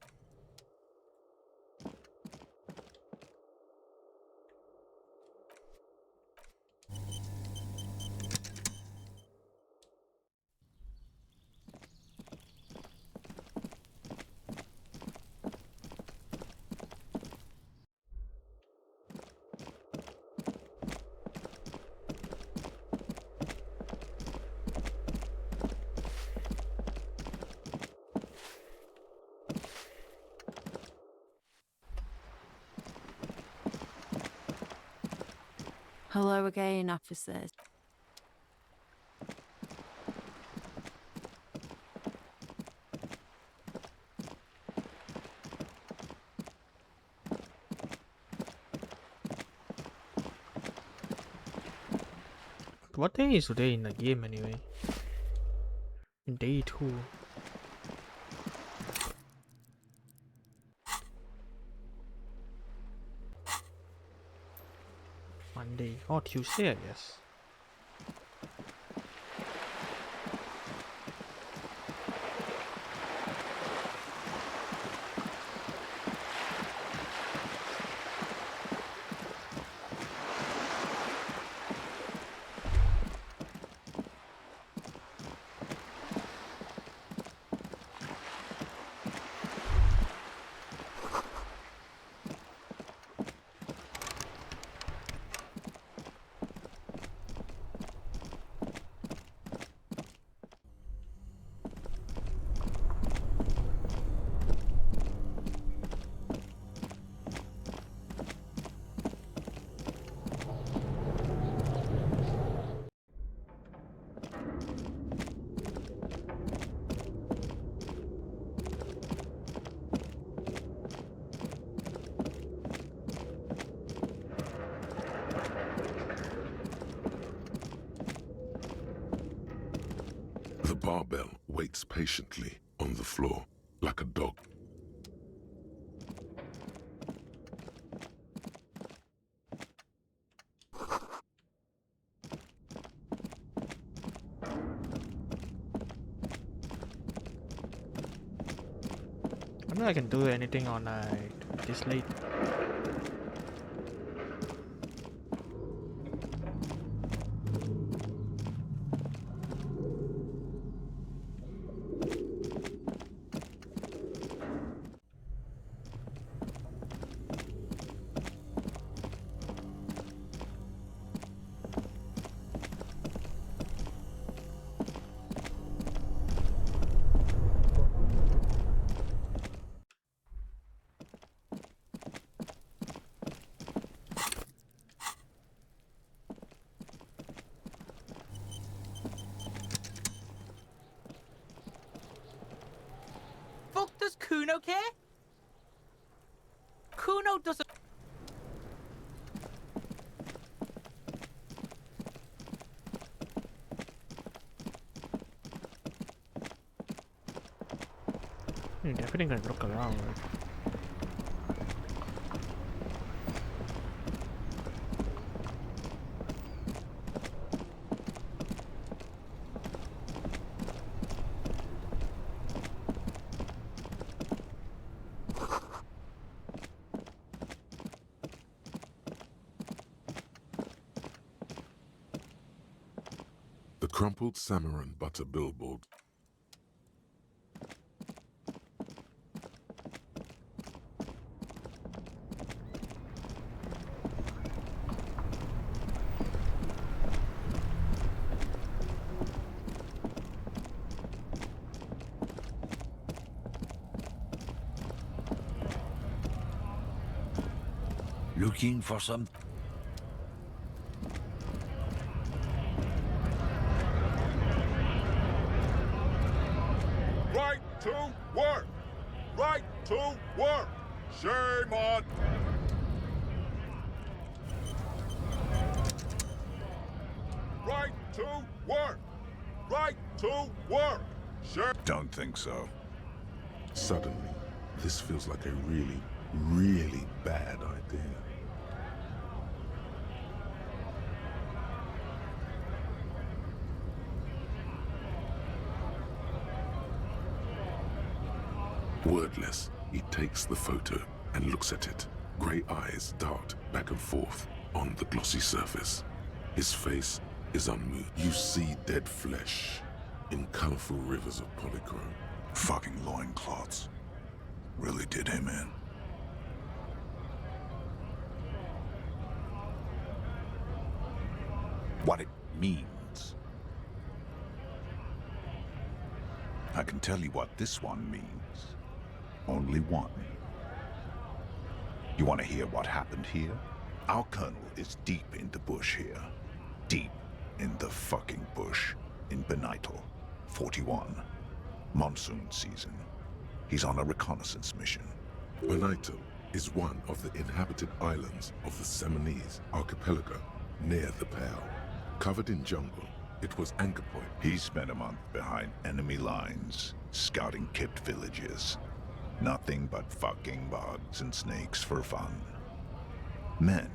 Hello again, officers. What day is today in the game anyway? Day 2. Monday or Tuesday, I guess. barbell waits patiently on the floor, like a dog. I don't know I can do anything on this late. Fuck does Kuno care? Kuno doesn't. Definitely gonna look around. The crumpled Samaran butter billboard. Looking for some... Right to work! Right to work! Shame on... Right to work! Right to work! Shame... Don't think so. Suddenly, this feels like a really, really bad idea. Wordless, he takes the photo and looks at it. Grey eyes dart back and forth on the glossy surface. His face is unmoved. You see dead flesh in colorful rivers of polychrome. Fucking loincloths. Really did him in. What it means. I can tell you what this one means. Only one. You want to hear what happened here? Our colonel is deep in the bush here. Deep in the fucking bush. In Benital, 41. Monsoon season. He's on a reconnaissance mission. Benital is one of the inhabited islands of the Seminese archipelago near the Pale. Covered in jungle, it was anchor point. He spent a month behind enemy lines, scouting kept villages. Nothing but fucking bugs and snakes for fun. Men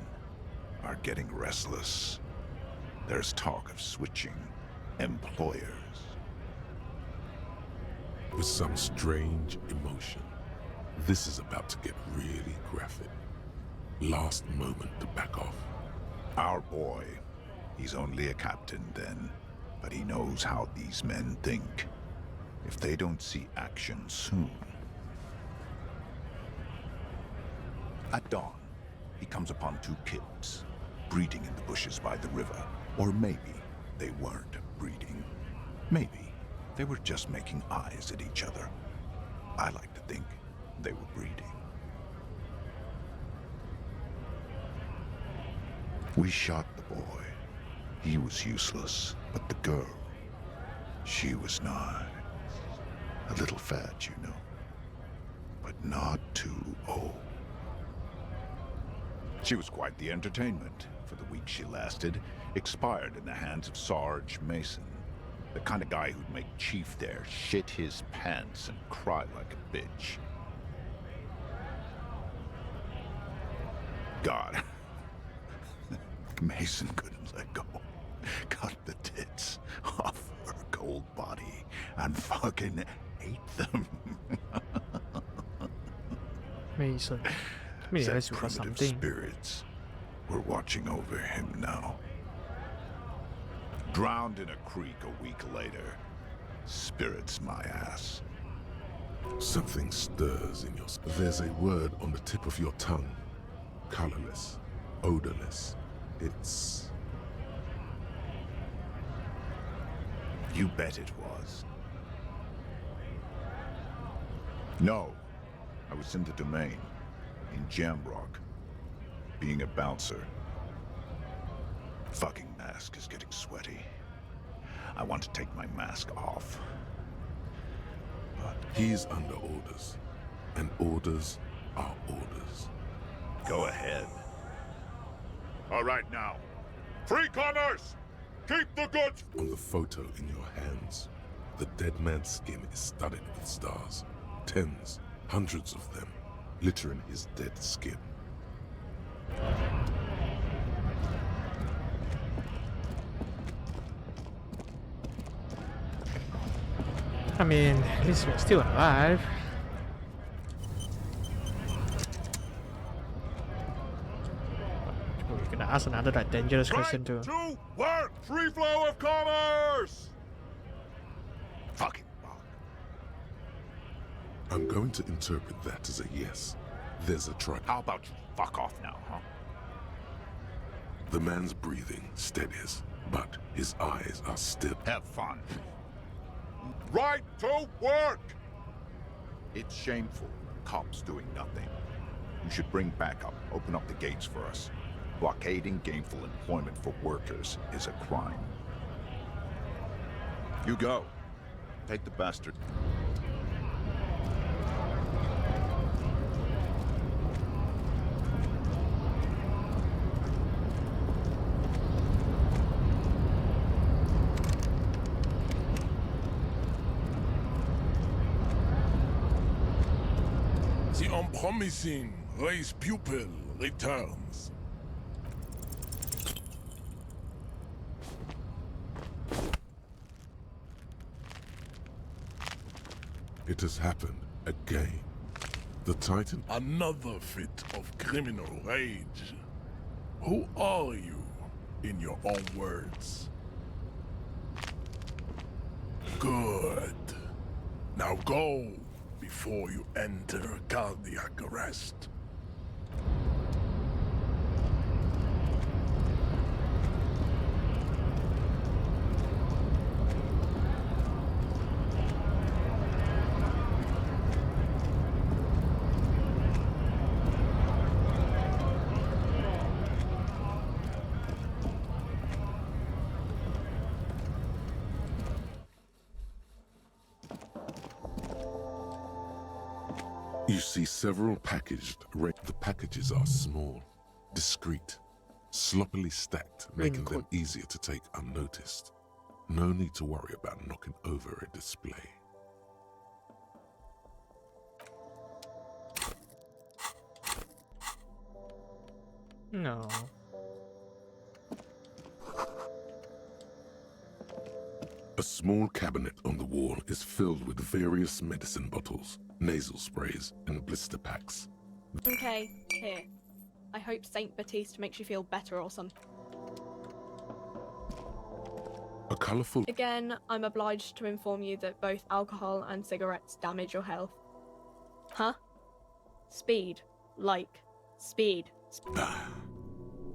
are getting restless. There's talk of switching employers. With some strange emotion, this is about to get really graphic. Last moment to back off. Our boy, he's only a captain then, but he knows how these men think. If they don't see action soon. At dawn, he comes upon two kids, breeding in the bushes by the river. Or maybe they weren't breeding. Maybe they were just making eyes at each other. I like to think they were breeding. We shot the boy. He was useless, but the girl, she was nice. A little fat, you know, but not too old. She was quite the entertainment. For the week she lasted, expired in the hands of Sarge Mason. The kind of guy who'd make Chief there shit his pants and cry like a bitch. God. Mason couldn't let go. Cut the tits off her cold body and fucking ate them. Mason. Maybe Said that's got primitive something. spirits were watching over him now. Drowned in a creek a week later. Spirits my ass. Something stirs in your... There's a word on the tip of your tongue. Colorless. Odorless. It's... You bet it was. No. I was in the domain. In Jamrock. Being a bouncer. Fucking mask is getting sweaty. I want to take my mask off. But he's under orders. And orders are orders. Go ahead. All right now. Free commerce! Keep the goods! On the photo in your hands, the dead man's skin is studded with stars. Tens, hundreds of them, littering his dead skin. I mean, at least we're still alive. We're gonna ask another like dangerous question too. To work! Free flow of commerce! Fucking bug. I'm going to interpret that as a yes. There's a try. How about you fuck off now, huh? The man's breathing steadies, but his eyes are still. Have fun. Right to work! It's shameful. Cops doing nothing. You should bring backup. Open up the gates for us. Blockading gainful employment for workers is a crime. You go. Take the bastard. The unpromising race pupil returns. It has happened again. The Titan... Another fit of criminal rage. Who are you, in your own words? Good. Now go before you enter cardiac arrest. You see several packaged. The packages are small, discreet, sloppily stacked, making them easier to take unnoticed. No need to worry about knocking over a display. No. A small cabinet on the wall is filled with various medicine bottles, nasal sprays, and blister packs. Okay, here. I hope Saint Baptiste makes you feel better or something. A colourful... Again, I'm obliged to inform you that both alcohol and cigarettes damage your health. Huh? Speed. Like, speed.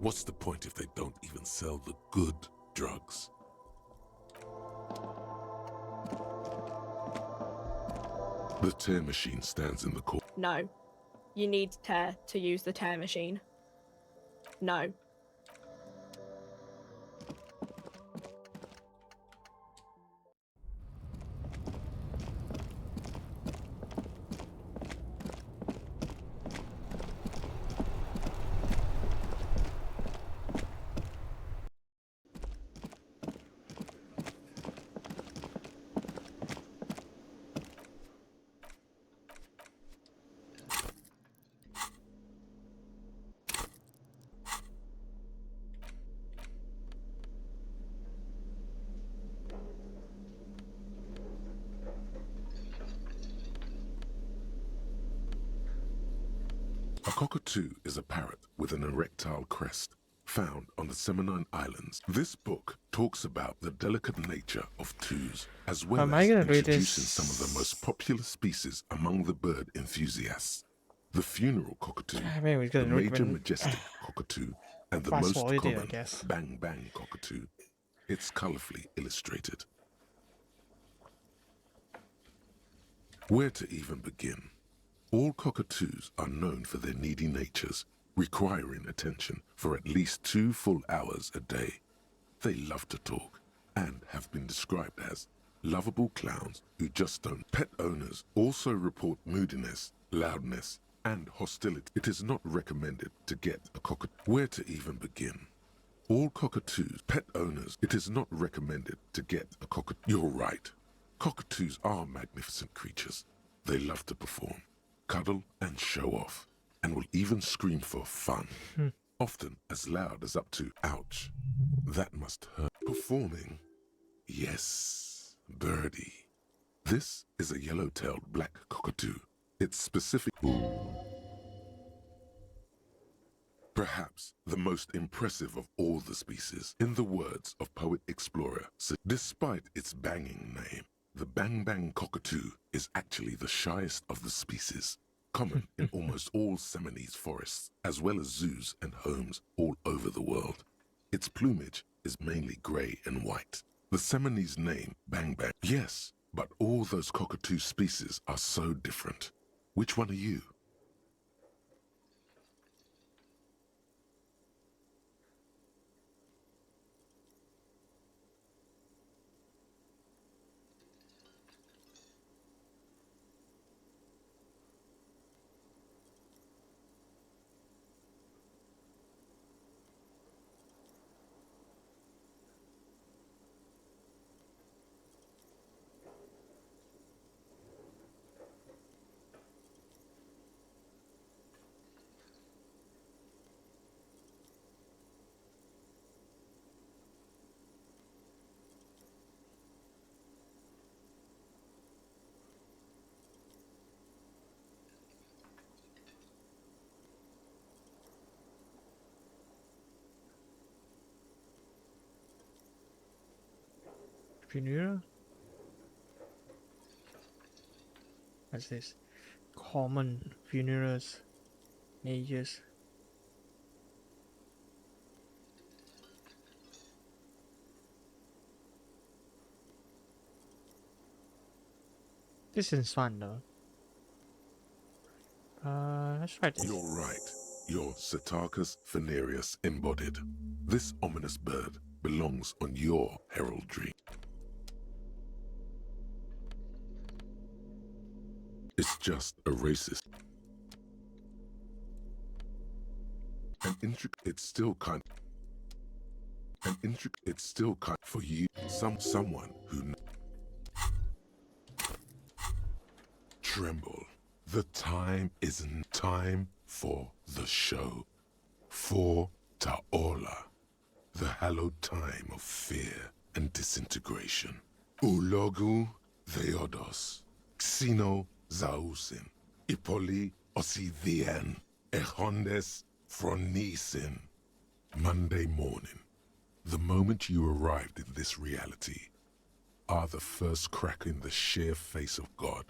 What's the point if they don't even sell the good drugs? The tear machine stands in the corner. No. You need tear to use the tear machine. No. A cockatoo is a parrot with an erectile crest found on the Seminine Islands. This book talks about the delicate nature of twos, as well Am as I gonna read introducing this? some of the most popular species among the bird enthusiasts. The funeral cockatoo, I mean, we're the gonna read major when majestic cockatoo, and the fast most forward it, I common guess. bang bang cockatoo. It's colorfully illustrated. Where to even begin? All cockatoos are known for their needy natures, requiring attention for at least 2 full hours a day. They love to talk and have been described as lovable clowns who just don't. Pet owners also report moodiness, loudness, and hostility. It is not recommended to get a cockatoo. Where to even begin? All cockatoos, pet owners, it is not recommended to get a cockatoo. You're right. Cockatoos are magnificent creatures. They love to perform, cuddle, and show off, and will even scream for fun, often as loud as up to, ouch, that must hurt. Performing? Yes, birdie. This is a yellow-tailed black cockatoo. It's specific. Perhaps the most impressive of all the species, in the words of poet-explorer. Despite its banging name, the bang bang cockatoo is actually the shyest of the species, common in almost all Seminese forests, as well as zoos and homes all over the world. Its plumage is mainly grey and white. The Seminese name, bang bang. Yes, but all those cockatoo species are so different. Which one are you? Funeral? What's this? Common funerals, majors. This is fun though. Let's try this. You're right. You're Cetarchus venereus embodied. This ominous bird belongs on your heraldry. It's just a racist. It's still kind. It's still kind for you. Someone who. Tremble. The time isn't time for the show. For Taola, the hallowed time of fear and disintegration. Ulogu Theodos, Xeno Zausin, Ipoli Osidien, Echondes Fronisin. Monday morning, the moment you arrived in this reality, are the first crack in the sheer face of God.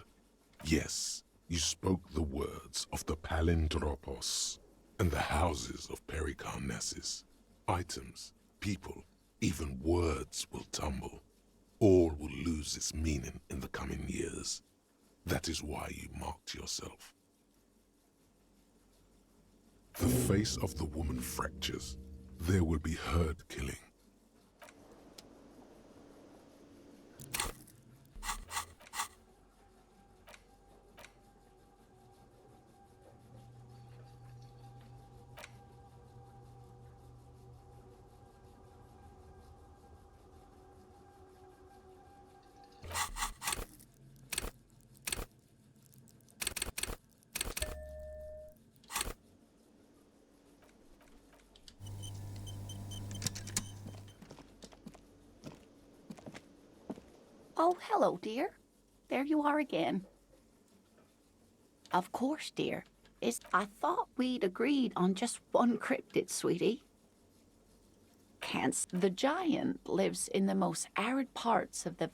Yes, you spoke the words of the Palindropos and the houses of Pericarnassus. Items, people, even words will tumble. All will lose its meaning in the coming years. That is why you marked yourself. The face of the woman fractures. There will be herd killing. Oh, hello, dear. There you are again. Of course, dear. I thought we'd agreed on just one cryptid, sweetie. The giant lives in the most arid parts of the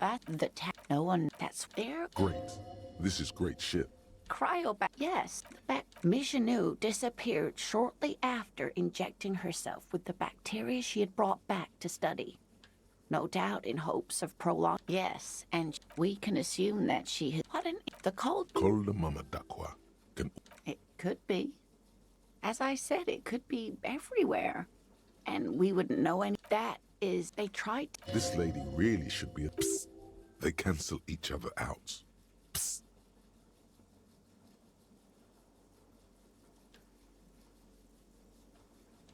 no one that's there. Great. This is great shit. Cryobac. Yes, Michinu disappeared shortly after injecting herself with the bacteria she had brought back to study. No doubt in hopes of prolong. Yes, and we can assume that she had. The cold. Call the Mama Dakwa. It could be. As I said, it could be everywhere. And we wouldn't know any. That is, they tried. This lady really should be a psst. They cancel each other out. Psst.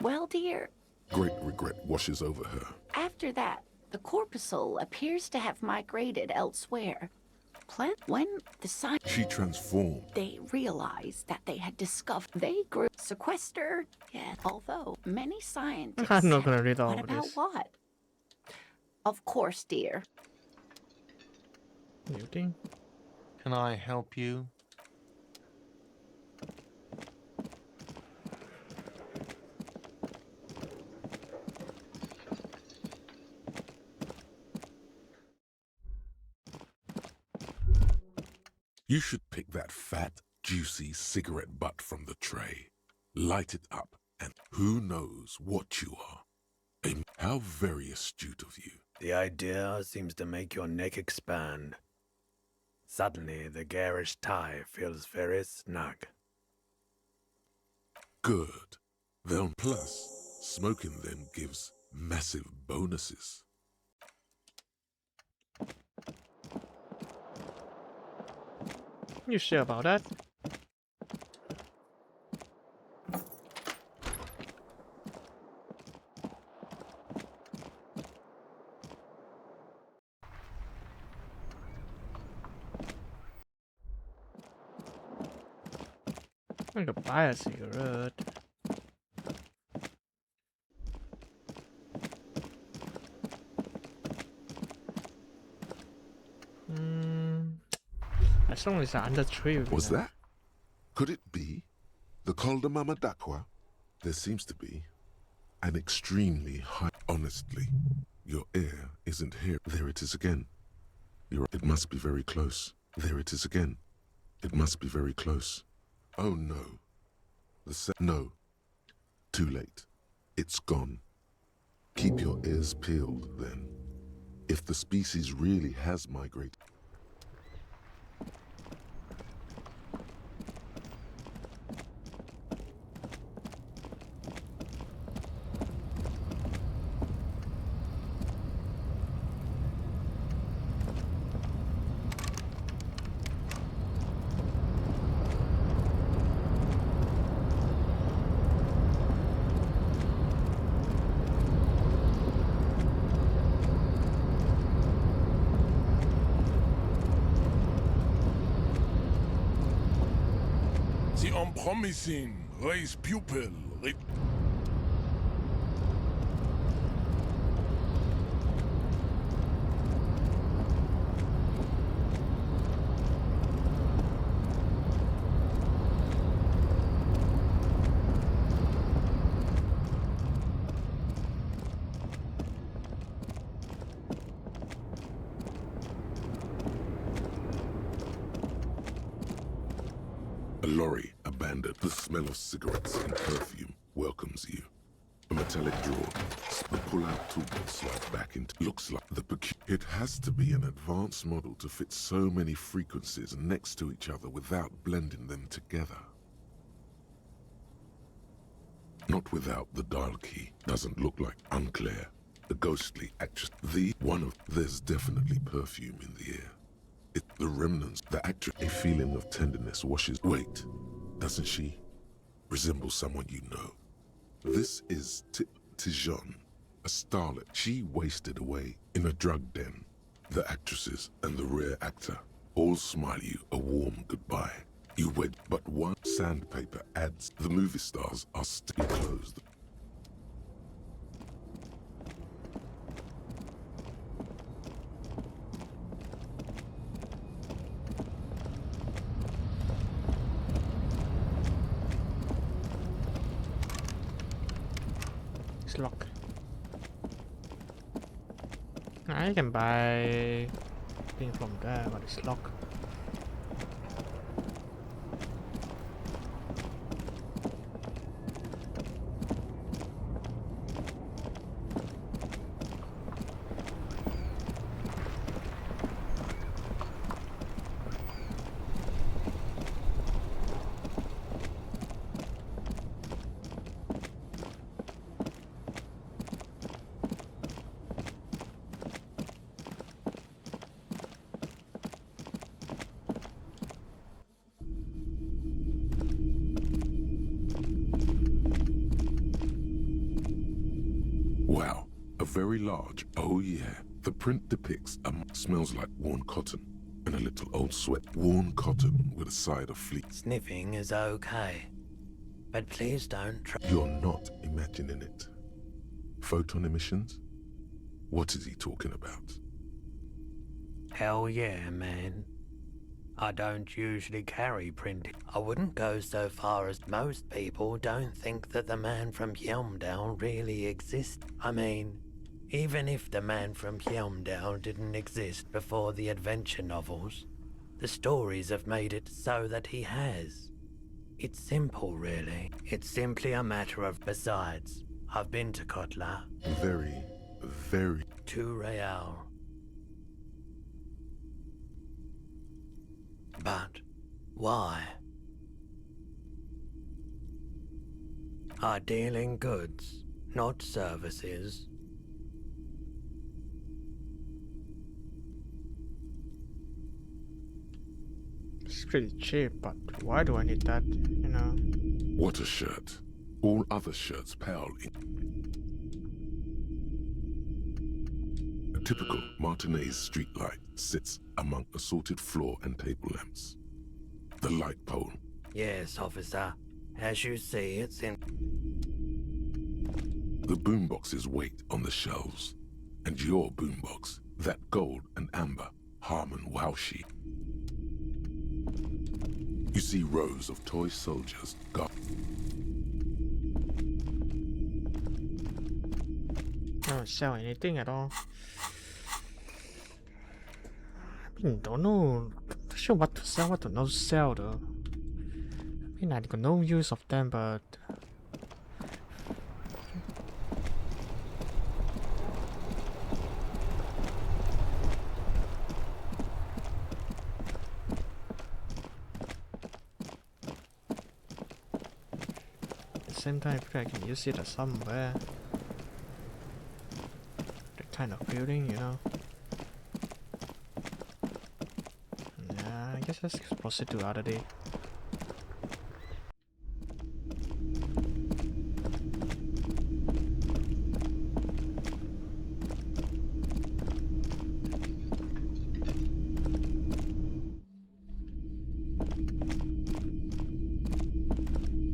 Well, dear. Great regret washes over her. After that, the corpuscle appears to have migrated elsewhere. When the science... She transformed. They realized that they had discovered... They grew... Sequestered. Yes, although many scientists... I'm not gonna read all what of about this. what? Of course, dear. Muting. Can I help you? You should pick that fat, juicy cigarette butt from the tray, light it up, and who knows what you are. How very astute of you. The idea seems to make your neck expand. Suddenly, the garish tie feels very snug. Good. Then plus, smoking then gives massive bonuses. You sure about that? I could buy a cigarette. As long as it's under tree. Was that? Could it be? The Mama Dakwa? There seems to be. An extremely high... Honestly, your ear isn't here. There it is again. It must be very close. There it is again. It must be very close. Oh no. No. Too late. It's gone. Keep your ears peeled, then. If the species really has migrated... The unpromising raise pupil. A lorry abandoned. The smell of cigarettes and perfume welcomes you. A metallic drawer. The pull-out tool slides back into... Looks like the It has to be an advanced model to fit so many frequencies next to each other without blending them together. Not without the dial key. Doesn't look like unclear. The ghostly actress. There's definitely perfume in the air. The remnants, the actress, a feeling of tenderness washes. Wait, doesn't she resemble someone you know? This is Tijon, a starlet. She wasted away in a drug den. The actresses and the rare actor all smile you a warm goodbye. You wed, but one sandpaper adds. The movie stars are still closed. I can buy thing from there, but it's locked. Wow, a very large, oh yeah. The print depicts smells like worn cotton and a little old sweat. Worn cotton with a side of fleet. Sniffing is okay, but please don't try. You're not imagining it. Photon emissions? What is he talking about? Hell yeah, man. I don't usually carry printing. I wouldn't go so far as most people don't think that the man from Yelmdale really exists. I mean, even if the man from Yelmdale didn't exist before the adventure novels, the stories have made it so that he has. It's simple, really. It's simply a matter of... Besides, I've been to Kotla. Very, very... 2 real. But why? I deal in goods, not services. It's pretty cheap, but why do I need that, you know? What a shirt. All other shirts pale in... A typical Martinez streetlight sits among assorted floor and table lamps. The light pole. Yes, officer. As you see, it's in... The boomboxes wait on the shelves. And your boombox, that gold and amber Harmon Wowshy. You see rows of toy soldiers guard. I don't sell anything at all. I mean, don't know. Not sure what to sell, what to not sell though. I mean, I got no use of them, but at the same time, I feel like I can use it somewhere. That kind of feeling, you know. Yeah, I guess let's proceed to other day.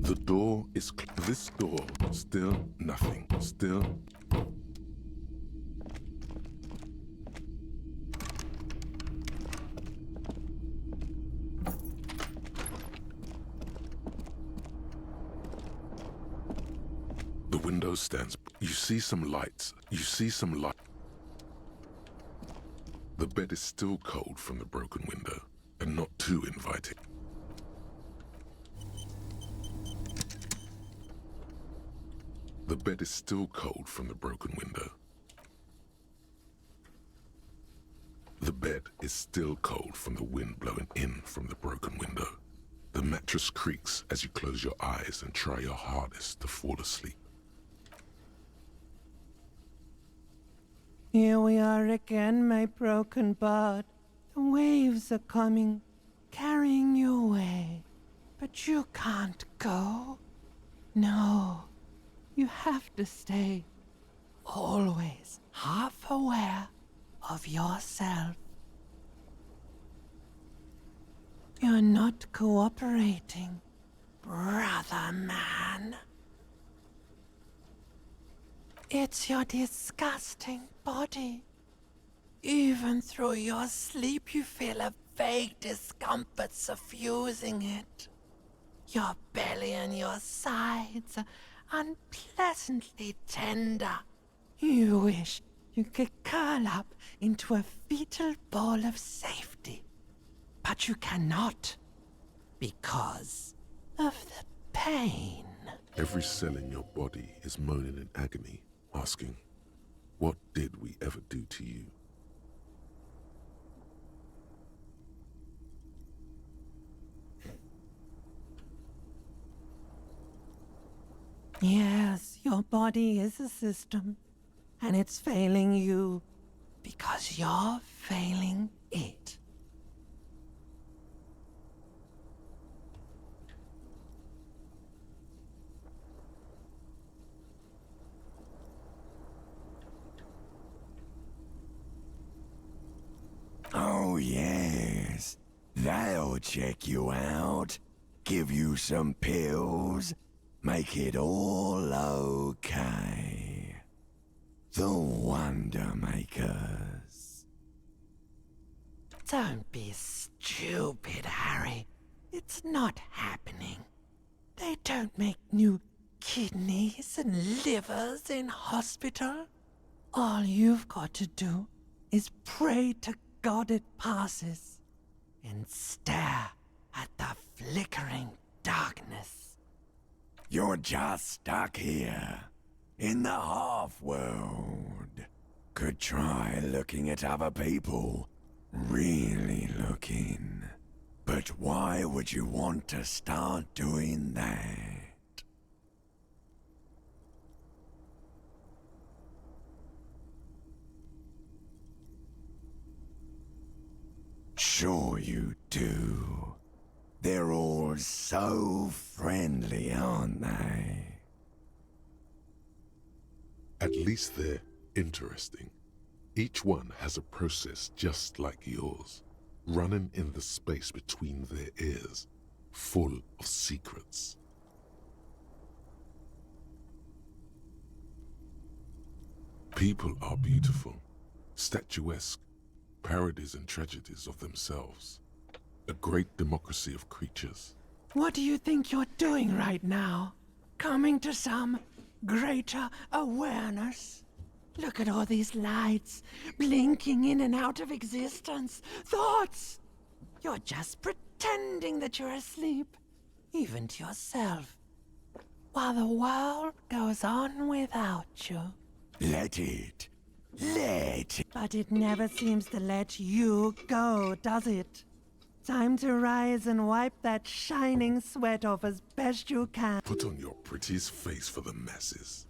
The door is this door. Still nothing. Still. The window stands. You see some lights. You see some light. The bed is still cold from the broken window, and not too inviting. The bed is still cold from the broken window. The bed is still cold from the wind blowing in from the broken window. The mattress creaks as you close your eyes and try your hardest to fall asleep. Here we are again, my broken bud. The waves are coming, carrying you away. But you can't go. No. You have to stay, always half aware of yourself. You're not cooperating, brother man. It's your disgusting body. Even through your sleep you feel a vague discomfort suffusing it. Your belly and your sides are unpleasantly tender. You wish you could curl up into a fetal ball of safety. But you cannot, because of the pain. Every cell in your body is moaning in agony, asking, what did we ever do to you? Yes, your body is a system, and it's failing you because you're failing it. Oh, yes. They'll check you out, give you some pills, make it all okay. The Wonder Makers. Don't be stupid, Harry. It's not happening. They don't make new kidneys and livers in hospital. All you've got to do is pray to God it passes and stare at the flickering darkness. You're just stuck here, in the half-world. Could try looking at other people, really looking. But why would you want to start doing that? Sure you do. They're all so friendly, aren't they? At least they're interesting. Each one has a process just like yours, running in the space between their ears, full of secrets. People are beautiful, statuesque, parodies and tragedies of themselves. A great democracy of creatures. What do you think you're doing right now? Coming to some greater awareness? Look at all these lights, blinking in and out of existence. Thoughts! You're just pretending that you're asleep, even to yourself, while the world goes on without you. Let it. Let it. But it never seems to let you go, does it? Time to rise and wipe that shining sweat off as best you can. Put on your prettiest face for the masses.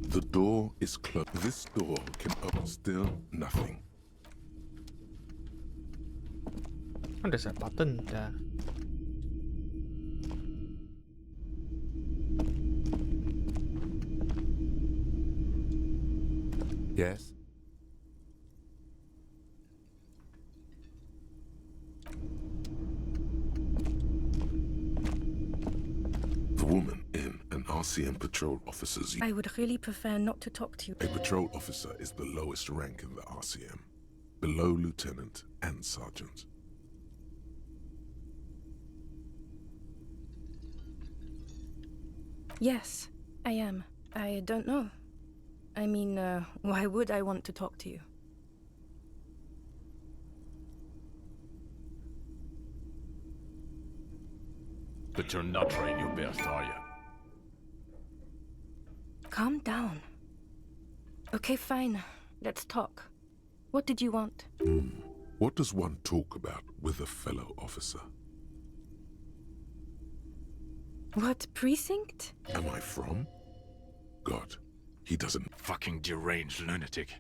The door is closed. This door can open. Still nothing. Oh, there's a button there. Yes? The woman in an RCM patrol officer's... I would really prefer not to talk to you. A patrol officer is the lowest rank in the RCM, below lieutenant and sergeant. Yes, I am. I don't know. I mean, why would I want to talk to you? But you're not trying your best, are you? Calm down. Okay, fine. Let's talk. What did you want? What does one talk about with a fellow officer? What precinct? Am I from? God, he doesn't... Fucking deranged lunatic.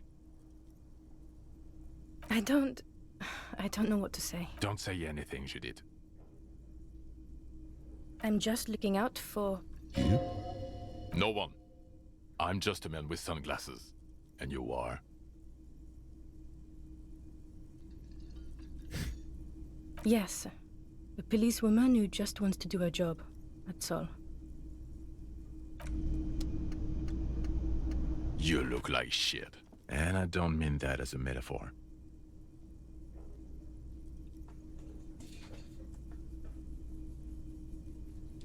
I don't know what to say. Don't say anything, Judith. I'm just looking out for... You? No one. I'm just a man with sunglasses. And you are? Yes. A policewoman who just wants to do her job. That's all. You look like shit. And I don't mean that as a metaphor.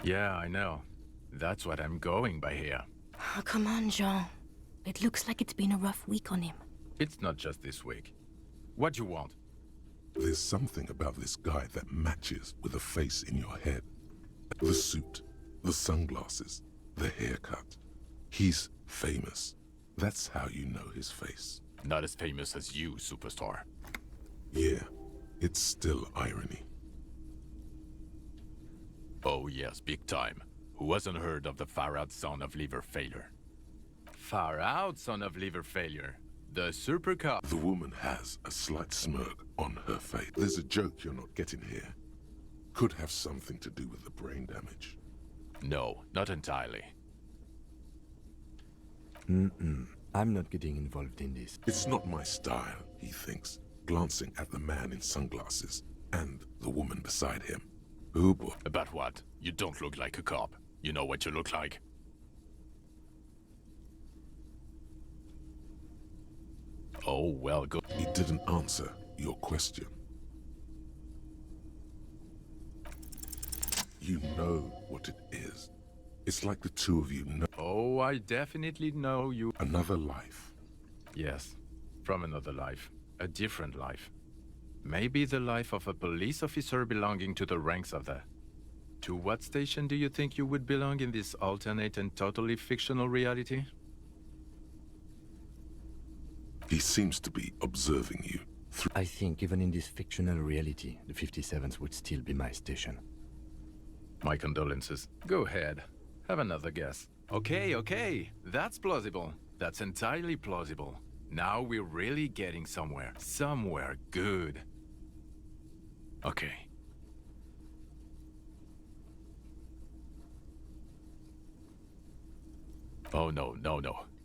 Yeah, I know. That's what I'm going by here. Oh, come on, Jean. It looks like it's been a rough week on him. It's not just this week. What you want? There's something about this guy that matches with a face in your head. The suit, the sunglasses, the haircut. He's famous. That's how you know his face. Not as famous as you, superstar. Yeah, it's still irony. Oh yes, big time. Who hasn't heard of the far-out son of liver failure? Far-out son of liver failure? The super cop. The woman has a slight smirk on her face. There's a joke you're not getting here. Could have something to do with the brain damage. No, not entirely. I'm not getting involved in this. It's not my style, he thinks, glancing at the man in sunglasses and the woman beside him. Oh boy. About what? You don't look like a cop. You know what you look like. Oh, well, go. He didn't answer your question. You know what it is. It's like the two of you know. Oh, I definitely know you. Another life. Yes, from another life. A different life. Maybe the life of a police officer belonging to the ranks of the... To what station do you think you would belong in this alternate and totally fictional reality? He seems to be observing you. I think even in this fictional reality, the 57th would still be my station. My condolences. Go ahead. Have another guess. Okay. That's plausible. That's entirely plausible. Now we're really getting somewhere. Somewhere good. Okay. Oh, no.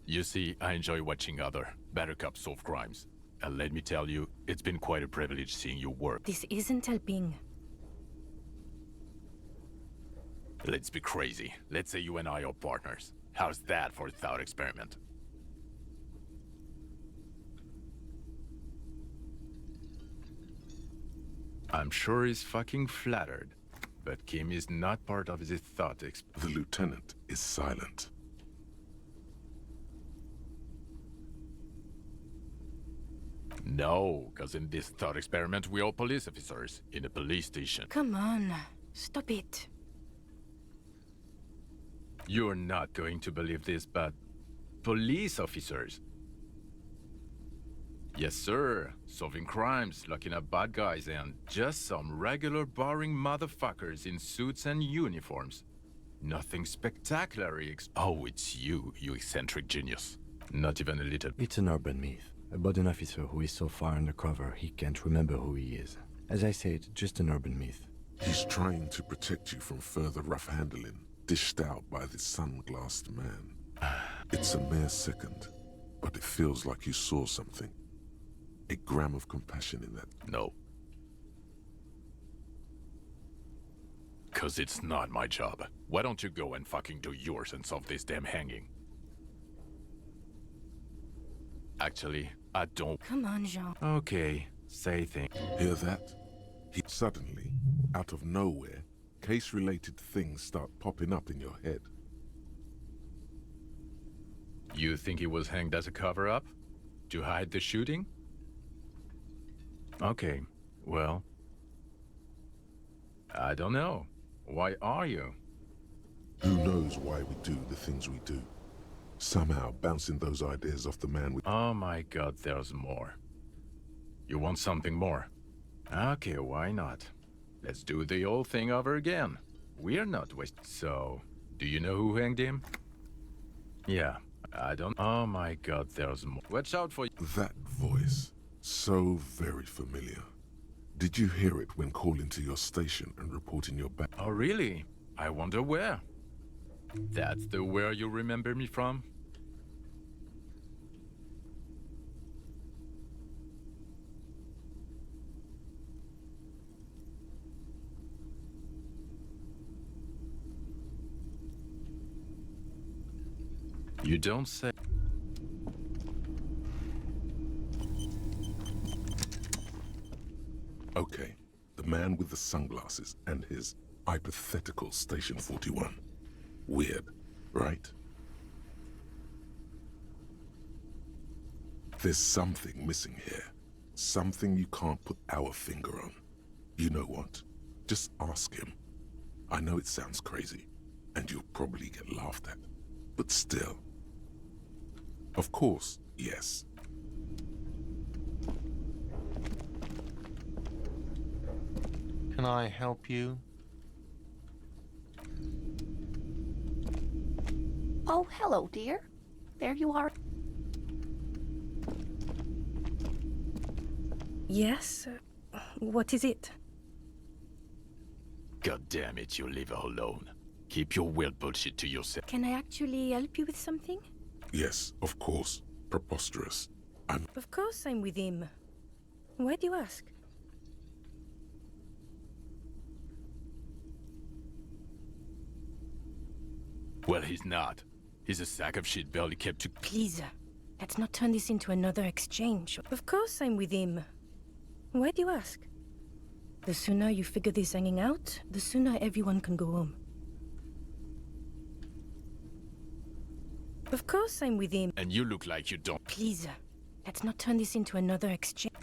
You see, I enjoy watching other better cops solve crimes. And let me tell you, it's been quite a privilege seeing you work. This isn't helping. Let's be crazy. Let's say you and I are partners. How's that for a thought experiment? I'm sure he's fucking flattered. But Kim is not part of his thought experiment. The lieutenant is silent. No, because in this thought experiment, we are police officers in a police station. Come on, stop it. You're not going to believe this, but police officers. Yes, sir. Solving crimes, locking up bad guys, and just some regular boring motherfuckers in suits and uniforms. Nothing spectacular. Oh, it's you eccentric genius. Not even a little. It's an urban myth about an officer who is so far undercover he can't remember who he is. As I said, just an urban myth. He's trying to protect you from further rough handling, dished out by this sunglassed man. It's a mere second, but it feels like you saw something. A gram of compassion in that. No. Cause it's not my job. Why don't you go and fucking do yours and solve this damn hanging? Actually, I don't. Come on, Jean. Okay, say things. Hear that? Suddenly, out of nowhere, case-related things start popping up in your head. You think he was hanged as a cover-up? To hide the shooting? Okay, well... I don't know. Why are you? Who knows why we do the things we do? Somehow bouncing those ideas off the man with... Oh my god, there's more. You want something more? Okay, why not? Let's do the old thing over again. We're not wasting... So, do you know who hanged him? Yeah, I don't... Oh my god, there's more. Watch out for... That voice. So very familiar. Did you hear it when calling to your station and reporting your back? Oh really? I wonder where. That's the where you remember me from? You don't say. Okay, the man with the sunglasses and his hypothetical Station 41. Weird, right? There's something missing here. Something you can't put our finger on. You know what? Just ask him. I know it sounds crazy, and you'll probably get laughed at. But still. Of course, yes. Can I help you? Oh, hello, dear. There you are. Yes? What is it? God damn it, you leave her alone. Keep your weird bullshit to yourself. Can I actually help you with something? Yes, of course. Preposterous. Of course I'm with him. Why do you ask? Well, he's not. He's a sack of shit barely kept to. Please, let's not turn this into another exchange. Of course I'm with him. Why do you ask? The sooner you figure this hanging out, the sooner everyone can go home. Of course I'm with him. And you look like you don't. Please, let's not turn this into another exchange.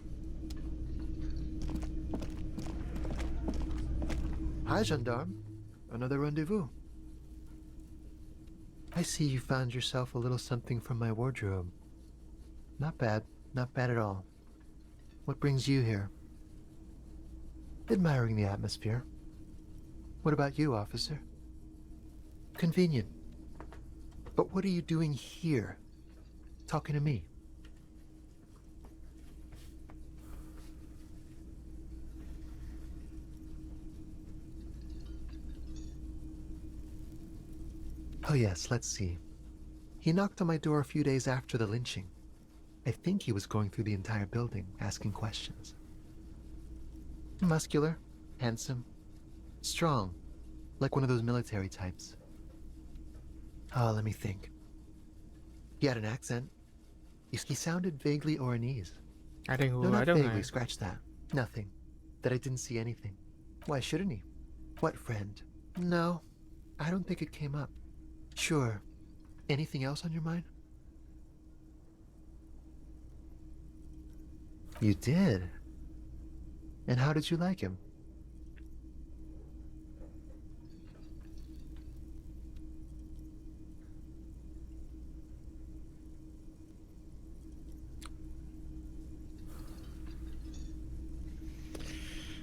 Hi, gendarme. Another rendezvous. I see you found yourself a little something from my wardrobe. Not bad. Not bad at all. What brings you here? Admiring the atmosphere. What about you, officer? Convenient. But what are you doing here? Talking to me? Oh yes, let's see. He knocked on my door a few days after the lynching. I think he was going through the entire building, asking questions. Muscular, handsome, strong, like one of those military types. Oh, let me think. He had an accent. He sounded vaguely Oranese. I think No, not I don't vaguely, know. scratch that. Nothing. That I didn't see anything. Why shouldn't he? What friend? No, I don't think it came up. Sure. Anything else on your mind? You did? And how did you like him?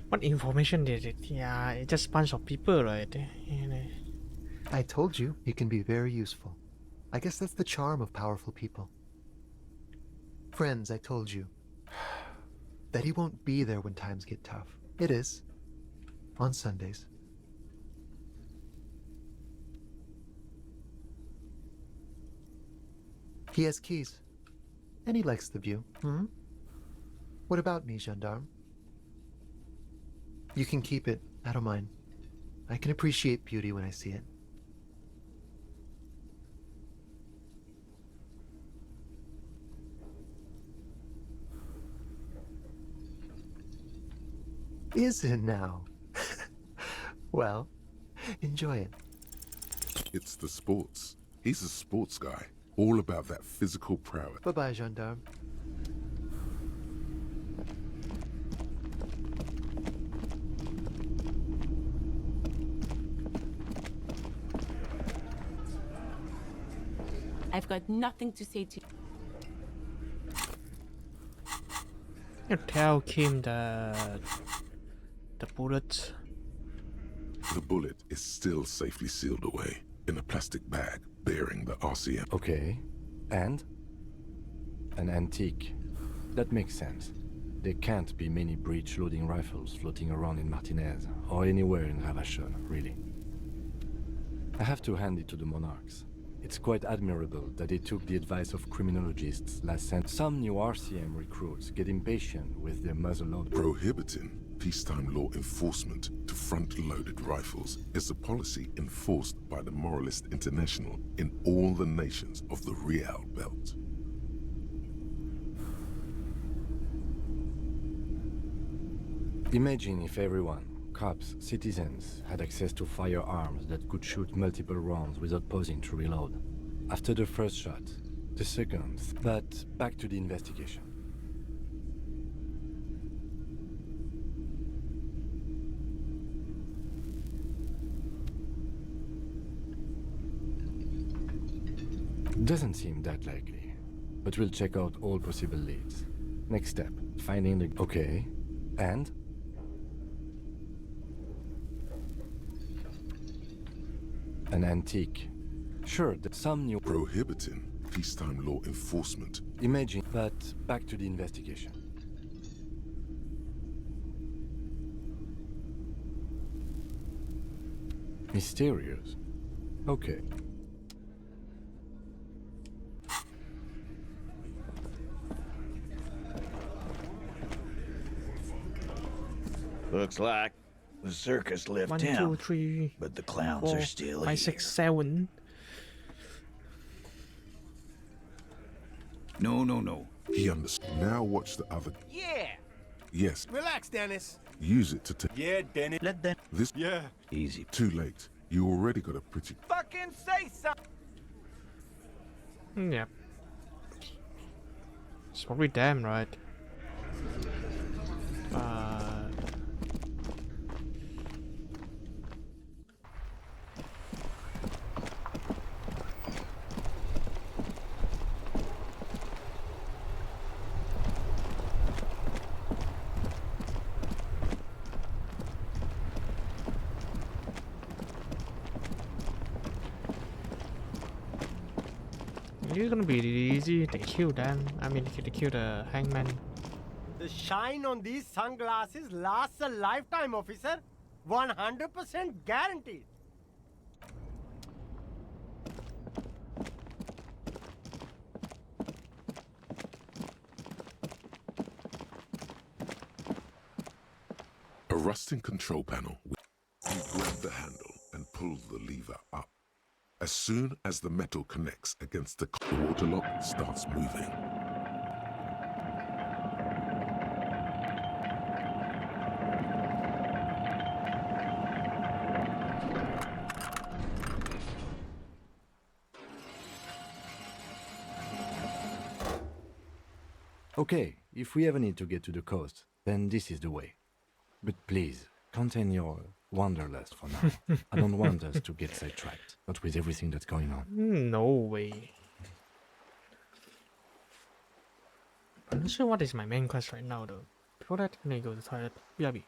What information did it? Yeah, it's just a bunch of people, right? You know. I told you, he can be very useful. I guess that's the charm of powerful people. Friends, I told you. That he won't be there when times get tough. It is. On Sundays. He has keys. And he likes the view. Hmm? What about me, gendarme? You can keep it. I don't mind. I can appreciate beauty when I see it. Is it now? Well, enjoy it. It's the sports. He's a sports guy. All about that physical prowess. Bye-bye, gendarme. I've got nothing to say to you. You tell Kim the bullet. The bullet is still safely sealed away in a plastic bag bearing the RCM. Okay. And? An antique. That makes sense. There can't be many breech-loading rifles floating around in Martinez, or anywhere in Ravachol, really. I have to hand it to the monarchs. It's quite admirable that they took the advice of criminologists last century. Some new RCM recruits get impatient with their muzzleloader. Prohibiting peacetime law enforcement to front-loaded rifles is a policy enforced by the Moralist International in all the nations of the Real Belt. Imagine if everyone, cops, citizens, had access to firearms that could shoot multiple rounds without pausing to reload. After the first shot, the second. But back to the investigation. Doesn't seem that likely, but we'll check out all possible leads. Next step, finding the... Okay, and? An antique. Sure, that some new... Prohibiting peacetime law enforcement. Imagine, but back to the investigation. Mysterious. Okay. Looks like the circus left 1, town, 2, 3, but the clowns 4, are still 5, here. 6, 7. No. He understood. Now watch the other. Yeah. Yes. Relax, Dennis. Use it to take. Yeah, Dennis. Let them. This. Yeah. Easy. Too late. You already got a pretty. Fucking say something. Yep. It's probably damn right. It's gonna be easy to kill them. I mean, to kill the hangman. The shine on these sunglasses lasts a lifetime, officer. 100% guaranteed. A rusting control panel. You grab the handle and pull the lever up. As soon as the metal connects against the water lock starts moving. Okay, if we ever need to get to the coast, then this is the way. But please, contain your wanderlust for now. I don't want us to get sidetracked, not with everything that's going on. No way. I'm not sure what is my main quest right now though. Before that, I need to go to the toilet. BRB.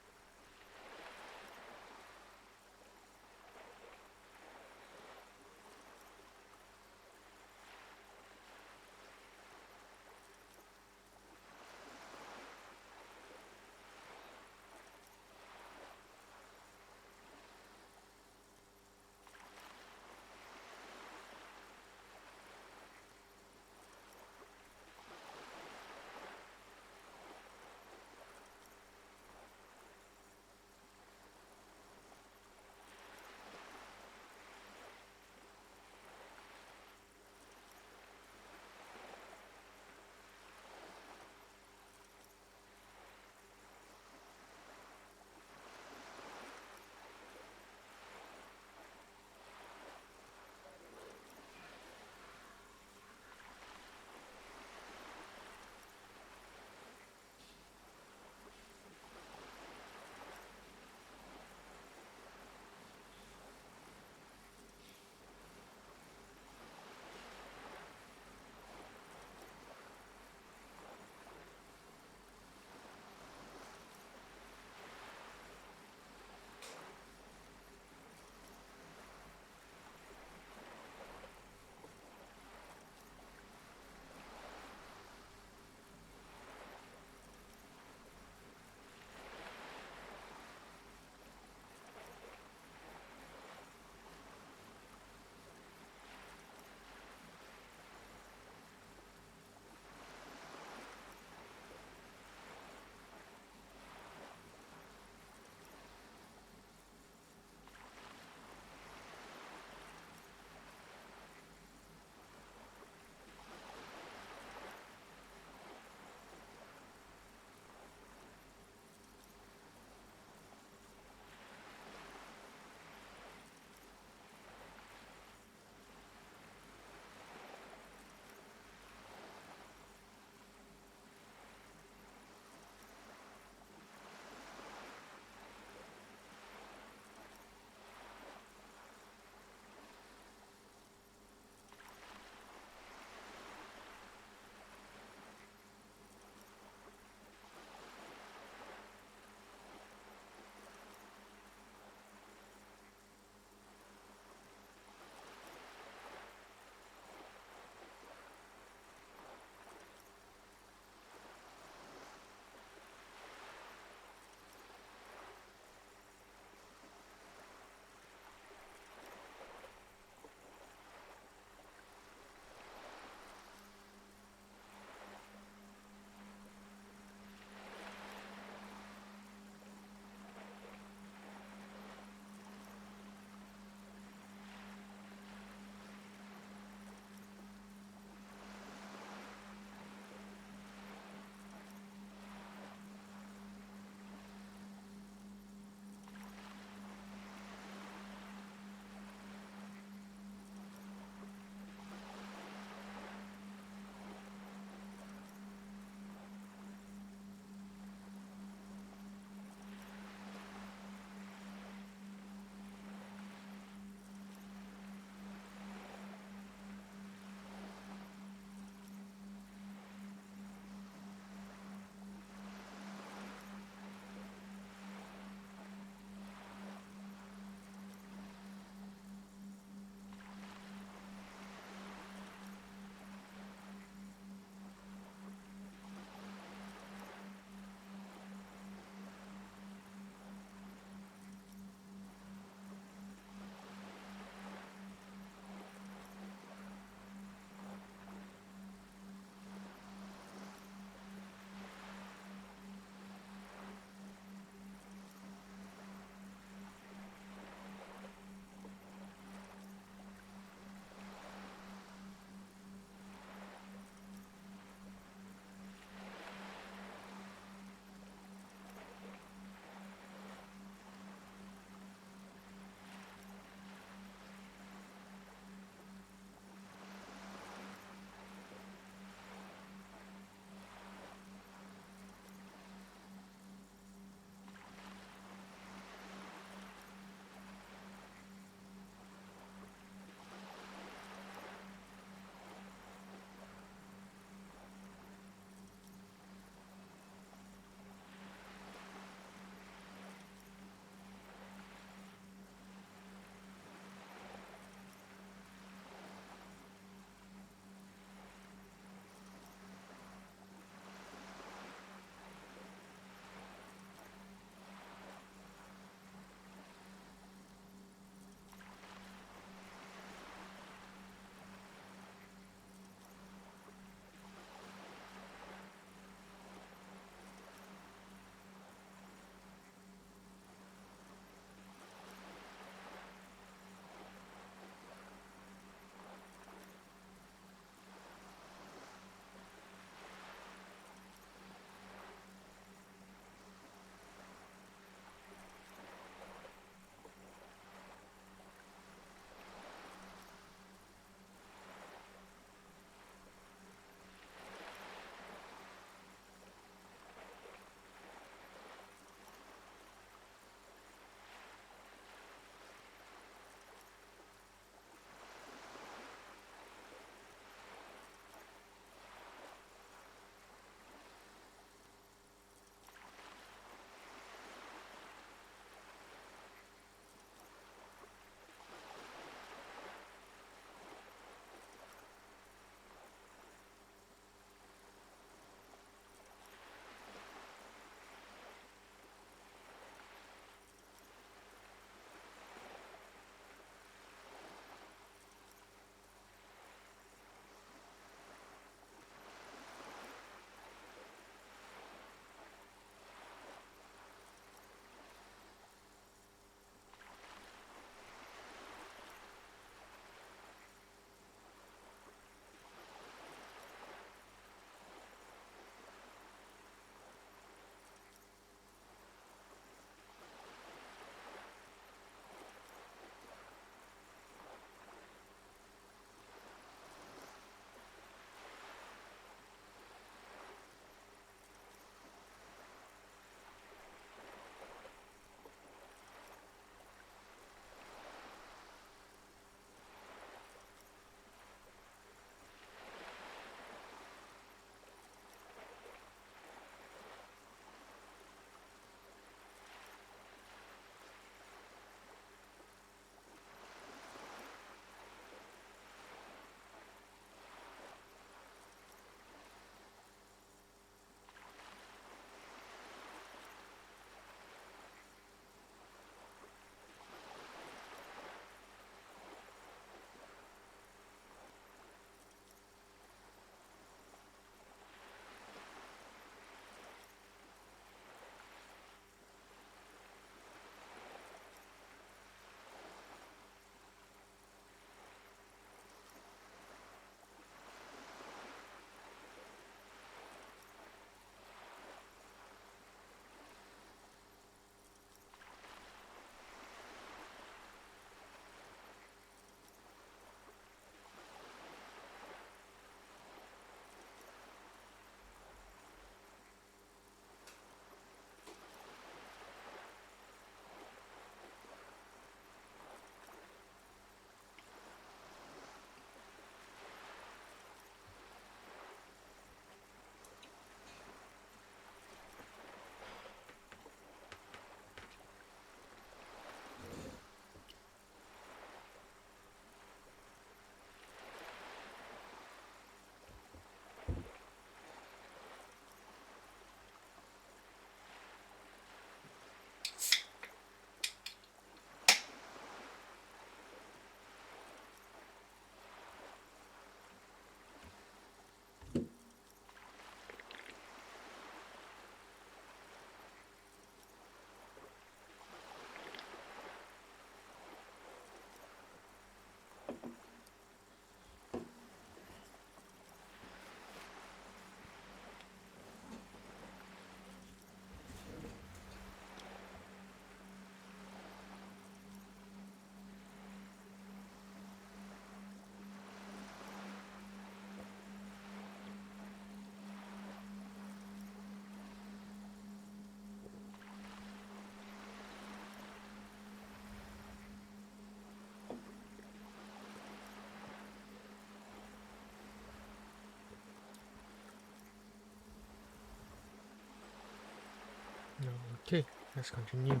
Okay, let's continue.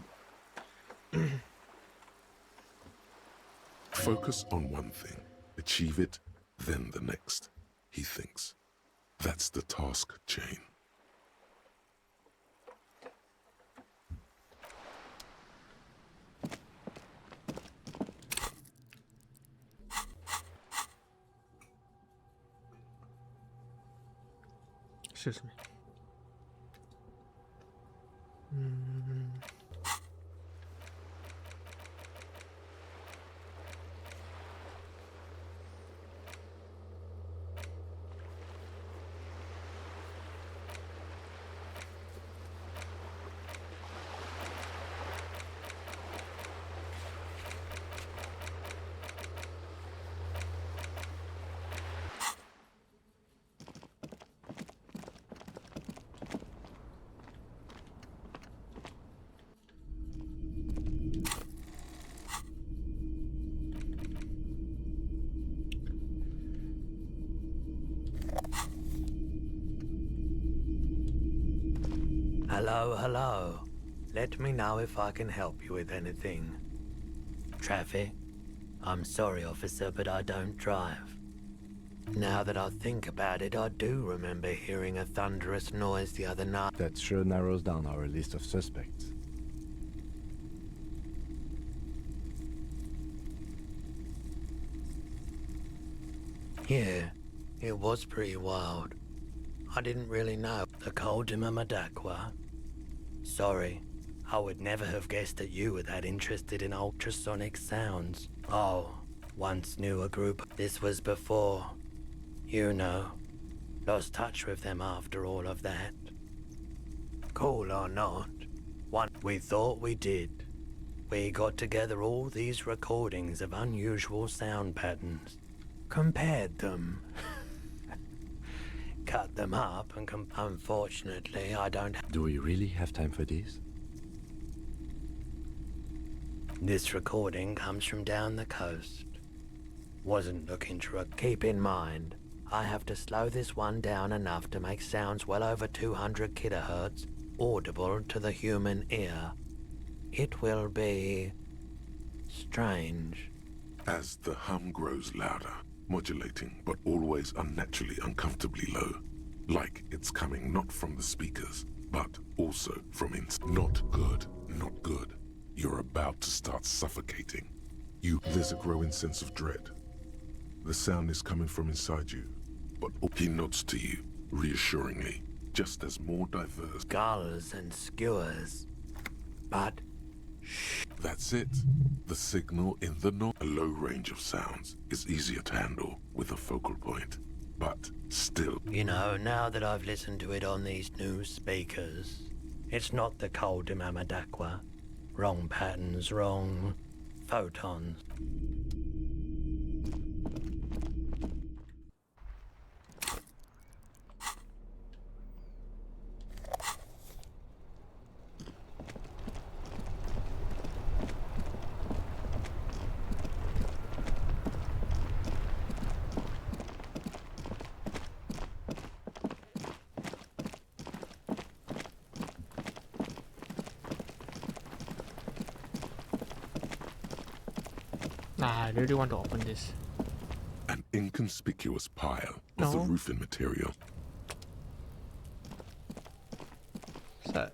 Focus on one thing, achieve it, then the next, he thinks. That's the task chain. Excuse me. Hello, hello. Let me know if I can help you with anything. Traffic? I'm sorry, officer, but I don't drive. Now that I think about it, I do remember hearing a thunderous noise the other night. That sure narrows down our list of suspects. Yeah, it was pretty wild. I didn't really know. The Koldima Madakwa. Sorry, I would never have guessed that you were that interested in ultrasonic sounds. Oh, once knew a group. This was before, you know, lost touch with them after all of that. Cool or not, we thought we did. We got together all these recordings of unusual sound patterns, compared them, cut them up, and unfortunately, I don't. Do we really have time for this? This recording comes from down the coast. Wasn't looking to keep in mind, I have to slow this one down enough to make sounds well over 200 kilohertz audible to the human ear. It will be strange. As the hum grows louder, modulating but always unnaturally uncomfortably low, like it's coming not from the speakers, but also from Not good, not good. You're about to start suffocating. There's a growing sense of dread. The sound is coming from inside you, but he nods to you, reassuringly, just as more diverse Gulls and skewers. But that's it. The signal in the a low range of sounds is easier to handle with a focal point, but still. You know, now that I've listened to it on these new speakers, it's not the Koldima Madakwa. Wrong patterns, wrong photons. I really want to open this. An inconspicuous pile of the roofing material. So.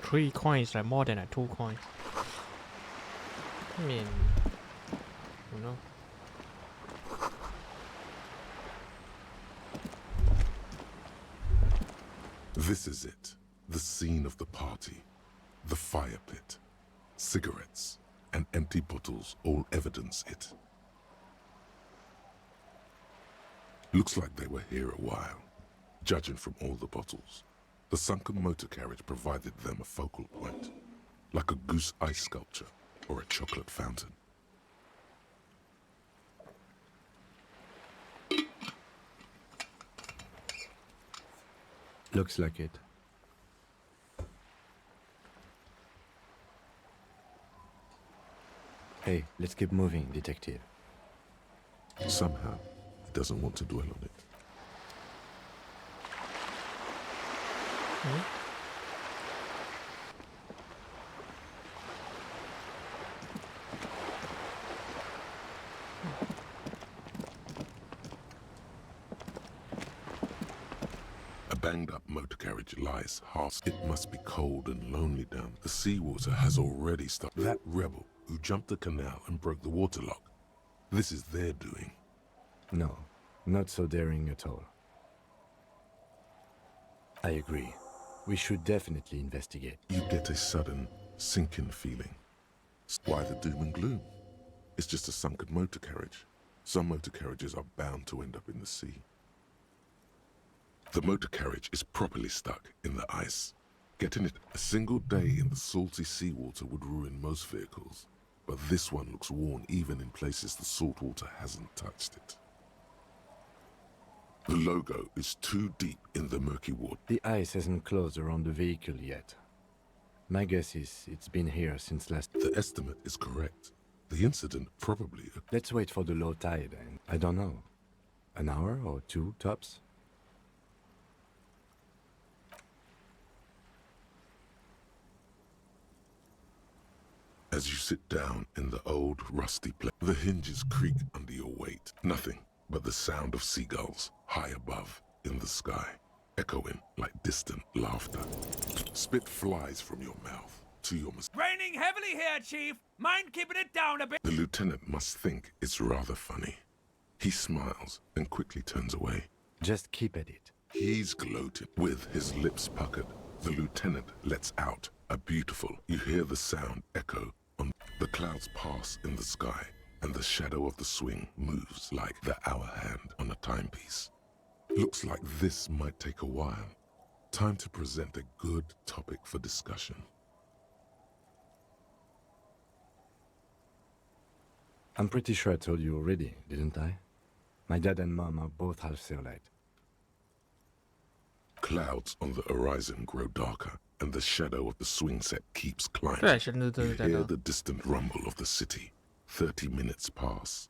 3 coins, like more than 2 coins. I mean, you know. This is it. The scene of the party. The fire pit. Cigarettes and empty bottles all evidence it. Looks like they were here a while, judging from all the bottles. The sunken motor carriage provided them a focal point, like a goose ice sculpture or a chocolate fountain. Looks like it. Hey, let's keep moving, detective. Somehow, he doesn't want to dwell on it. A banged-up motor carriage lies half. It must be cold and lonely down. The seawater has already stopped. That rebel who jumped the canal and broke the waterlock. This is their doing. No, not so daring at all. I agree. We should definitely investigate. You get a sudden, sinking feeling. Why the doom and gloom? It's just a sunken motor carriage. Some motor carriages are bound to end up in the sea. The motor carriage is properly stuck in the ice. Getting it a single day in the salty seawater would ruin most vehicles. But this one looks worn even in places the salt water hasn't touched it. The logo is too deep in the murky water. The ice hasn't closed around the vehicle yet. My guess is it's been here since last... The estimate is correct. The incident probably... Let's wait for the low tide and, I don't know, an hour or 2 tops? As you sit down in the old, rusty place, the hinges creak under your weight. Nothing but the sound of seagulls high above in the sky, echoing like distant laughter. Spit flies from your mouth to your... Raining heavily here, Chief. Mind keeping it down a bit? The lieutenant must think it's rather funny. He smiles and quickly turns away. Just keep at it. He's gloating. With his lips puckered, the lieutenant lets out a beautiful... You hear the sound echo on the clouds pass in the sky, and the shadow of the swing moves like the hour hand on a timepiece. Looks like this might take a while. Time to present a good topic for discussion. I'm pretty sure I told you already, didn't I? My dad and mom are both half Seolite. Clouds on the horizon grow darker, and the shadow of the swing set keeps climbing. Good, I shouldn't do You that hear now. the distant rumble of the city. 30 minutes pass.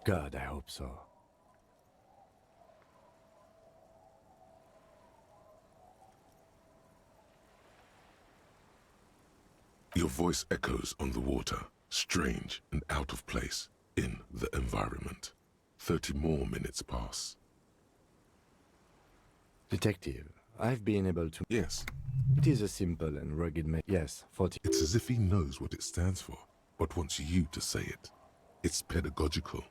God, I hope so. Your voice echoes on the water, strange and out of place in the environment. 30 more minutes pass. Detective, I've been able to... Yes. It is a simple and rugged Yes, 40... It's as if he knows what it stands for, but wants you to say it. It's pedagogical.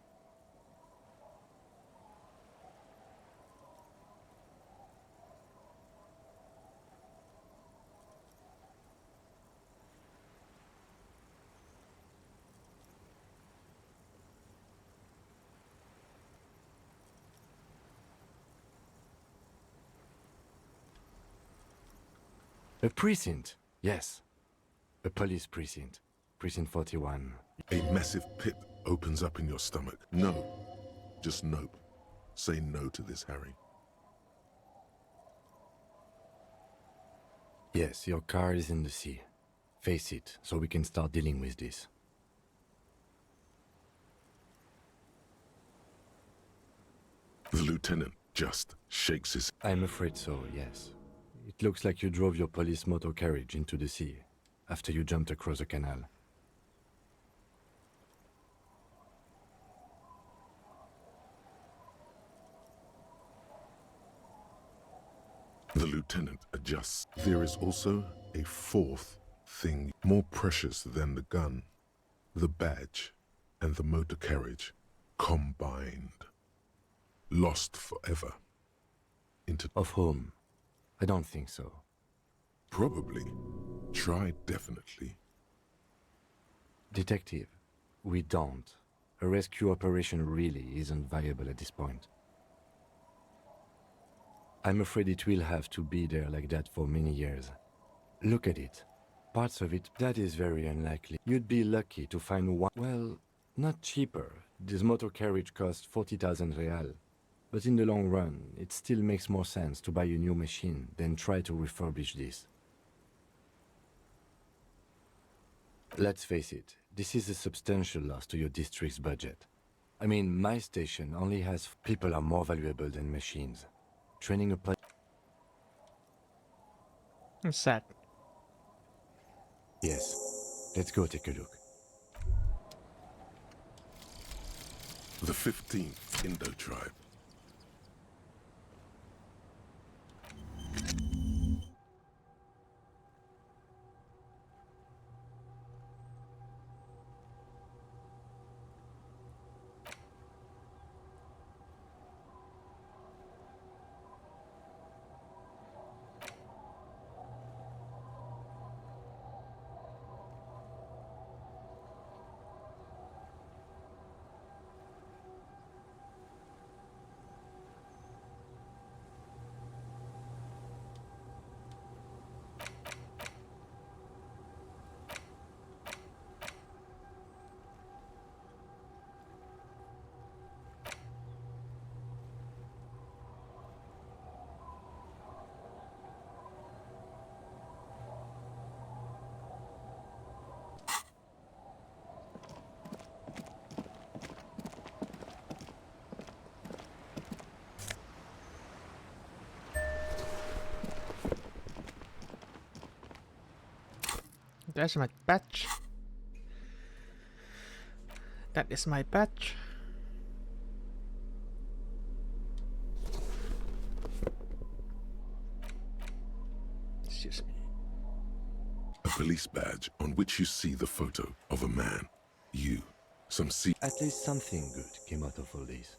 A precinct, yes. A police precinct. Precinct 41. A massive pit opens up in your stomach. No. Just nope. Say no to this, Harry. Yes, your car is in the sea. Face it, so we can start dealing with this. The lieutenant just shakes his... I'm afraid so, yes. It looks like you drove your police motor carriage into the sea after you jumped across the canal. lieutenant adjusts. There is also a fourth thing more precious than the gun, the badge, and the motor carriage combined. Lost forever. Of whom? I don't think so. Probably. Try definitely. Detective, we don't. A rescue operation really isn't viable at this point. I'm afraid it will have to be there like that for many years. Look at it. Parts of it, that is very unlikely. You'd be lucky to find one. Well, not cheaper. This motor carriage costs 40,000 real. But in the long run, it still makes more sense to buy a new machine than try to refurbish this. Let's face it, this is a substantial loss to your district's budget. I mean, my station only has people are more valuable than machines. Training a player. I'm sad. Yes. Let's go take a look. The 15th Indo tribe. That's my badge. That is my badge. Excuse me. A police badge on which you see the photo of a man. You. Some sea. At least something good came out of all this.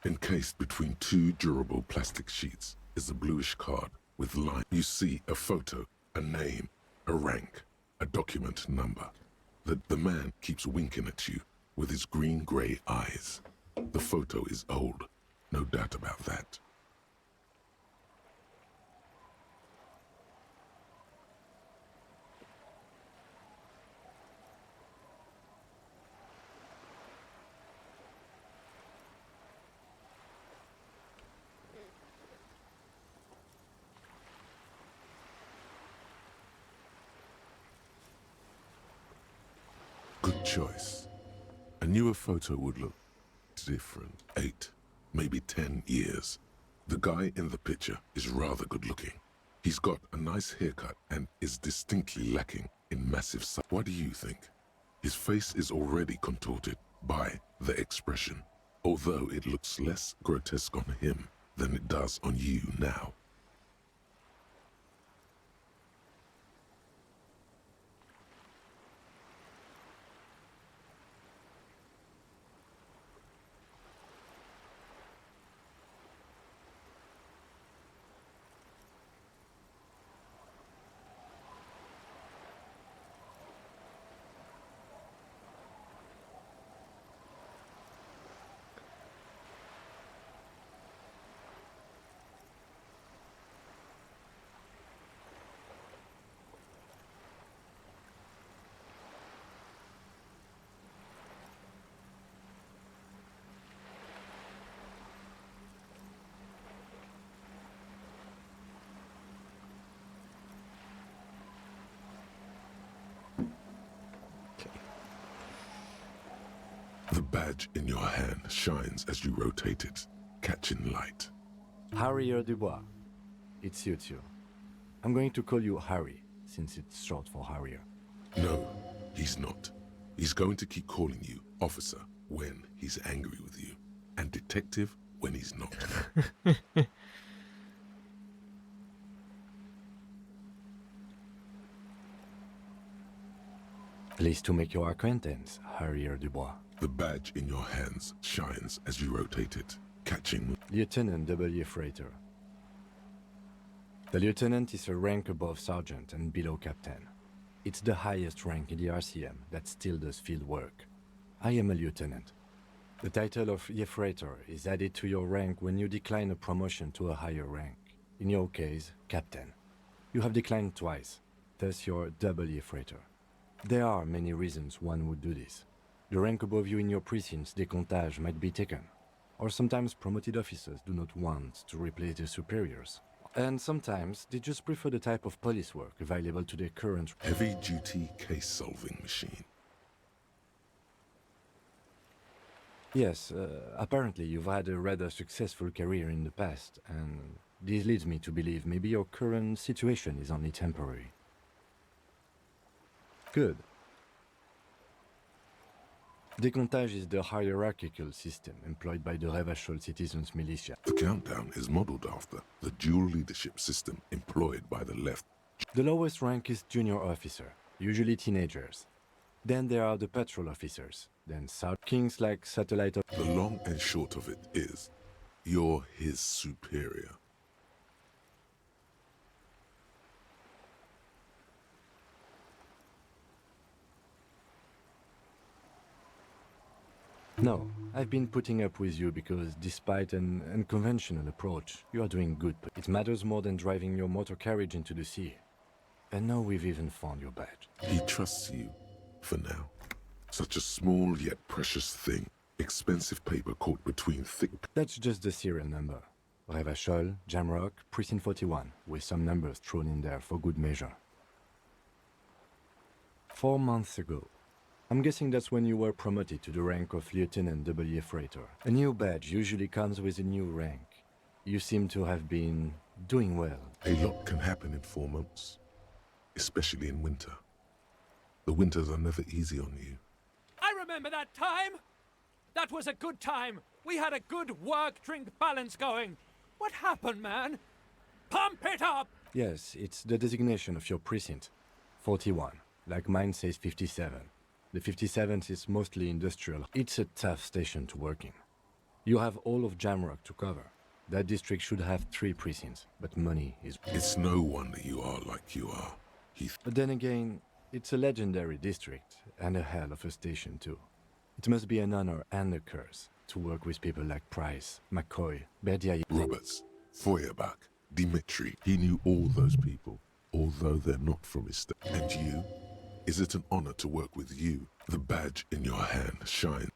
Encased between two durable plastic sheets is a bluish card with line. You see a photo, a name, a rank, a document number. The man keeps winking at you with his green-gray eyes. The photo is old, no doubt about that. Good choice. A newer photo would look different. 8, maybe 10 years. The guy in the picture is rather good looking. He's got a nice haircut and is distinctly lacking in massive size. What do you think? His face is already contorted by the expression, although it looks less grotesque on him than it does on you now. The badge in your hand shines as you rotate it, catching light. Harrier Dubois. It suits you. I'm going to call you Harry, since it's short for Harrier. No, he's not. He's going to keep calling you officer when he's angry with you, and detective when he's not. Pleased to make your acquaintance, Harrier Dubois. The badge in your hands shines as you rotate it, catching... Lieutenant W. Freighter. The lieutenant is a rank above sergeant and below captain. It's the highest rank in the RCM that still does field work. I am a lieutenant. The title of Freighter is added to your rank when you decline a promotion to a higher rank. In your case, captain. You have declined twice, thus you're W. Freighter. There are many reasons one would do this. The rank above you in your precinct's decontage might be taken, or sometimes promoted officers do not want to replace their superiors. And sometimes they just prefer the type of police work available to their current heavy-duty case-solving machine. Yes, apparently you've had a rather successful career in the past, and this leads me to believe maybe your current situation is only temporary. Good. Decontage is the hierarchical system employed by the Revachol citizens' militia. The countdown is modeled after the dual leadership system employed by the left. The lowest rank is junior officer, usually teenagers. Then there are the patrol officers, then South Kings like satellite... The long and short of it is, you're his superior. No, I've been putting up with you because despite an unconventional approach, you are doing good. But it matters more than driving your motor carriage into the sea. And now we've even found your badge. He trusts you, for now. Such a small yet precious thing. Expensive paper caught between thick... That's just the serial number. Revachol, Jamrock, Precinct 41, with some numbers thrown in there for good measure. 4 months ago. I'm guessing that's when you were promoted to the rank of Lieutenant W. Freighter. A new badge usually comes with a new rank. You seem to have been doing well. A lot can happen in 4 months, especially in winter. The winters are never easy on you. I remember that time. That was a good time. We had a good work-drink balance going. What happened, man? Pump it up! Yes, it's the designation of your precinct. 41, like mine says 57. The 57th is mostly industrial. It's a tough station to work in. You have all of Jamrock to cover. That district should have 3 precincts, but money is... It's no wonder you are like you are, Heath. But then again, it's a legendary district, and a hell of a station too. It must be an honor and a curse to work with people like Price, McCoy, Berdiaye... Roberts, Feuerbach, Dimitri. He knew all those people, although they're not from his state. And you? Is it an honor to work with you? The badge in your hand shines.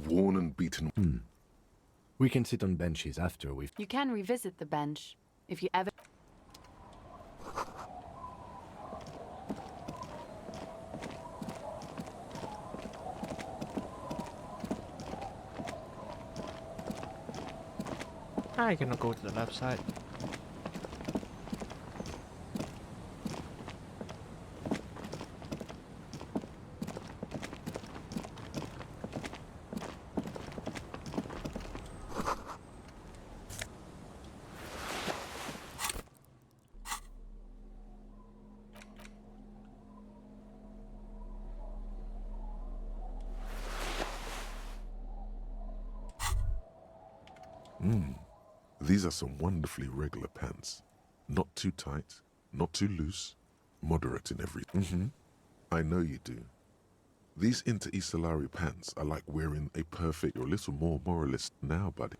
Worn and beaten. We can sit on benches after we've... You can revisit the bench, if you ever... I'm gonna go to the left side. These are some wonderfully regular pants. Not too tight, not too loose, moderate in everything. I know you do. These Inter-Estellari pants are like wearing a perfect or a little more moralist now, buddy.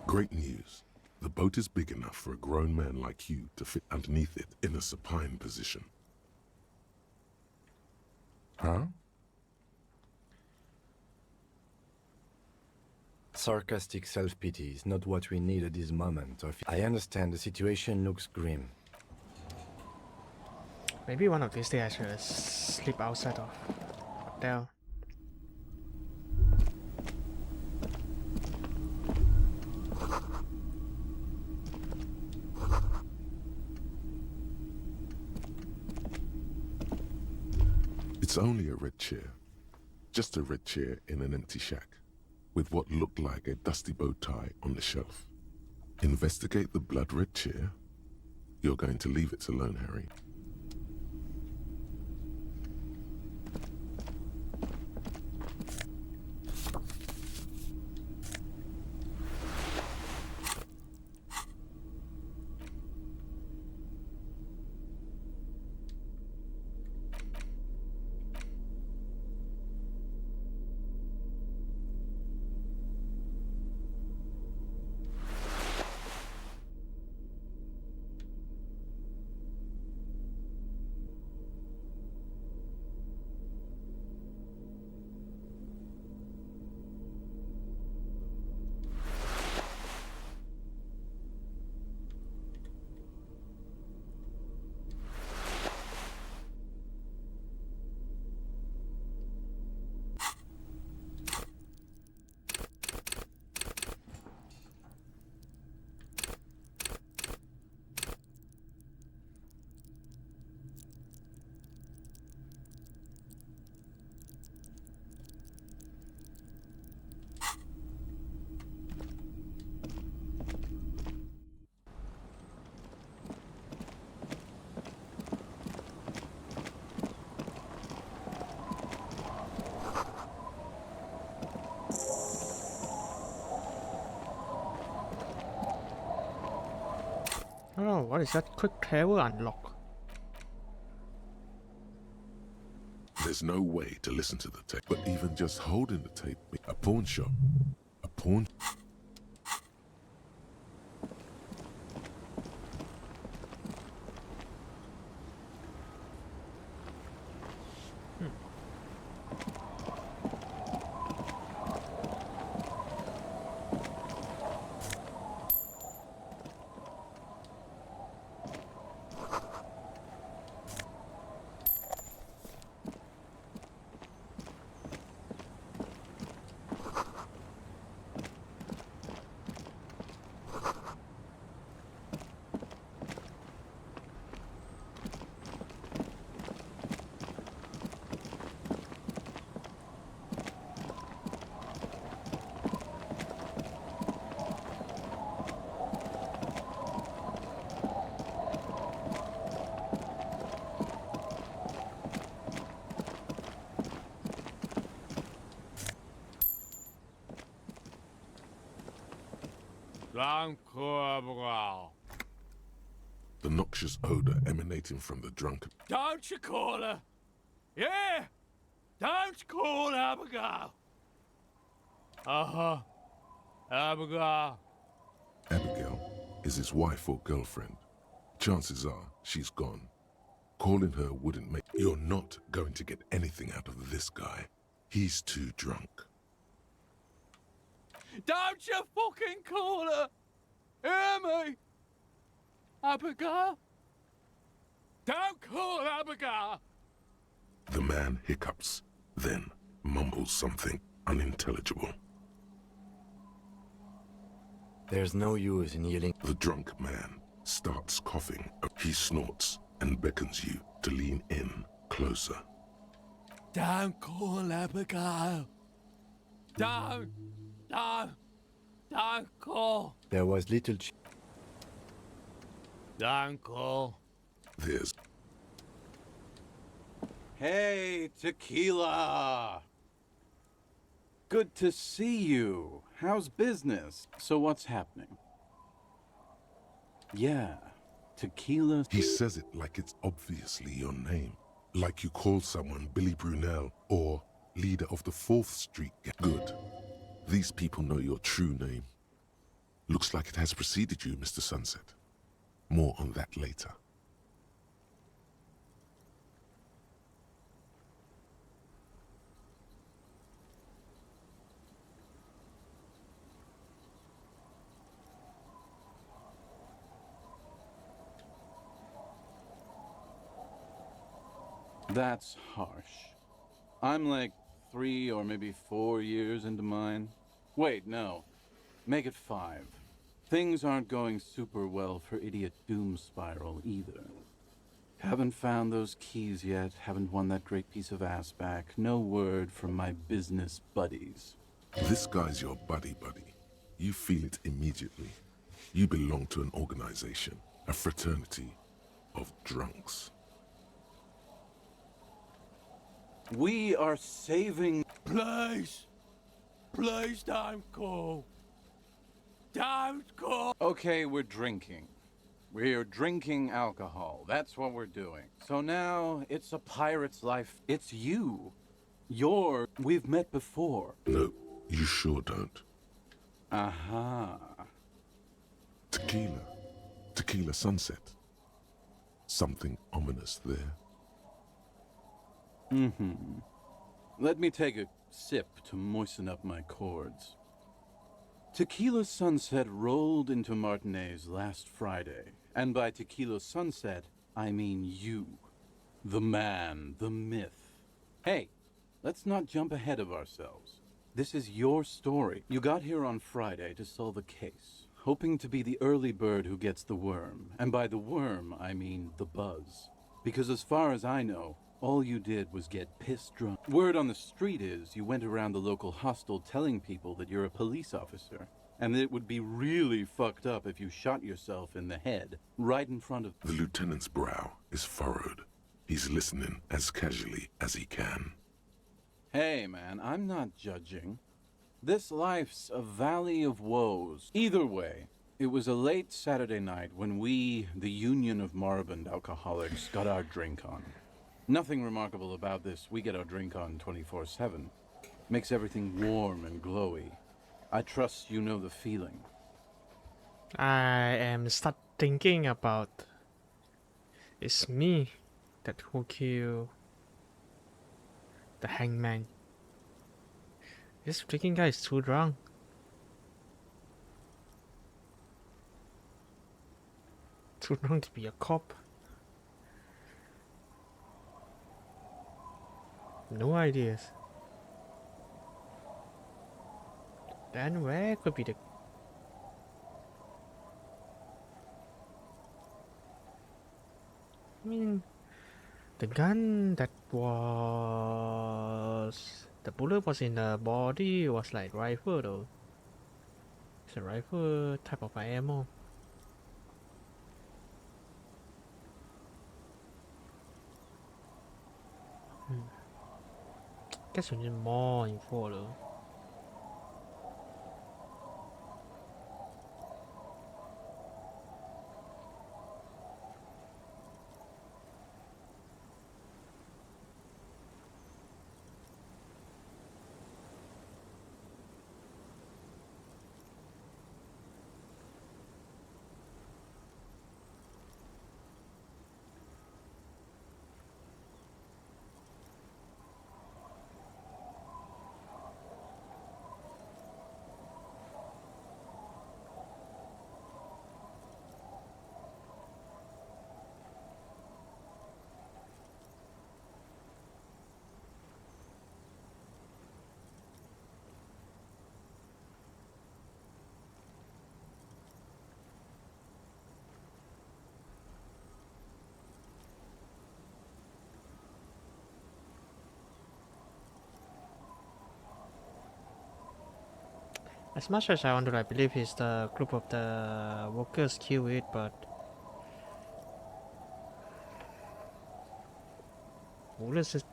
Great news. The boat is big enough for a grown man like you to fit underneath it in a supine position. Huh? Sarcastic self-pity is not what we need at this moment. I understand the situation looks grim. Maybe one of these days I should sleep outside of hotel. It's only a red chair. Just a red chair in an empty shack, with what looked like a dusty bow tie on the shelf. Investigate the blood-red chair. You're going to leave it alone, Harry. Oh, what is that quick travel unlock? There's no way to listen to the tape, but even just holding the tape, a pawn shop, a pawn... The noxious odor emanating from the drunken. Don't you call her? Yeah! Don't call Abigail! Uh-huh. Abigail. Abigail is his wife or girlfriend. Chances are she's gone. Calling her wouldn't make... You're not going to get anything out of this guy. He's too drunk. Don't you fucking call her! Hear me? Abigail? Don't call Abigail! The man hiccups, then mumbles something unintelligible. There's no use in yelling. The drunk man starts coughing. He snorts and beckons you to lean in closer. Don't call Abigail. Don't call. There was little. Don't call. There's. Hey, Tequila! Good to see you. How's business? So what's happening? Yeah, Tequila. He says it like it's obviously your name. Like you call someone Billy Brunel or leader of the 4th Street Gang. Good. These people know your true name. Looks like it has preceded you, Mr. Sunset. More on that later. That's harsh. I'm like 3 or maybe 4 years into mine. Wait, no. Make it 5. Things aren't going super well for Idiot Doom Spiral either. Haven't found those keys yet, haven't won that great piece of ass back. No word from my business buddies. This guy's your buddy. You feel it immediately. You belong to an organization, a fraternity of drunks. We are saving... Please! Please don't call. Don't call. Okay, we're drinking. We're drinking alcohol. That's what we're doing. So now, it's a pirate's life. It's you. We've met before. No, you sure don't. Aha. Tequila. Tequila Sunset. Something ominous there. Mm-hmm. Let me take a sip to moisten up my cords. Tequila Sunset rolled into Martinez last Friday. And by Tequila Sunset, I mean you. The man, the myth. Hey, let's not jump ahead of ourselves. This is your story. You got here on Friday to solve a case, hoping to be the early bird who gets the worm. And by the worm, I mean the buzz. Because as far as I know, all you did was get pissed drunk. Word on the street is you went around the local hostel telling people that you're a police officer, and that it would be really fucked up if you shot yourself in the head right in front of... The lieutenant's brow is furrowed. He's listening as casually as he can. Hey, man, I'm not judging. This life's a valley of woes. Either way, it was a late Saturday night when we, the Union of Moribund Alcoholics, got our drink on. Nothing remarkable about this. We get our drink on 24/7. Makes everything warm and glowy. I trust you know the feeling. I am start thinking about it's me that who killed the hangman. This freaking guy is too drunk. Too drunk to be a cop. No ideas. Then where could be the... I mean, the gun that was... The bullet was in the body was like rifle though. It's a rifle type of ammo. Guess we need more info though. As much as I want to like believe it's the group of the workers kill it, but what is it?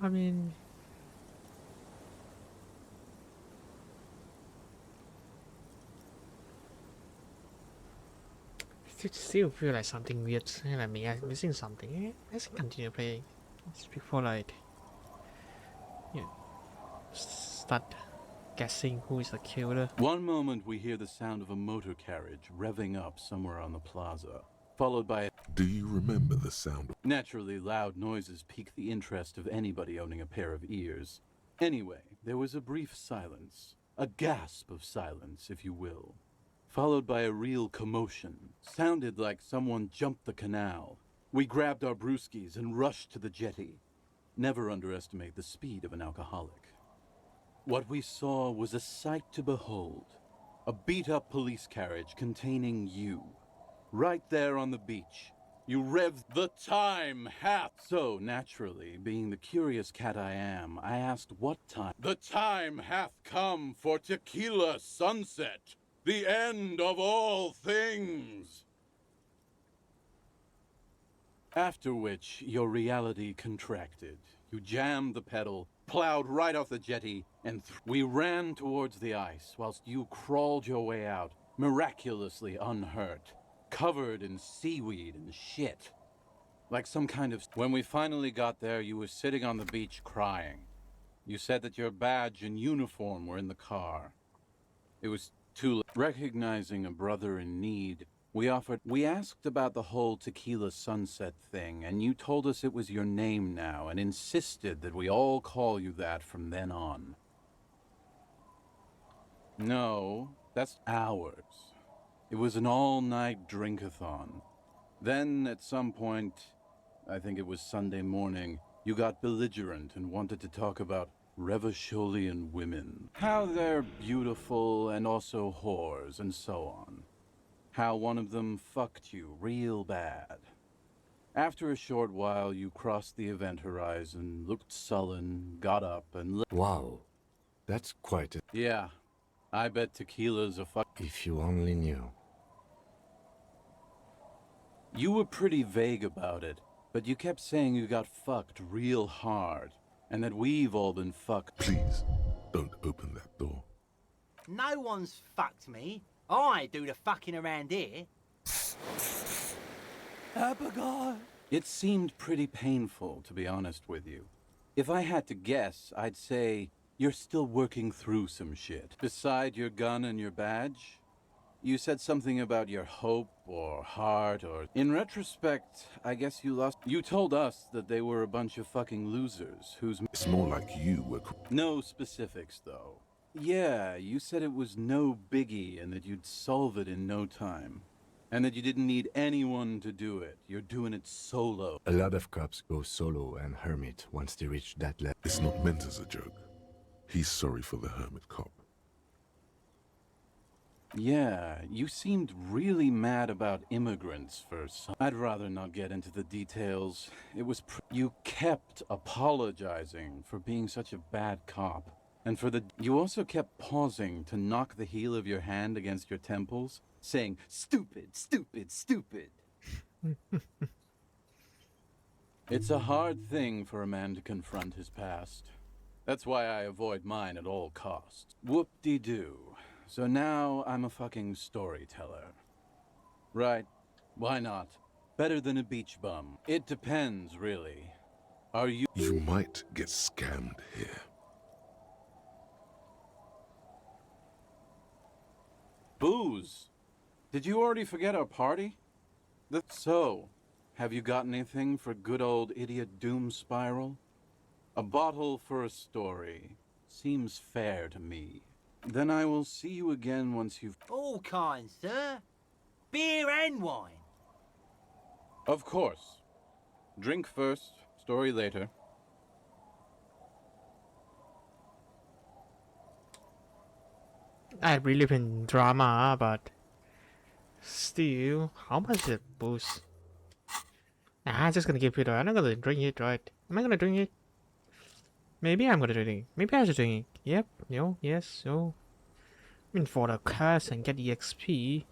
I mean, it still feel like something weird. And I mean, I'm missing something. Let's continue playing. Before like, you know, start guessing who is the killer. One moment we hear the sound of a motor carriage revving up somewhere on the plaza, followed by Do you remember the sound? Naturally, loud noises pique the interest of anybody owning a pair of ears. Anyway, there was a brief silence, a gasp of silence, if you will, followed by a real commotion. Sounded like someone jumped the canal. We grabbed our brewskis and rushed to the jetty. Never underestimate the speed of an alcoholic. What we saw was a sight to behold. A beat-up police carriage containing you. Right there on the beach. You revved the time hath. So, naturally, being the curious cat I am, I asked what time. The time hath come for tequila sunset. The end of all things. After which, your reality contracted. You jammed the pedal, plowed right off the jetty, and we ran towards the ice, whilst you crawled your way out, miraculously unhurt, covered in seaweed and shit. Like some kind of... When we finally got there, you were sitting on the beach crying. You said that your badge and uniform were in the car. It was too late. Recognizing a brother in need, we asked about the whole tequila sunset thing, and you told us it was your name now, and insisted that we all call you that from then on. No, that's ours. It was an all-night drink-a-thon. Then, at some point, I think it was Sunday morning, you got belligerent and wanted to talk about Revacholian women. How they're beautiful and also whores and so on. How one of them fucked you real bad. After a short while, you crossed the event horizon, looked sullen, got up and... Wow, that's quite a... Yeah, I bet tequila's a fuck... If you only knew. You were pretty vague about it, but you kept saying you got fucked real hard, and that we've all been fucked. Please, don't open that door. No one's fucked me. I do the fucking around here. It seemed pretty painful, to be honest with you. If I had to guess, I'd say you're still working through some shit. Beside your gun and your badge, you said something about your hope or heart or... In retrospect, I guess you lost... You told us that they were a bunch of fucking losers whose... It's more like you were... No specifics, though. Yeah, you said it was no biggie and that you'd solve it in no time. And that you didn't need anyone to do it. You're doing it solo. A lot of cops go solo and hermit once they reach that level. It's not meant as a joke. He's sorry for the hermit cop. Yeah, you seemed really mad about immigrants for some... I'd rather not get into the details. It was... You kept apologizing for being such a bad cop. And for the... You also kept pausing to knock the heel of your hand against your temples, saying, "Stupid, stupid, stupid." It's a hard thing for a man to confront his past. That's why I avoid mine at all costs. Whoop-de-doo. So now I'm a fucking storyteller. Right, why not? Better than a beach bum. It depends, really. Are you... You might get scammed here. Booze! Did you already forget our party? So, have you got anything for good old idiot Doom Spiral? A bottle for a story. Seems fair to me. Then I will see you again once you've... All kinds, sir. Beer and wine. Of course. Drink first, story later. I believe in drama, but still, how much is it boost? Nah, I'm just gonna give it. I'm not gonna drink it, right? Am I gonna drink it? Maybe I'm gonna do it. Maybe I should do it. Yep. No. Yes. No. I mean, for the class and get EXP.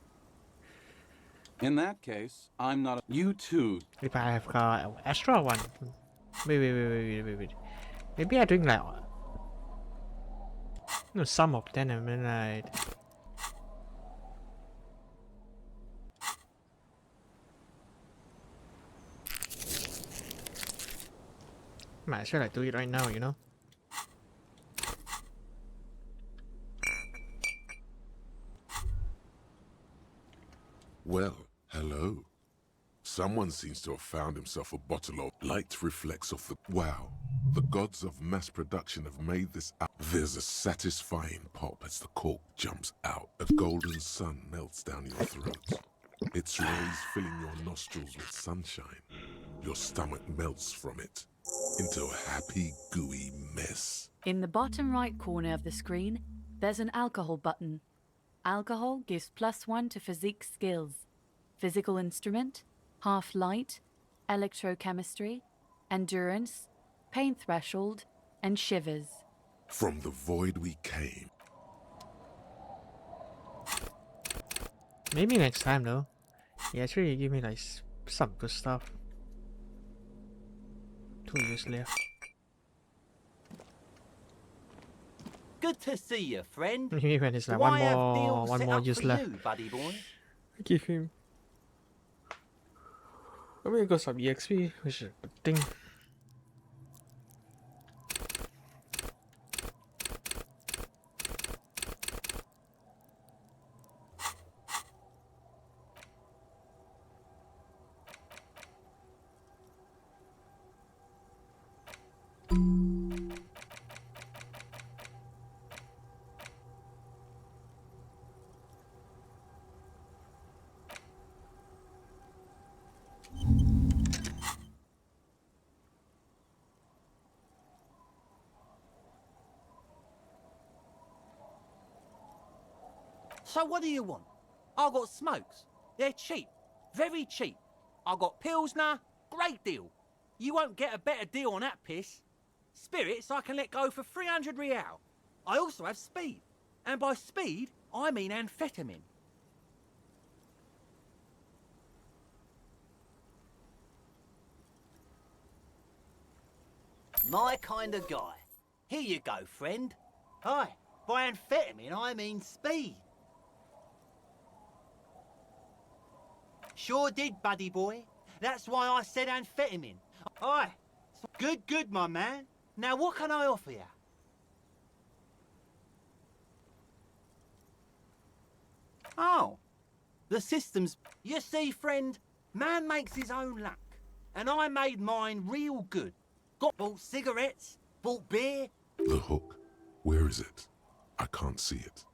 In that case, I'm not. You too. If I have got extra one. Wait. Maybe I'm doing like no some of them and then like. Might as well like do it right now, you know. Well, hello. Someone seems to have found himself a bottle of light reflects off the... Wow. The gods of mass production have made this out. There's a satisfying pop as the cork jumps out. A golden sun melts down your throat. Its rays filling your nostrils with sunshine. Your stomach melts from it into a happy, gooey mess. In the bottom right corner of the screen, there's an alcohol button. Alcohol gives +1 to physique skills. Physical instrument, half light, electrochemistry, endurance, pain threshold, and shivers. From the void we came. Maybe next time though. Yeah, actually give me like some good stuff. 2 years left. Good to see you, friend. Maybe when it's like Do I have one deals set more up use for left. you, buddy boy? Give him. I mean, got some EXP, which is a thing. So what do you want? I got smokes. They're cheap. Very cheap. I got Pilsner. Great deal. You won't get a better deal on that piss. Spirits I can let go for 300 real. I also have speed. And by speed, I mean amphetamine. My kind of guy. Here you go, friend. Hi. By amphetamine, I mean speed. Sure did, buddy boy. That's why I said amphetamine. Aye. Good, my man. Now, what can I offer you? Oh. The system's... You see, friend, man makes his own luck. And I made mine real good. Bought cigarettes, bought beer. The hook. Where is it? I can't see it.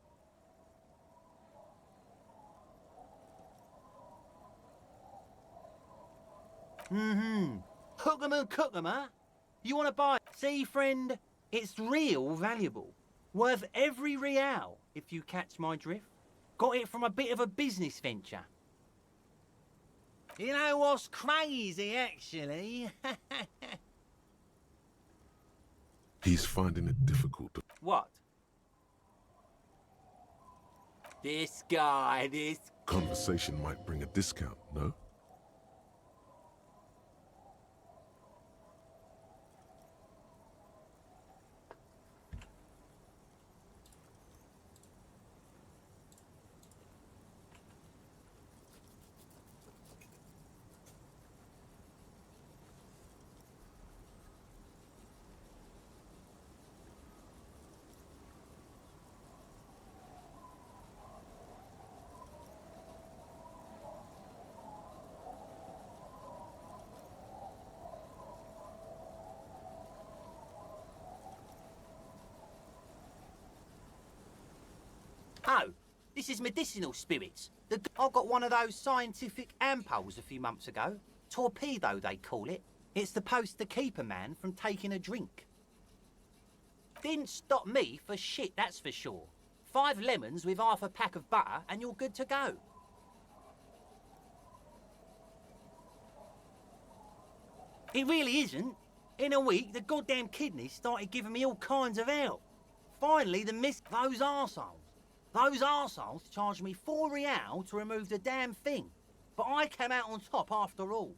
Hook 'em and cook 'em, huh? You want to buy it? See, friend, it's real valuable. Worth every real, if you catch my drift. Got it from a bit of a business venture. You know what's crazy, actually? He's finding it difficult to... What? This guy, this... Conversation might bring a discount, no? Oh, this is medicinal spirits. I got one of those scientific ampoules a few months ago. Torpedo, they call it. It's supposed to keep a man from taking a drink. Didn't stop me for shit, that's for sure. 5 lemons with half a pack of butter and you're good to go. It really isn't. In a week, the goddamn kidneys started giving me all kinds of help. Finally, those arseholes charged me 4 real to remove the damn thing. But I came out on top after all.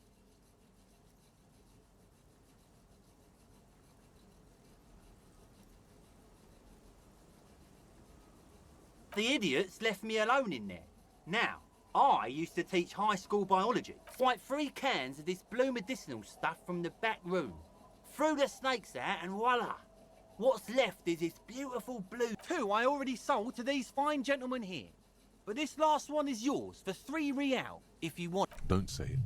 The idiots left me alone in there. Now, I used to teach high school biology. Wipe 3 cans of this blue medicinal stuff from the back room. Threw the snakes out and voila. What's left is this beautiful blue. 2 I already sold to these fine gentlemen here. But this last one is yours for 3 real, if you want. Don't say it.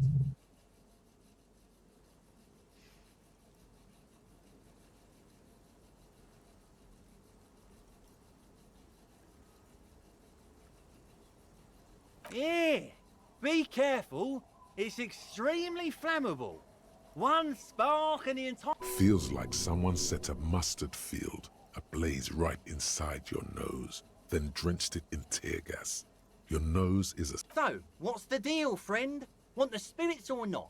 Yeah, be careful. It's extremely flammable. One spark and the entire... Feels like someone set a mustard field ablaze right inside your nose, then drenched it in tear gas. Your nose is a... So, what's the deal, friend? Want the spirits or not?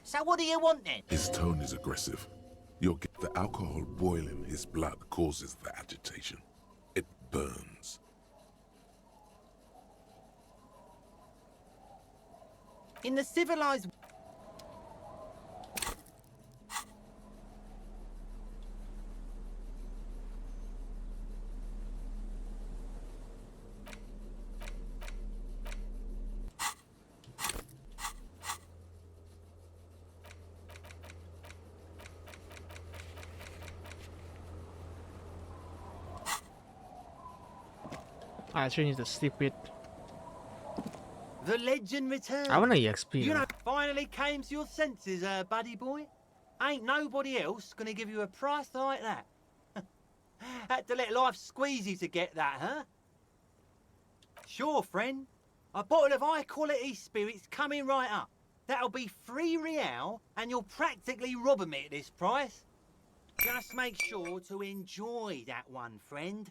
So what do you want then? His tone is aggressive. You'll get the alcohol boiling his blood causes the agitation. It burns. In the civilized... I actually need to sleep with. The legend returns. I want an EXP. You know, finally came to your senses, buddy boy. Ain't nobody else gonna give you a price like that. Had to let life squeeze you to get that, huh? Sure, friend. A bottle of high-quality spirits coming right up. That'll be 3 real, and you'll practically rob me at this price. Just make sure to enjoy that one, friend.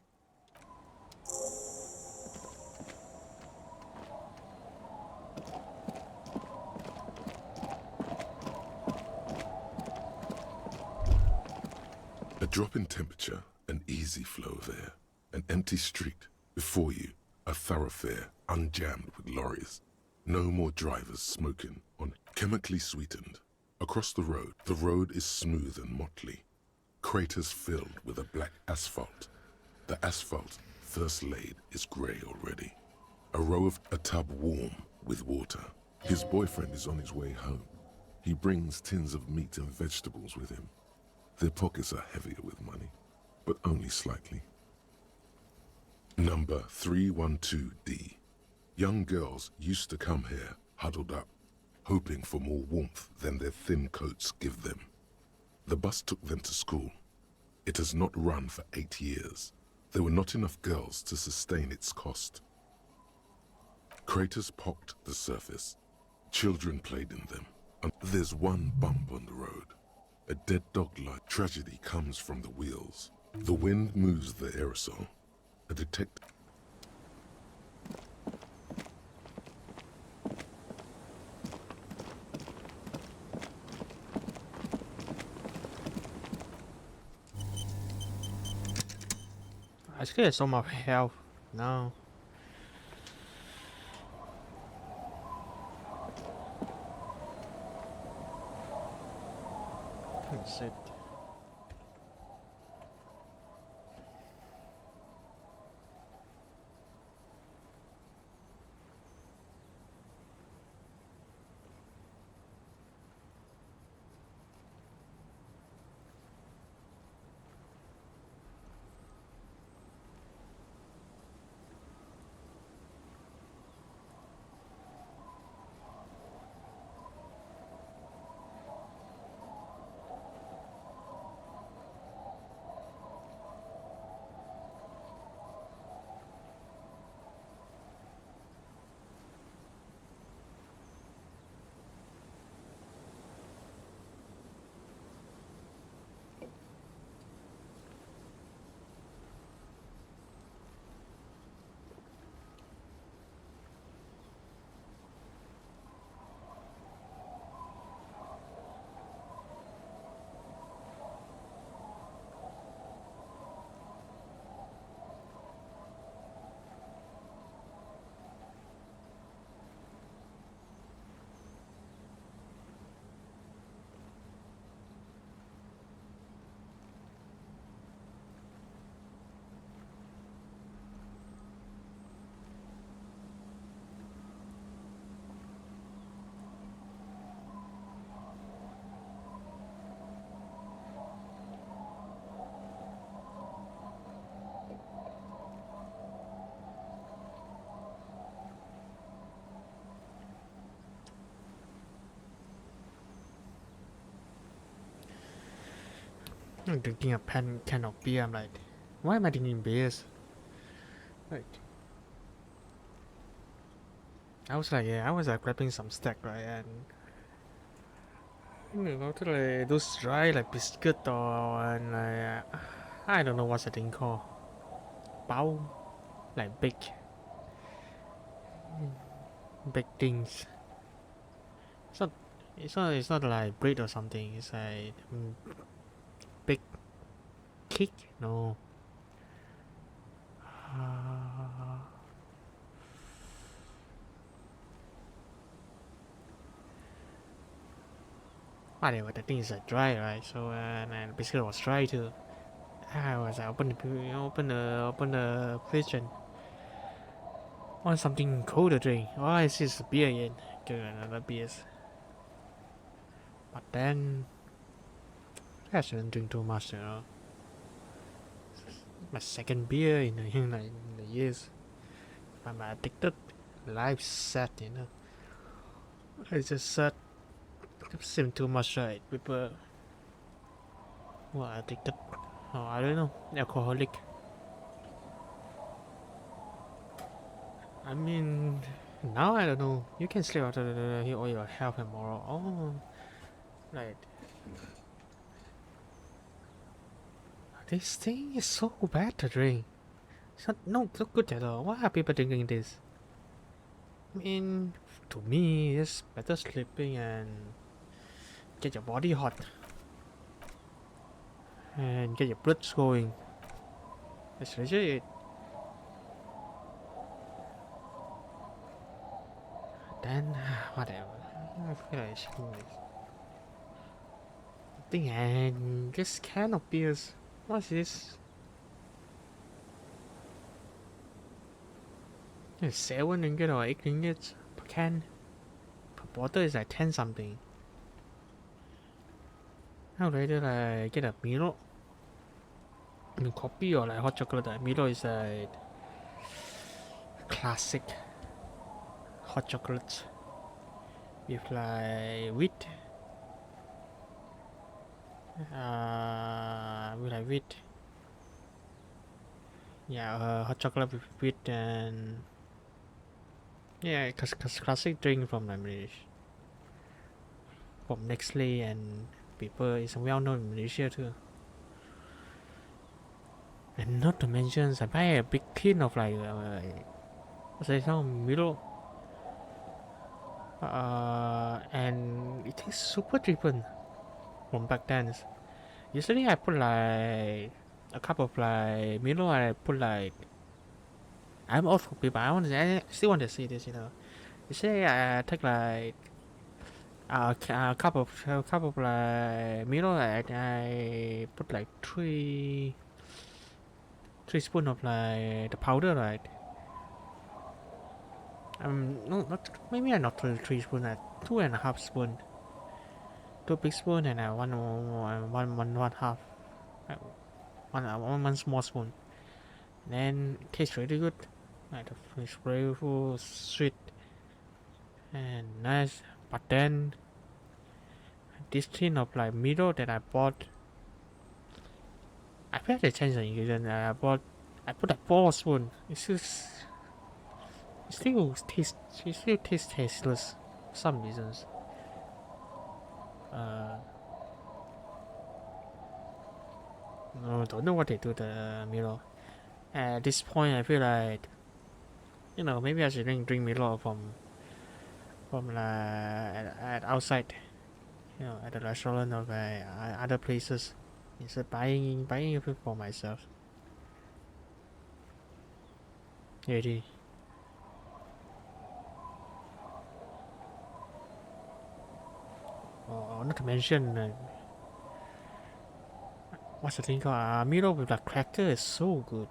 A drop in temperature, an easy flow there. An empty street. Before you, a thoroughfare unjammed with lorries. No more drivers smoking on chemically sweetened. Across the road is smooth and motley. Craters filled with a black asphalt. The asphalt, first laid, is grey already. A tub warm with water. His boyfriend is on his way home. He brings tins of meat and vegetables with him. Their pockets are heavier with money, but only slightly. Number 312D. Young girls used to come here, huddled up, hoping for more warmth than their thin coats give them. The bus took them to school. It has not run for 8 years. There were not enough girls to sustain its cost. Craters pocked the surface. Children played in them. And there's one bump on the road. A dead dog-like tragedy comes from the wheels. The wind moves the aerosol. A detective... I just get some more health now. That's it. I'm drinking a can of beer. I'm like, why am I drinking beers? Right. I was like, yeah, I was like grabbing some stack, right, and go to like those dry like biscuit or and like I don't know what's the thing called. Bao, like big things. It's not. It's not like bread or something. It's like big cake. No. Whatever. The thing is like dry, right? So and the biscuit was dry too. I was like, open the fridge and want something cold to drink. Oh, I see it's beer again. Get another beers. But then I shouldn't drink too much, you know. My second beer in the years. I'm addicted. Life's sad, you know. It's just sad. Seem too much, right? People who are addicted. Oh, I don't know. Alcoholic. I mean, now I don't know. You can sleep after all your health and moral. Oh, right. This thing is so bad to drink. It's not good at all. Why are people drinking this? I mean, to me, it's better sleeping and get your body hot and get your blood going. That's legit. Then whatever. I feel like shaking this thing and this can of beers. What's this? It's 7 ringgit or 8 ringgit per can. Per bottle is like 10 something. I'd rather like get a Milo. I mean coffee or like hot chocolate. Milo is like classic hot chocolate with like wheat. With like wheat. Yeah, hot chocolate with wheat and yeah, cause classic drink from from Nestle and people is well known in Malaysia too. And not to mention, I buy a big tin of like what's it called, Milo. And it tastes super different from back then. Usually I put like a cup of like Milo. I put like I'm old for people. I still want to see this. You know, usually I take like a cup of like Milo. I put like three spoon of like the powder, right? No, not maybe not 3 spoon. 2.5 spoon. 2 big spoon and one half. One small spoon. Then it tastes really good. Like the fish flavorful, sweet, and nice. But then this tin of like Milo that I bought, I felt the change in ingredient. I put like 4 spoon. It still tastes tasteless for some reasons. No, don't know what they do to the Milo. At this point, I feel like, you know, maybe I should drink Milo from at outside, you know, at the restaurant or other places, instead of buying it for myself. Ready. Oh, not to mention, what's the thing called? Milo with like cracker is so good.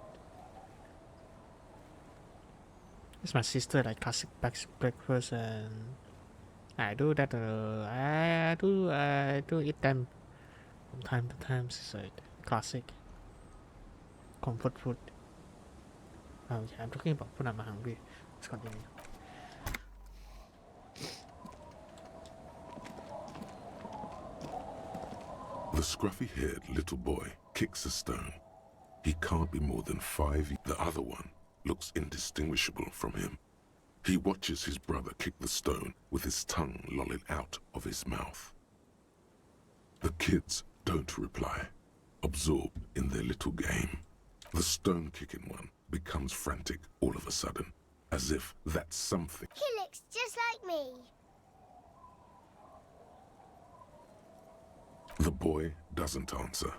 It's my sister like classic breakfast, and I do that. I do eat them from time to time. It's like classic comfort food. Oh yeah, I'm talking about food. I'm hungry. Let's continue. The scruffy-haired little boy kicks a stone. He can't be more than 5. The other one looks indistinguishable from him. He watches his brother kick the stone with his tongue lolling out of his mouth. The kids don't reply, absorbed in their little game. The stone-kicking one becomes frantic all of a sudden, as if that's something. He looks just like me. The boy doesn't answer.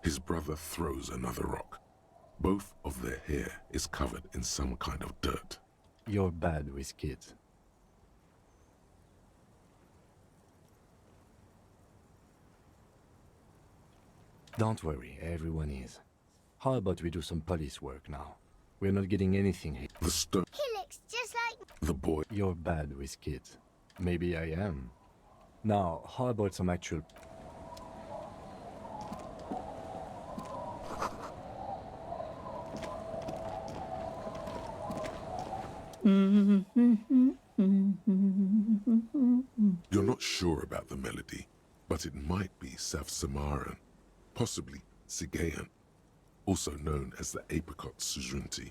His brother throws another rock. Both of their hair is covered in some kind of dirt. You're bad with kids. Don't worry, everyone is. How about we do some police work now? We're not getting anything here. The stone. He looks just like The boy. You're bad with kids. Maybe I am. Now, how about some actual... You're not sure about the melody, but it might be South Samaran, possibly Sigayan, also known as the apricot sujunti.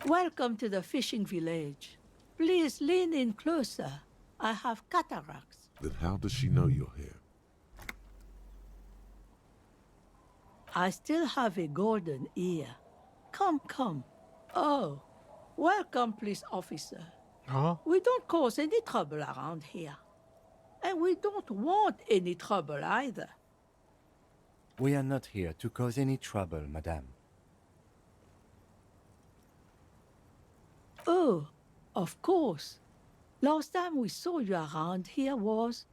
Welcome to the fishing village. Please lean in closer. I have cataracts. Then how does she know you're here? I still have a golden ear. Come, come. Oh, welcome, police officer. Huh? We don't cause any trouble around here. And we don't want any trouble either. We are not here to cause any trouble, madame. Oh, of course. Last time we saw you around here was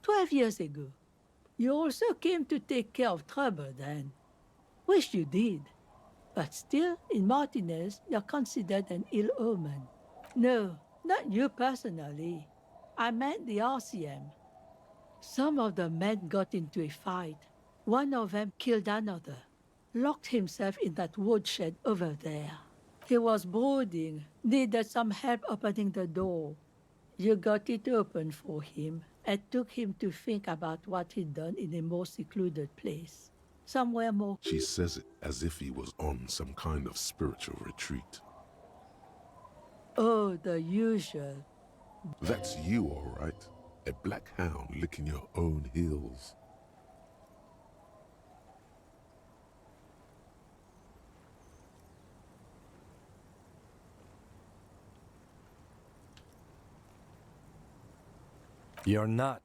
12 years ago. You also came to take care of trouble then. Wish you did. But still, in Martinez, you're considered an ill omen. No, not you personally. I meant the RCM. Some of the men got into a fight. One of them killed another. Locked himself in that woodshed over there. He was brooding, needed some help opening the door. You got it open for him and took him to think about what he'd done in a more secluded place. Somewhere more... She says it as if he was on some kind of spiritual retreat. Oh, the usual. That's you, all right. A black hound licking your own heels. You're not.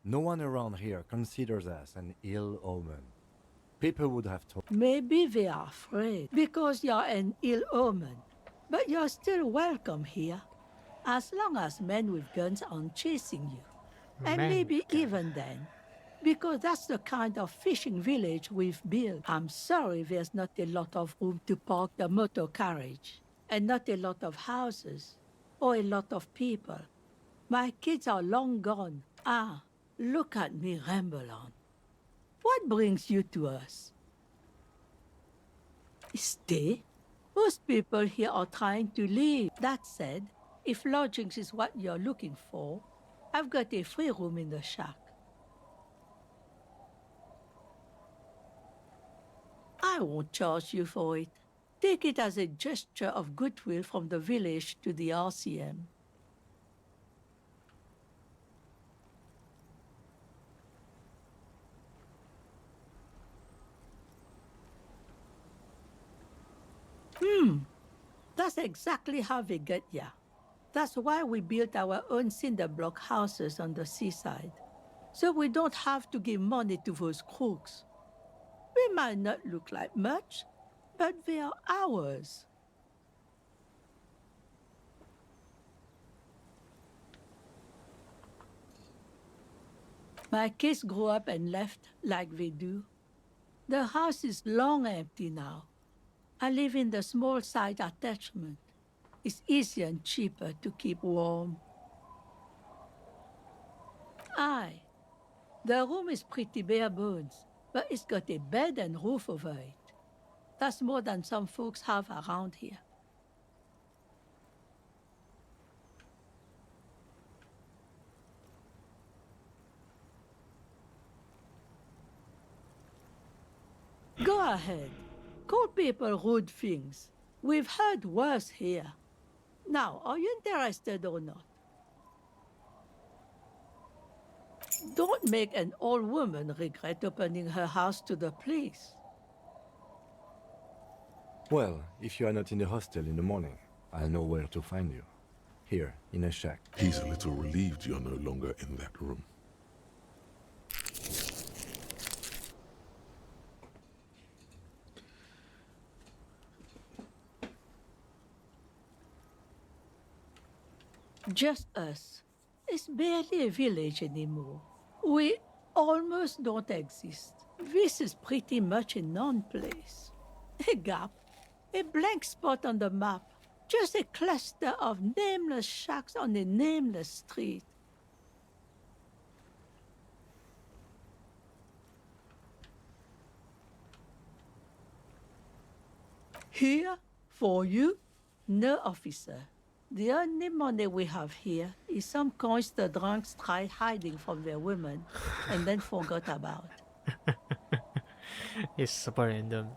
No one around here considers us an ill omen. People would have told... Maybe they are afraid because you're an ill omen. But you're still welcome here. As long as men with guns aren't chasing you. And maybe even then. Because that's the kind of fishing village we've built. I'm sorry there's not a lot of room to park the motor carriage. And not a lot of houses. Or a lot of people. My kids are long gone. Ah, look at me ramble on. What brings you to us? Stay? Most people here are trying to leave. That said, if lodgings is what you're looking for, I've got a free room in the shack. I won't charge you for it. Take it as a gesture of goodwill from the village to the RCM. That's exactly how we get here. That's why we built our own cinder block houses on the seaside. So we don't have to give money to those crooks. We might not look like much, but they are ours. My kids grew up and left like they do. The house is long empty now. I live in the small side attachment. It's easier and cheaper to keep warm. Aye, the room is pretty bare bones, but it's got a bed and roof over it. That's more than some folks have around here. Go ahead. Call people rude things. We've heard worse here. Now, are you interested or not? Don't make an old woman regret opening her house to the police. Well, if you are not in the hostel in the morning, I'll know where to find you. Here, in a shack. He's a little relieved you're no longer in that room. Just us. It's barely a village anymore. We almost don't exist. This is pretty much a non-place. A gap. A blank spot on the map. Just a cluster of nameless shacks on a nameless street. Here, for you, no officer. The only money we have here is some coins the drunks tried hiding from their women and then forgot about. It's super random.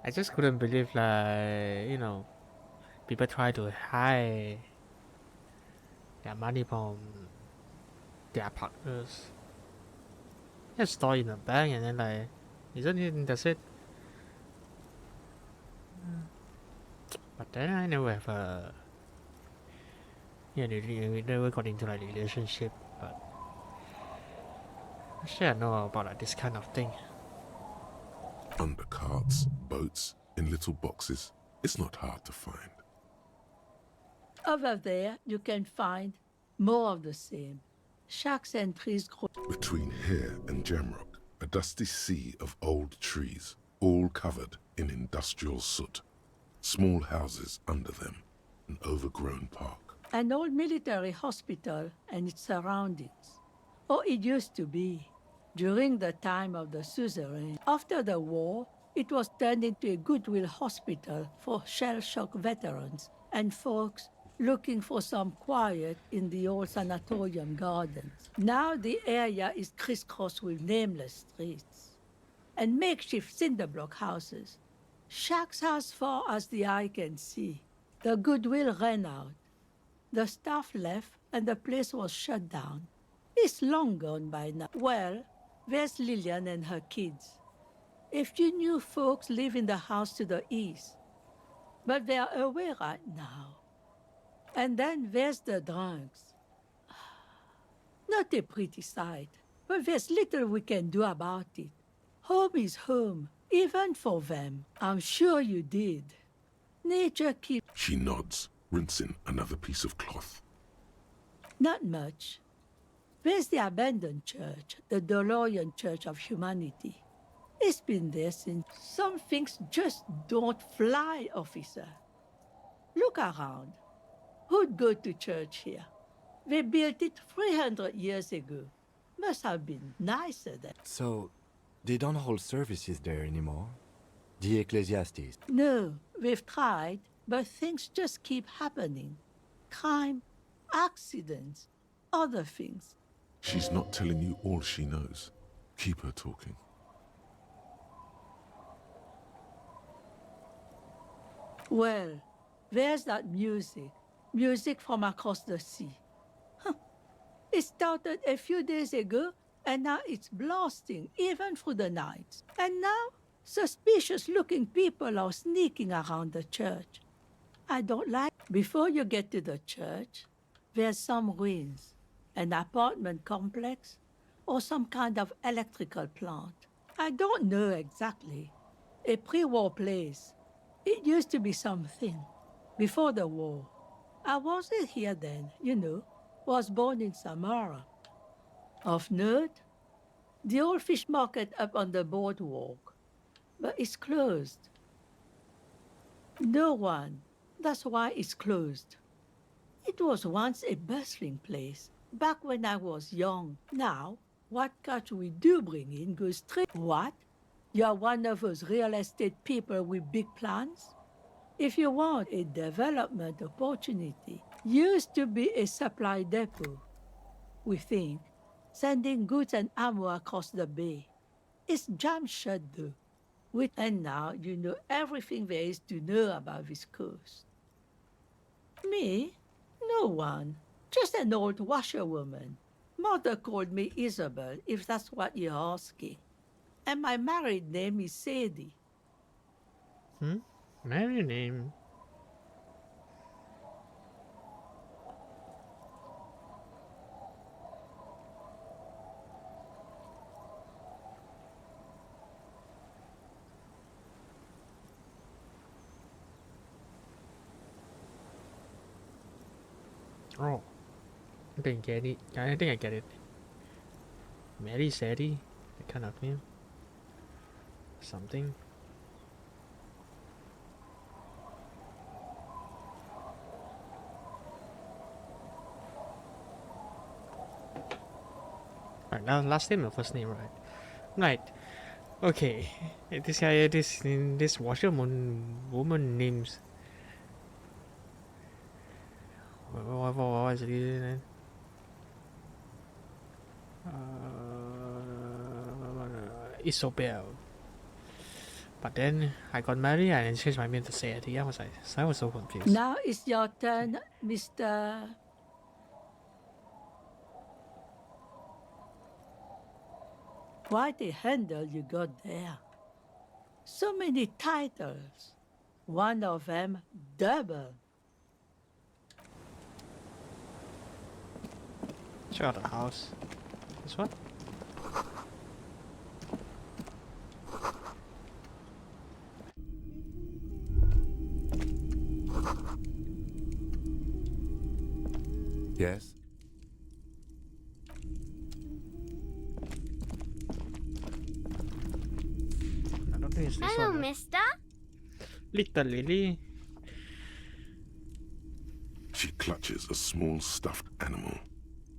I just couldn't believe, like, you know, people try to hide their money from their partners. Just store in a bank and then, like, isn't it? That's it. But then I never have a, yeah, we never got into like a relationship. But actually, I know about like this kind of thing. Under carts, boats, in little boxes. It's not hard to find. Over there, you can find more of the same. Shacks and trees grow. Between here and Jamrock, a dusty sea of old trees, all covered in industrial soot. Small houses under them, an overgrown park. An old military hospital and its surroundings. Or it used to be. During the time of the suzerain. After the war, it was turned into a goodwill hospital for shell-shock veterans and folks looking for some quiet in the old sanatorium gardens. Now the area is crisscrossed with nameless streets and makeshift cinder block houses. Shacks as far as the eye can see. The goodwill ran out. The staff left and the place was shut down. It's long gone by now. Well, there's Lillian and her kids. A few new folks live in the house to the east, but they are away right now. And then there's the drunks. Not a pretty sight, but there's little we can do about it. Home is home. Even for them, I'm sure you did. Nature keeps... She nods, rinsing another piece of cloth. Not much. There's the abandoned church, the DeLorean Church of Humanity. It's been there since. Some things just don't fly, officer. Look around. Who'd go to church here? They built it 300 years ago. Must have been nicer then. So, they don't hold services there anymore? The Ecclesiastes? No, we've tried, but things just keep happening. Crime, accidents, other things. She's not telling you all she knows. Keep her talking. Well, there's that music. Music from across the sea. Huh. It started a few days ago, and now it's blasting, even through the night. And now, Suspicious-looking people are sneaking around the church. I don't like... Before you get to the church, there's some ruins, an apartment complex, or some kind of electrical plant. I don't know exactly. A pre-war place. It used to be something. Before the war. I wasn't here then, you know. Was born in Samara. Of note, the old fish market up on the boardwalk. But it's closed. No one. That's why it's closed. It was once a bustling place, back when I was young. Now, what cash we do bring in goes straight... What? You're one of those real estate people with big plans? If you want a development opportunity, used to be a supply depot, we think, sending goods and ammo across the bay. It's jammed shut though. And now you know everything there is to know about this coast. Me? No one. Just an old washerwoman. Mother called me Isabel, if that's what you're asking. And my married name is Sadie. Married name. Oh, I didn't get it. I think I get it. Mary Sadie, that kind of name. Something. Right, now last name or first name, right? Right. Okay. This guy, this woman names. What was it? Isobel. But then I got married and changed my name to Sadie. I was so confused. Now it's your turn, Mr. Quite a handle you got there. So many titles. One of them double. Check out the house. This one? Yes? I don't think it's this Hello, one. mister. Little Lily. She clutches a small stuffed animal.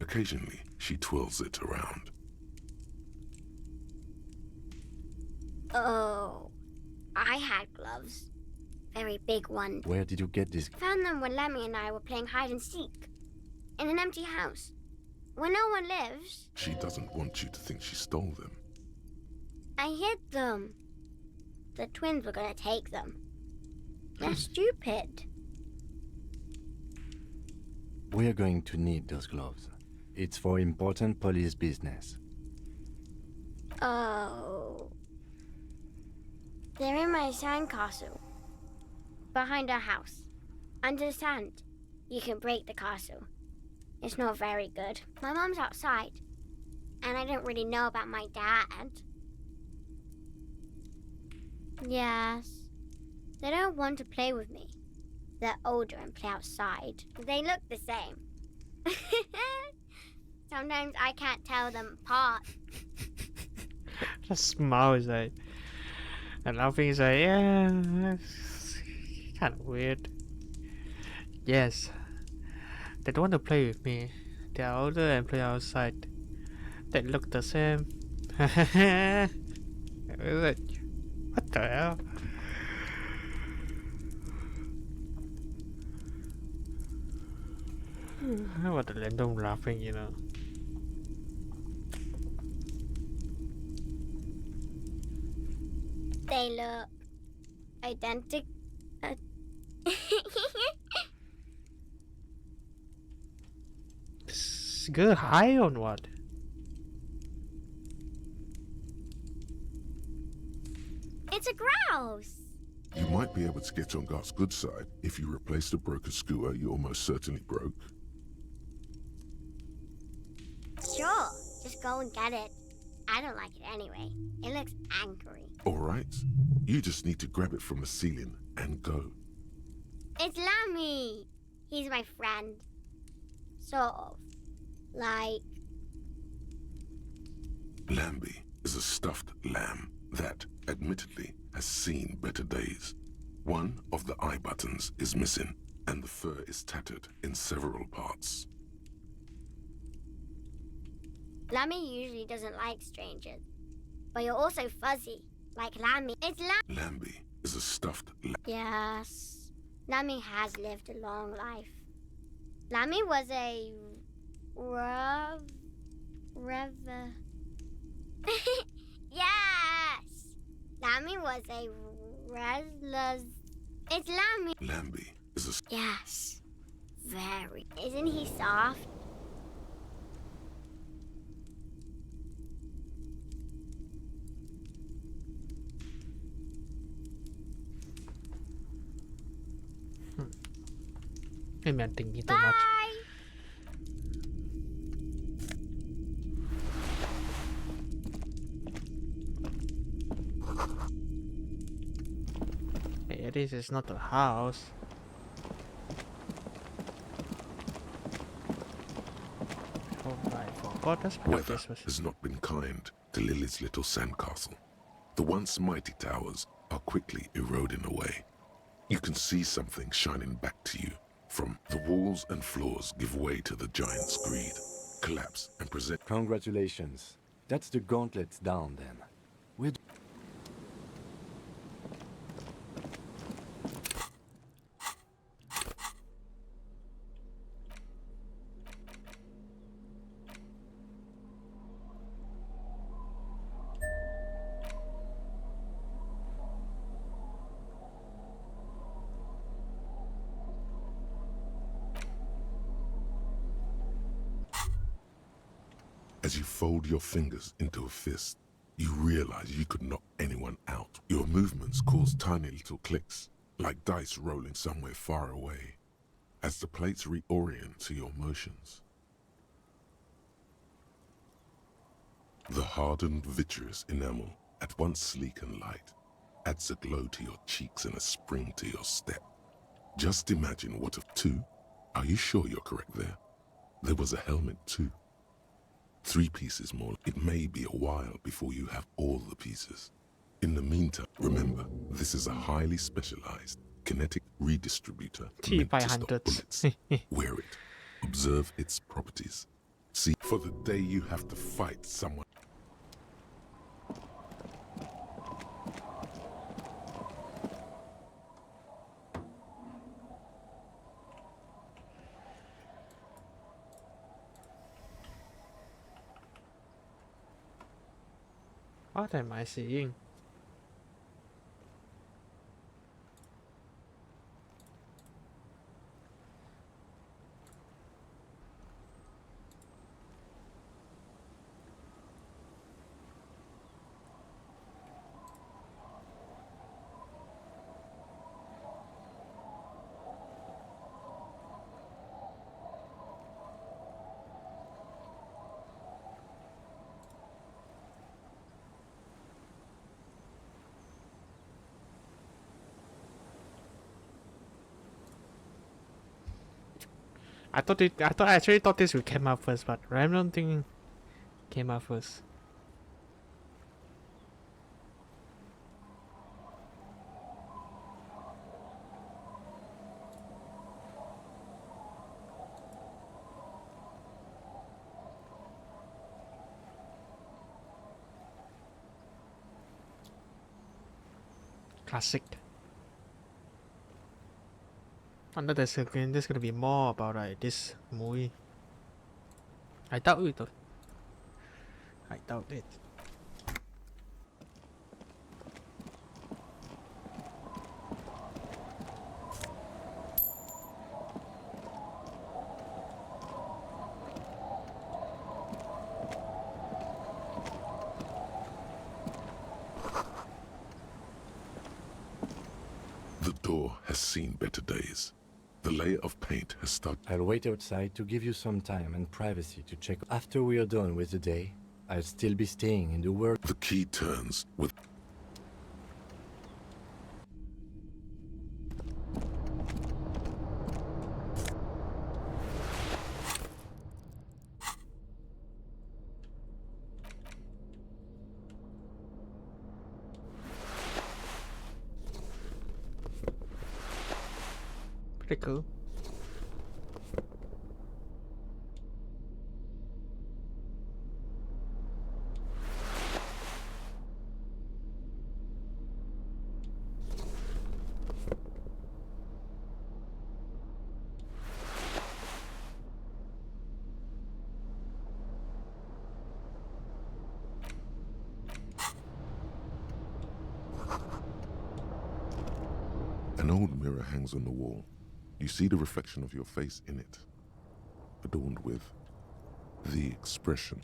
Occasionally, she twirls it around. Oh, I had gloves. Very big ones. Where did you get this? Found them when Lemmy and I were playing hide and seek. In an empty house. Where no one lives. She doesn't want you to think she stole them. I hid them. The twins were gonna take them. They're stupid. We're going to need those gloves. It's for important police business. Oh. They're in my sandcastle. Behind our house. Under the sand. You can break the castle. It's not very good. My mom's outside. And I don't really know about my dad. Yes. They don't want to play with me. They're older and play outside. They look the same. Sometimes I can't tell them apart. Just smiles like, and laughing is like, yeah, that's kind of weird. Yes, they don't want to play with me. They are older and play outside. They look the same. What the hell? What the random laughing, you know. They look identical. This girl high on what? It's a grouse. You might be able to get on Garth's good side if you replace the broken skewer you almost certainly broke. Sure, just go and get it. I don't like it anyway. It looks angry. Alright, you just need to grab it from the ceiling and go. It's Lammy. He's my friend. Sort of. Like... Lambie is a stuffed lamb that, admittedly, has seen better days. One of the eye buttons is missing, and the fur is tattered in several parts. Lammy usually doesn't like strangers. But you're also fuzzy, like Lammy. It's Lambie is a stuffed lamb. Yes. Lammy has lived a long life. Lammy was a... Yes! Lammy was a restless... It's Lammy. Lambie is a... Yes. Very. Isn't he soft? Maybe I'm thinking too much. Hey, this is not a house. Oh, I forgot this. Weather has not been kind to Lily's little sandcastle. The once mighty towers are quickly eroding away. You can see something shining back to you. From the walls and floors give way to the giant's greed, collapse and present. Congratulations. That's the gauntlet down then. We're As you fold your fingers into a fist, you realize you could knock anyone out. Your movements cause tiny little clicks, like dice rolling somewhere far away, as the plates reorient to your motions. The hardened vitreous enamel, at once sleek and light, adds a glow to your cheeks and a spring to your step. Just imagine what if two? Are you sure you're correct there? There was a helmet too. 3 pieces more. It may be a while before you have all the pieces. In the meantime, remember, this is a highly specialized kinetic redistributor meant to stop bullets. Wear it. Observe its properties. See, for the day you have to fight someone. What am I seeing? I actually thought this would come out first, but random thing came out first. Classic. Under the screen, there's gonna be more about this movie. I doubt it though. I doubt it. seen better days. The layer of paint has started. I'll wait outside to give you some time and privacy to check. After we are done with the day, I'll still be staying in the world. The key turns with. Pretty cool. An old mirror hangs on the wall. You see the reflection of your face in it, adorned with the expression.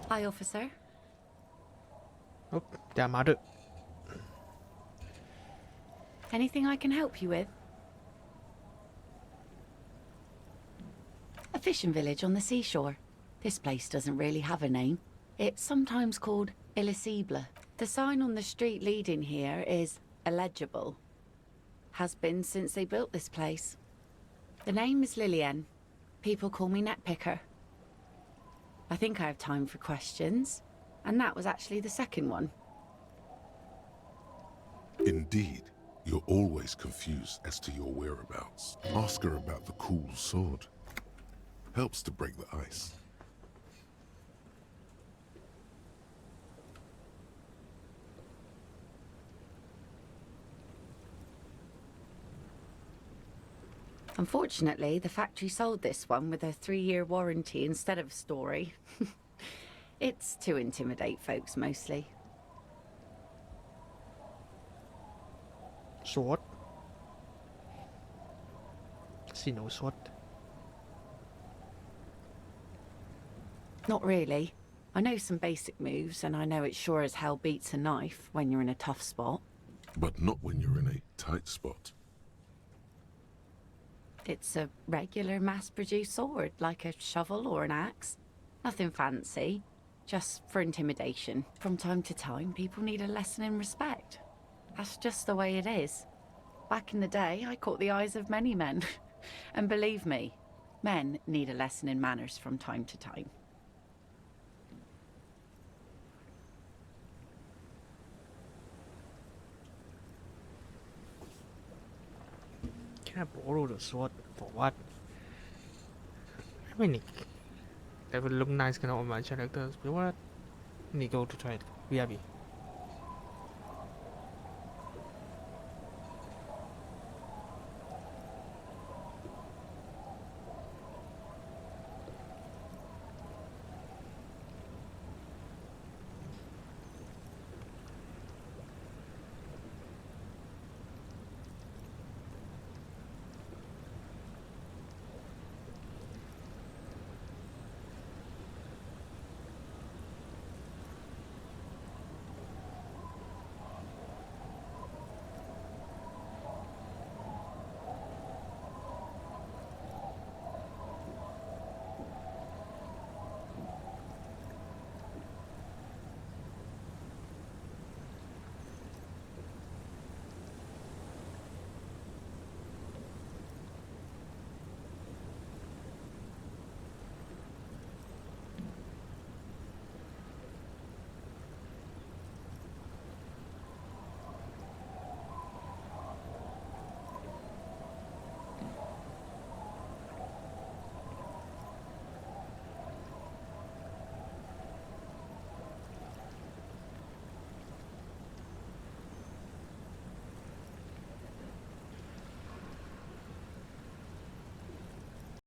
Hi, officer. Oh, damn it. Anything I can help you with? A fishing village on the seashore. This place doesn't really have a name. It's sometimes called Elysium. The sign on the street leading here is illegible. Has been since they built this place. The name is Lillian. People call me Netpicker. I think I have time for questions, and that was actually the second one. Indeed, you're always confused as to your whereabouts. Ask her about the cool sword. Helps to break the ice. Unfortunately, the factory sold this one with a 3-year warranty instead of a story. It's to intimidate folks, mostly. Sword? See no sword. Not really. I know some basic moves, and I know it sure as hell beats a knife when you're in a tough spot. But not when you're in a tight spot. It's a regular mass-produced sword, like a shovel or an axe. Nothing fancy, just for intimidation. From time to time, people need a lesson in respect. That's just the way it is. Back in the day, I caught the eyes of many men. And believe me, men need a lesson in manners from time to time. Can I borrow the sword? For what? I mean, that would look nice kind of on my characters, but what? Need go to try it. BRB.